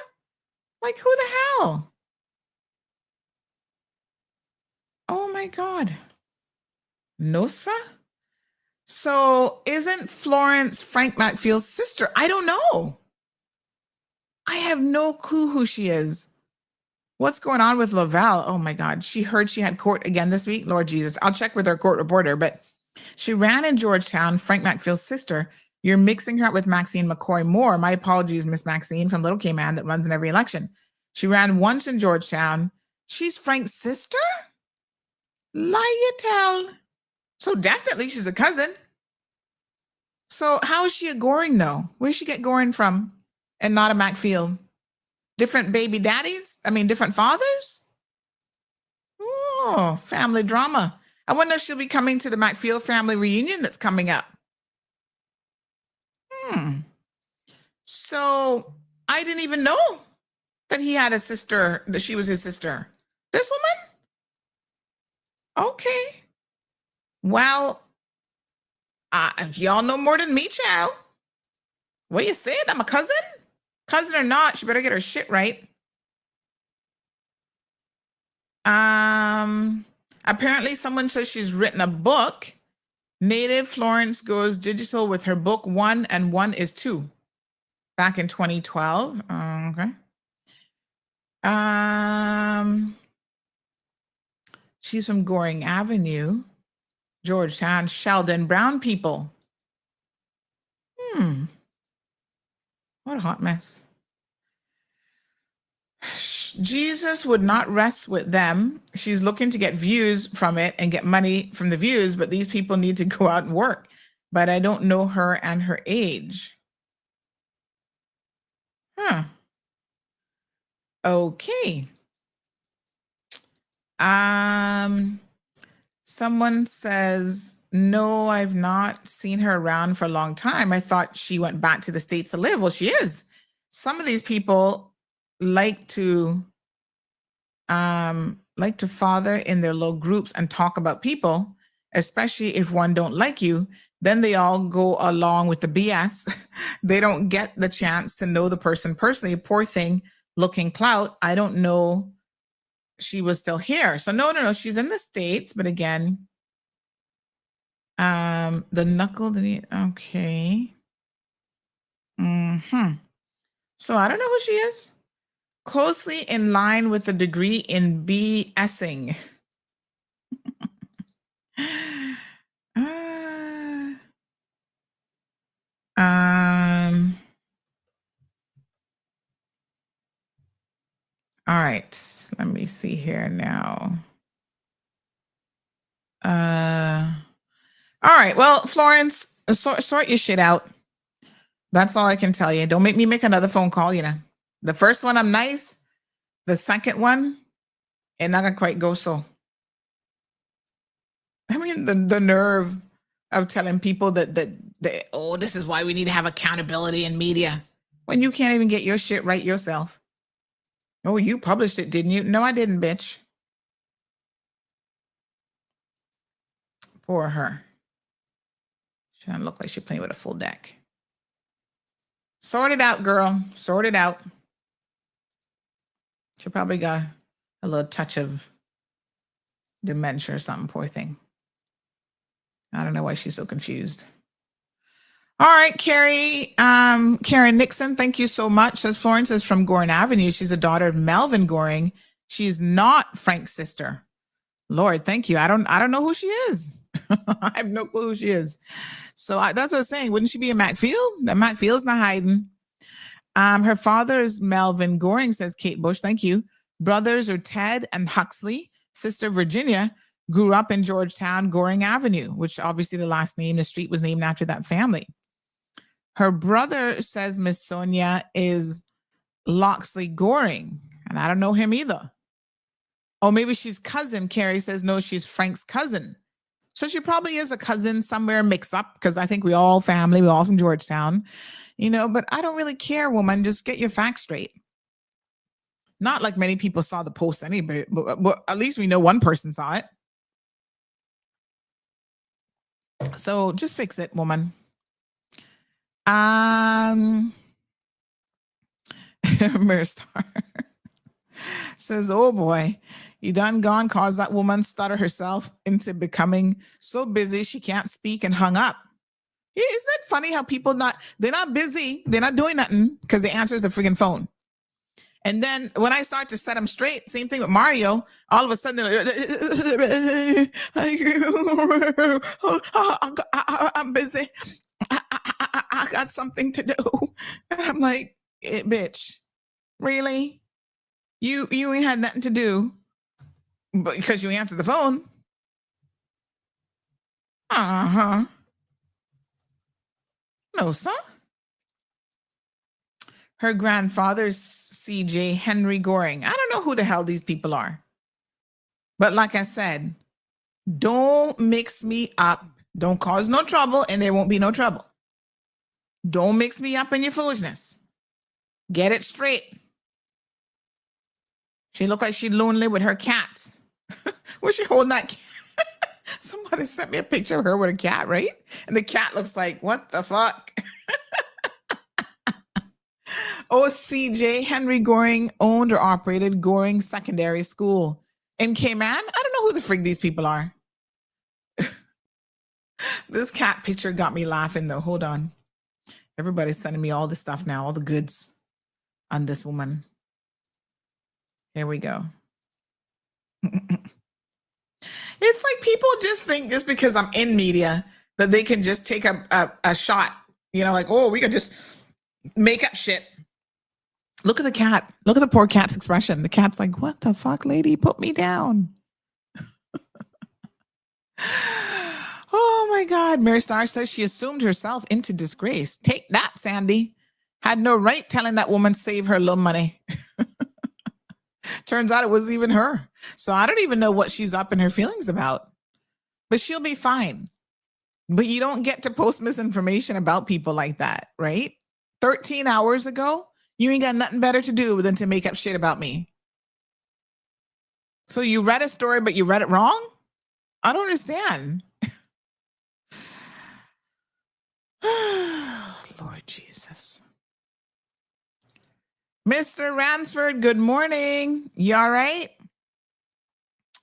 Like, who the hell? Oh my God. Nosa? So isn't Florence Frank McField's sister? I don't know. I have no clue who she is. What's going on with Lavelle? Oh my God. She heard she had court again this week. Lord Jesus. I'll check with her court reporter, but she ran in Georgetown, Frank McField's sister. You're mixing her up with Maxine McCoy Moore. My apologies, Miss Maxine from Little Cayman that runs in every election. She ran once in Georgetown. She's Frank's sister? Lie you tell. So definitely she's a cousin. So how is she a Goring though? Where'd she get Goring from and not a McField? Different baby daddies? I mean, different fathers? Oh, family drama. I wonder if she'll be coming to the McField family reunion that's coming up. So I didn't even know that he had a sister, that she was his sister. This woman? Okay. Well, y'all know more than me, child. What you said? I'm a cousin? Cousin or not, she better get her shit right. Apparently someone says she's written a book. Native Florence goes digital with her book 1 and 1 is 2. Back in 2012. Okay. She's from Goring Avenue, Georgetown, Sheldon Brown people. What a hot mess. Jesus would not rest with them. She's looking to get views from it and get money from the views, but these people need to go out and work. But I don't know her and her age. Okay. Someone says, no, I've not seen her around for a long time. I thought she went back to the States to live. Well, she is. Some of these people like to father in their little groups and talk about people, especially if one don't like you. Then they all go along with the BS. They don't get the chance to know the person personally. Poor thing, looking clout. I don't know she was still here. So no, she's in the States. But again, the knuckle, okay. So I don't know who she is. Closely in line with a degree in BSing. All right, let me see here now. All right, well, Florence, sort your shit out. That's all I can tell you. Don't make me make another phone call, you know. The first one, I'm nice. The second one, it not gonna quite go so. I mean, the nerve of telling people that oh, this is why we need to have accountability in media when you can't even get your shit right yourself. Oh, you published it, didn't you? No, I didn't, bitch. Poor her. She doesn't look like she's playing with a full deck. Sort it out, girl. Sort it out. She probably got a little touch of dementia or something, poor thing. I don't know why she's so confused. All right, Carrie. Karen Nixon, thank you so much. Says Florence is from Goring Avenue. She's a daughter of Melvin Goring. She's not Frank's sister. Lord, thank you. I don't know who she is. I have no clue who she is. So that's what I was saying. Wouldn't she be a MacField? That MacField's not hiding. Her father is Melvin Goring, says Kate Bush. Thank you. Brothers are Ted and Huxley. Sister Virginia grew up in Georgetown, Goring Avenue, which obviously the last name, the street was named after that family. Her brother, says Miss Sonia, is Loxley Goring, and I don't know him either. Oh, maybe she's cousin. Carrie says, no, she's Frank's cousin. So she probably is a cousin somewhere mix up, because I think we all family, we all from Georgetown, but I don't really care, woman. Just get your facts straight. Not like many people saw the post anyway, but at least we know one person saw it. So just fix it, woman. Mirstar says, oh boy, you done gone caused that woman stutter herself into becoming so busy she can't speak and hung up. Isn't that funny how people they're not busy, they're not doing nothing because the answer is a freaking phone. And then when I start to set them straight, same thing with Mario, all of a sudden they're like, I'm busy. I got something to do. And I'm like, bitch, really? You ain't had nothing to do but because you answered the phone. Uh-huh. No, sir. Her grandfather's C.J. Henry Goring. I don't know who the hell these people are. But like I said, don't mix me up. Don't cause no trouble, and there won't be no trouble. Don't mix me up in your foolishness. Get it straight. She looked like she's lonely with her cats. Was she holding that cat? Somebody sent me a picture of her with a cat, right? And the cat looks like, what the fuck? Oh, C.J. Henry Goring owned or operated Goring Secondary School in Cayman. I don't know who the frig these people are. This cat picture got me laughing, though. Hold on. Everybody's sending me all the stuff now, all the goods on this woman. Here we go. It's like people just think just because I'm in media that they can just take a shot, like, oh, we can just make up shit. Look at the cat. Look at the poor cat's expression. The cat's like, what the fuck, lady? Put me down. Oh my God. Mary Star says she assumed herself into disgrace. Take that, Sandy. Had no right telling that woman save her little money. Turns out it wasn't even her. So I don't even know what she's up in her feelings about. But she'll be fine. But you don't get to post misinformation about people like that, right? 13 hours ago, you ain't got nothing better to do than to make up shit about me. So you read a story, but you read it wrong? I don't understand. Lord Jesus. Mr. Ransford, good morning. You all right?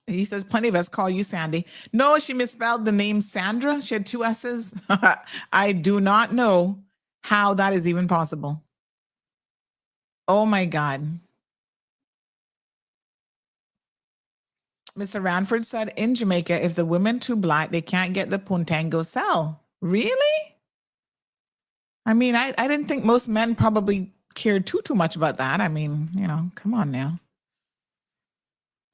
He says, plenty of us call you Sandy. No, she misspelled the name Sandra. She had 2 S's. I do not know how that is even possible. Oh my God. Mr. Ranford said in Jamaica, if the women too black, they can't get the puntango cell. Really? I mean, I didn't think most men probably cared too much about that. I mean, come on now.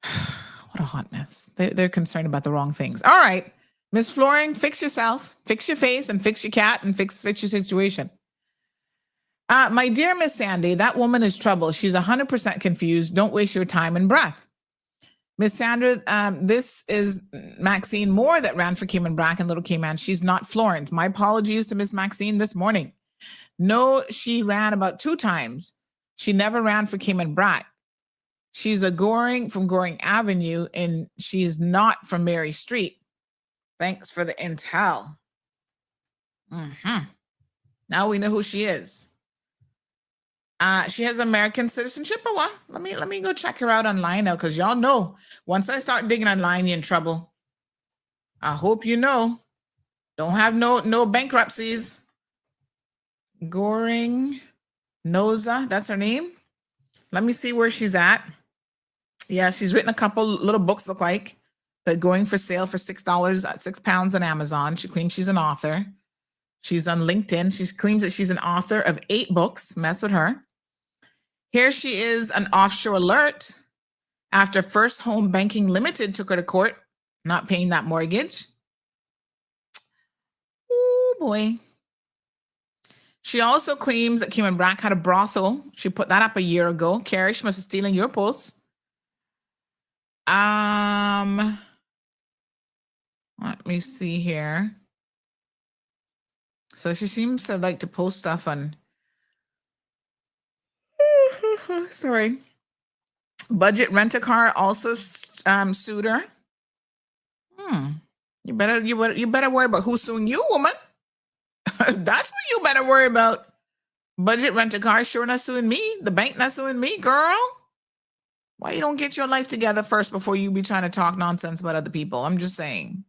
What a hot mess. They're concerned about the wrong things. All right, Miss Flooring, fix yourself, fix your face, and fix your cat, and fix your situation. My dear Miss Sandy, that woman is trouble. She's 100% confused. Don't waste your time and breath. Miss Sandra, this is Maxine Moore that ran for Cayman Brack and Little Cayman. She's not Florence. My apologies to Miss Maxine this morning. No, she ran about 2 times. She never ran for Cayman Brack. She's a Goring from Goring Avenue, and she's not from Mary Street. Thanks for the intel. Now we know who she is. She has American citizenship or what? Let me go check her out online now, because y'all know once I start digging online, you're in trouble. I hope you know. Don't have no bankruptcies. Goring Noza, that's her name. Let me see where she's at. Yeah, she's written a couple little books, look like, that going for sale for $6, £6 on Amazon. She claims she's an author. She's on LinkedIn. She claims that she's an author of 8 books. Mess with her. Here she is, an offshore alert after First Home Banking Limited took her to court, not paying that mortgage. Oh boy. She also claims that Cayman Brack had a brothel. She put that up a year ago. Carrie, she must have stealing your posts. Let me see here. So she seems to like to post stuff on sorry. Budget Rent-A-Car also sued her. You better worry about who's suing you, woman. That's what you better worry about. Budget Rent-A-Car sure not suing me. The bank not suing me, girl. Why you don't get your life together first before you be trying to talk nonsense about other people? I'm just saying.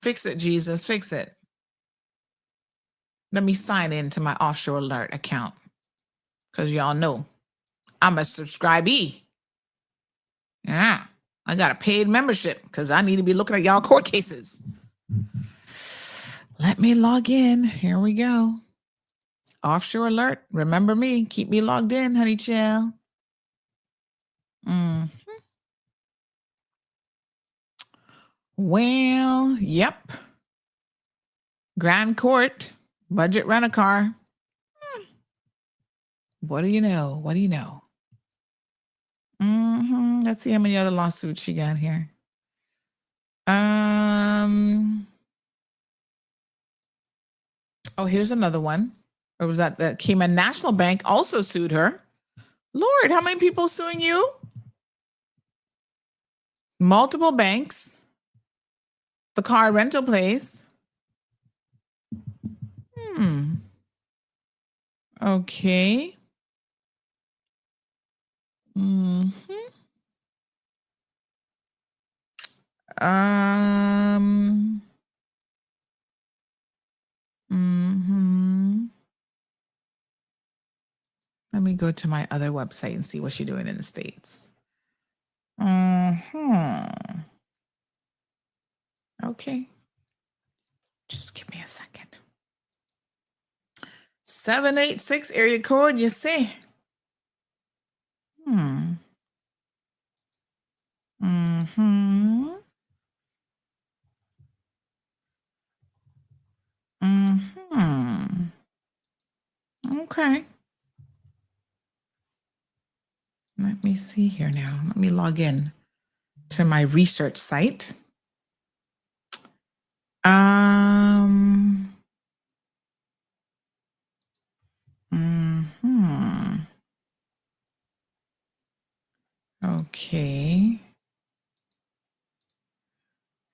Fix it, Jesus. Fix it. Let me sign into my offshore alert account. Because y'all know I'm a subscribee. Yeah. I got a paid membership because I need to be looking at y'all court cases. Let me log in. Here we go. Offshore alert. Remember me. Keep me logged in, honey chill. Well, yep. Grand Court. Budget Rent-A-Car. What do you know? What do you know? Let's see how many other lawsuits she got here. Oh, here's another one. Or was that the Cayman National Bank also sued her? Lord, how many people suing you? Multiple banks. The car rental place. Okay. Let me go to my other website and see what she's doing in the States. Okay. Just give me a second. 786 area code, you see. Okay. Let me see here now. Let me log in to my research site. Okay.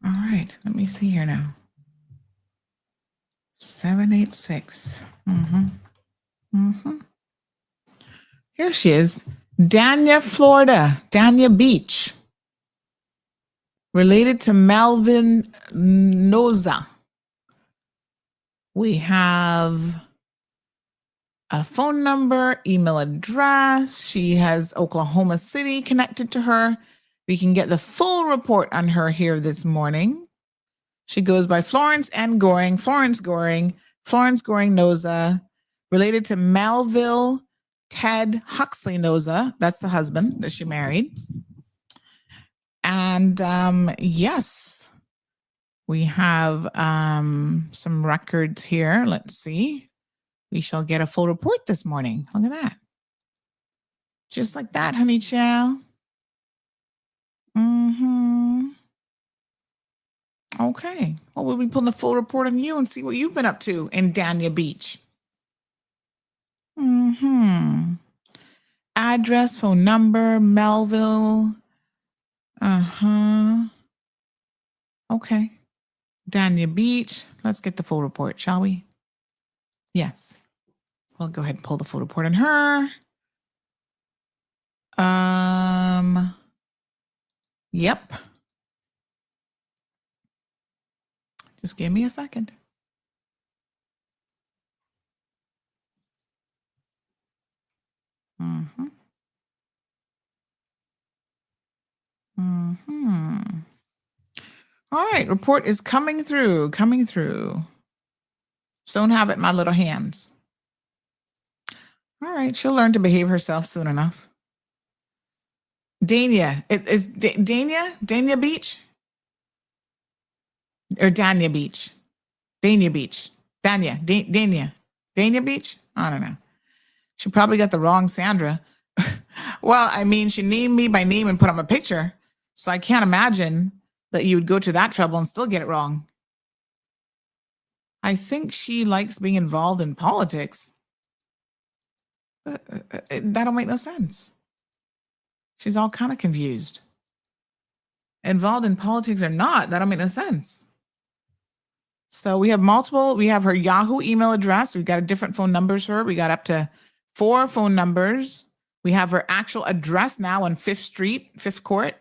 All right. Let me see here now. 786. Here she is. Dania, Florida. Dania Beach. Related to Melvin Noza. We have a phone number, email address. She has Oklahoma City connected to her. We can get the full report on her here this morning. She goes by Florence N. Goring, Florence Goring Noza, related to Melville Ted Huxley Noza. That's the husband that she married. And yes, we have some records here. Let's see. we shall get a full report this morning. Look at that. Just like that, honey child. Okay. Well, we'll be putting a full report on you and see what you've been up to in Dania Beach. Address, phone number, Melville. Okay. Dania Beach. Let's get the full report, shall we? Yes. We'll go ahead and pull the full report on her. Yep. Just give me a second. All right, report is coming through. Don't have it in my little hands. All right, she'll learn to behave herself soon enough. Dania. Is Dania Beach? Or Dania Beach? Dania Beach. Dania Beach? I don't know. She probably got the wrong Sandra. Well, I mean, she named me by name and put on my picture. So I can't imagine that you would go to that trouble and still get it wrong. I think she likes being involved in politics. That don't make no sense. She's all kind of confused. Involved in politics or not, that don't make no sense. So we have we have her Yahoo email address. We've got different phone numbers for her. We got up to 4 phone numbers. We have her actual address now on 5th Street, 5th Court.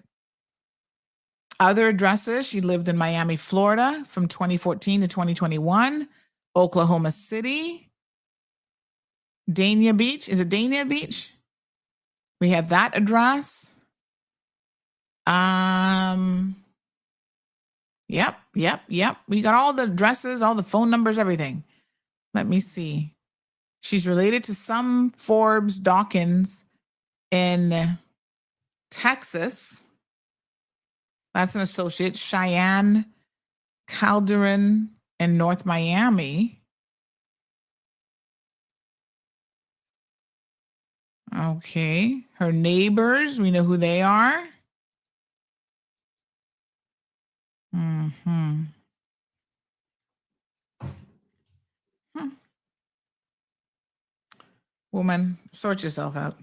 Other addresses, she lived in Miami, Florida from 2014 to 2021. Oklahoma City. Dania Beach. Is it Dania Beach? We have that address. Yep. We got all the addresses, all the phone numbers, everything. Let me see. She's related to some Forbes Dawkins in Texas. That's an associate. Cheyenne Calderon in North Miami. Okay. Her neighbors, we know who they are. Woman, sort yourself out.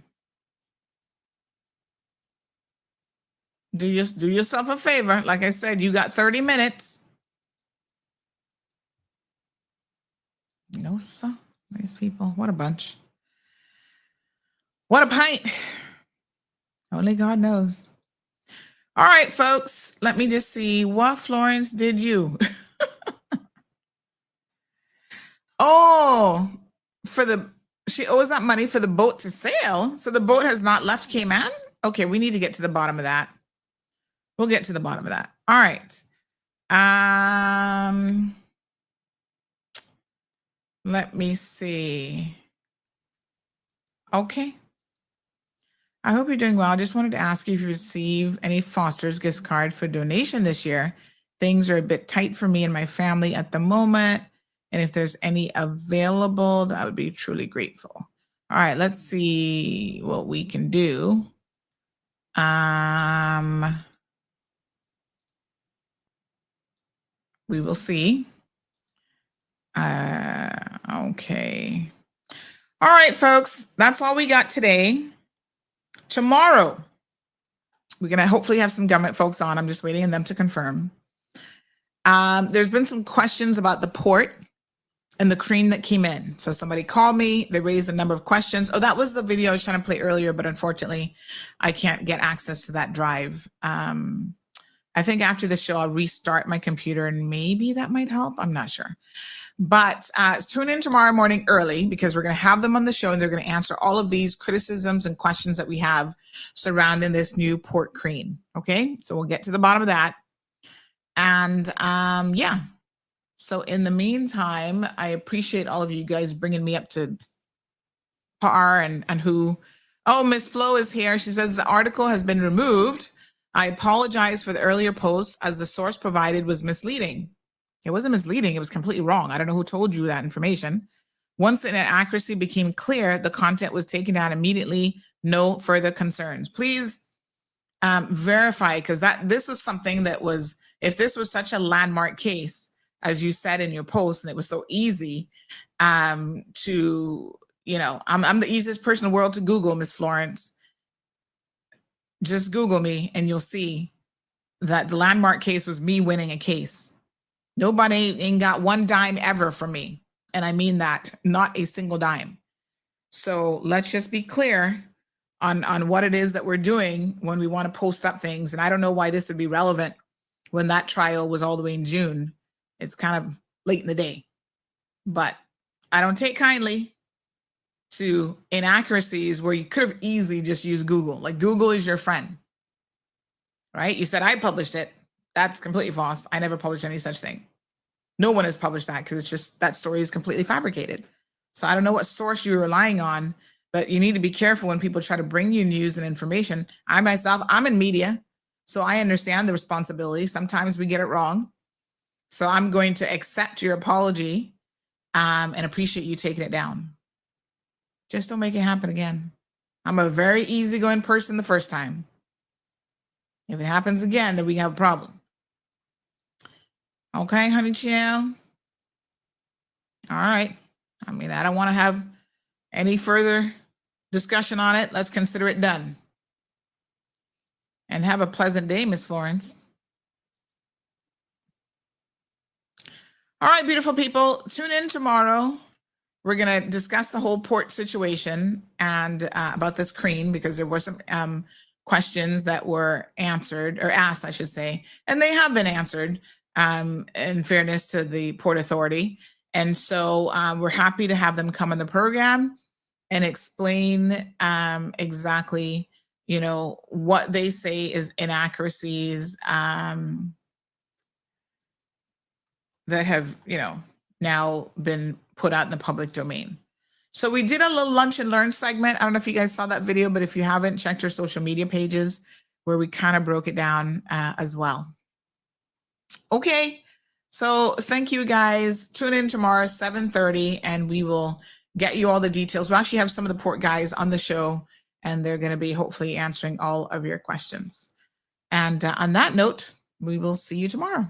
Do yourself a favor. Like I said, you got 30 minutes. No, sir. These people. What a bunch. What a pint. Only God knows. All right, folks. Let me just see. What, Florence, did you? Oh, she owes that money for the boat to sail. So the boat has not left Cayman? Okay, we need to get to the bottom of that. We'll get to the bottom of that. All right. Let me see. Okay. I hope you're doing well. I just wanted to ask you if you receive any Foster's gift card for donation this year. Things are a bit tight for me and my family at the moment. And if there's any available, that would be truly grateful. All right, let's see what we can do. We will see. Okay. All right, folks, that's all we got today. Tomorrow, we're going to hopefully have some government folks on. I'm just waiting on them to confirm. There's been some questions about the port and the cream that came in. So somebody called me, they raised a number of questions. Oh, that was the video I was trying to play earlier, but unfortunately, I can't get access to that drive. I think after the show, I'll restart my computer and maybe that might help. I'm not sure. But tune in tomorrow morning early because we're going to have them on the show and they're going to answer all of these criticisms and questions that we have surrounding this new port cream. Okay, so we'll get to the bottom of that. And yeah, so in the meantime, I appreciate all of you guys bringing me up to par and who. Oh, Miss Flo is here. She says the article has been removed. I apologize for the earlier post as the source provided was misleading. It wasn't misleading. It was completely wrong. I don't know who told you that information. Once the inaccuracy became clear, the content was taken down immediately. No further concerns. Please verify, because this was something that was, if this was such a landmark case, as you said in your post, and it was so easy to, I'm the easiest person in the world to Google, Miss Florence. Just Google me and you'll see that the landmark case was me winning a case. Nobody ain't got one dime ever from me. And I mean that, not a single dime. So let's just be clear on what it is that we're doing when we want to post up things. And I don't know why this would be relevant when that trial was all the way in June. It's kind of late in the day. But I don't take kindly to inaccuracies where you could have easily just used Google. Like, Google is your friend, right? You said I published it. That's completely false. I never published any such thing. No one has published that, because it's just, that story is completely fabricated. So I don't know what source you're relying on, but you need to be careful when people try to bring you news and information. I myself, I'm in media, so I understand the responsibility. Sometimes we get it wrong. So I'm going to accept your apology and appreciate you taking it down. Just don't make it happen again. I'm a very easygoing person the first time. If it happens again, then we have a problem. Okay, honey chill. All right. I mean, I don't want to have any further discussion on it. Let's consider it done. And have a pleasant day, Miss Florence. All right, beautiful people. Tune in tomorrow. We're going to discuss the whole port situation and about this crane, because there were some questions that were answered, or asked, I should say, and they have been answered in fairness to the Port Authority. And so we're happy to have them come on the program and explain exactly, what they say is inaccuracies that have, now been put out in the public domain. So we did a little lunch and learn segment. I don't know if you guys saw that video, but if you haven't, checked our social media pages where we kind of broke it down as well. Okay. So thank you guys. Tune in tomorrow, 7:30, and we will get you all the details. We'll actually have some of the port guys on the show, and they're going to be hopefully answering all of your questions. And on that note, we will see you tomorrow.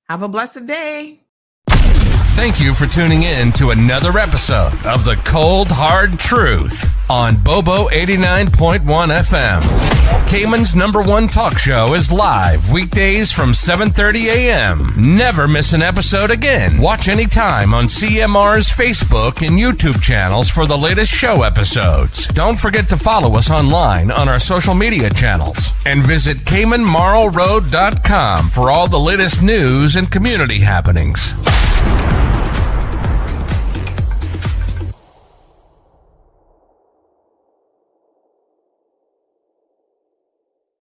Have a blessed day. Thank you for tuning in to another episode of The Cold Hard Truth on Bobo 89.1 FM. Cayman's #1 talk show is live weekdays from 7:30 a.m. Never miss an episode again. Watch anytime on CMR's Facebook and YouTube channels for the latest show episodes. Don't forget to follow us online on our social media channels. And visit CaymanMarlRoad.com for all the latest news and community happenings.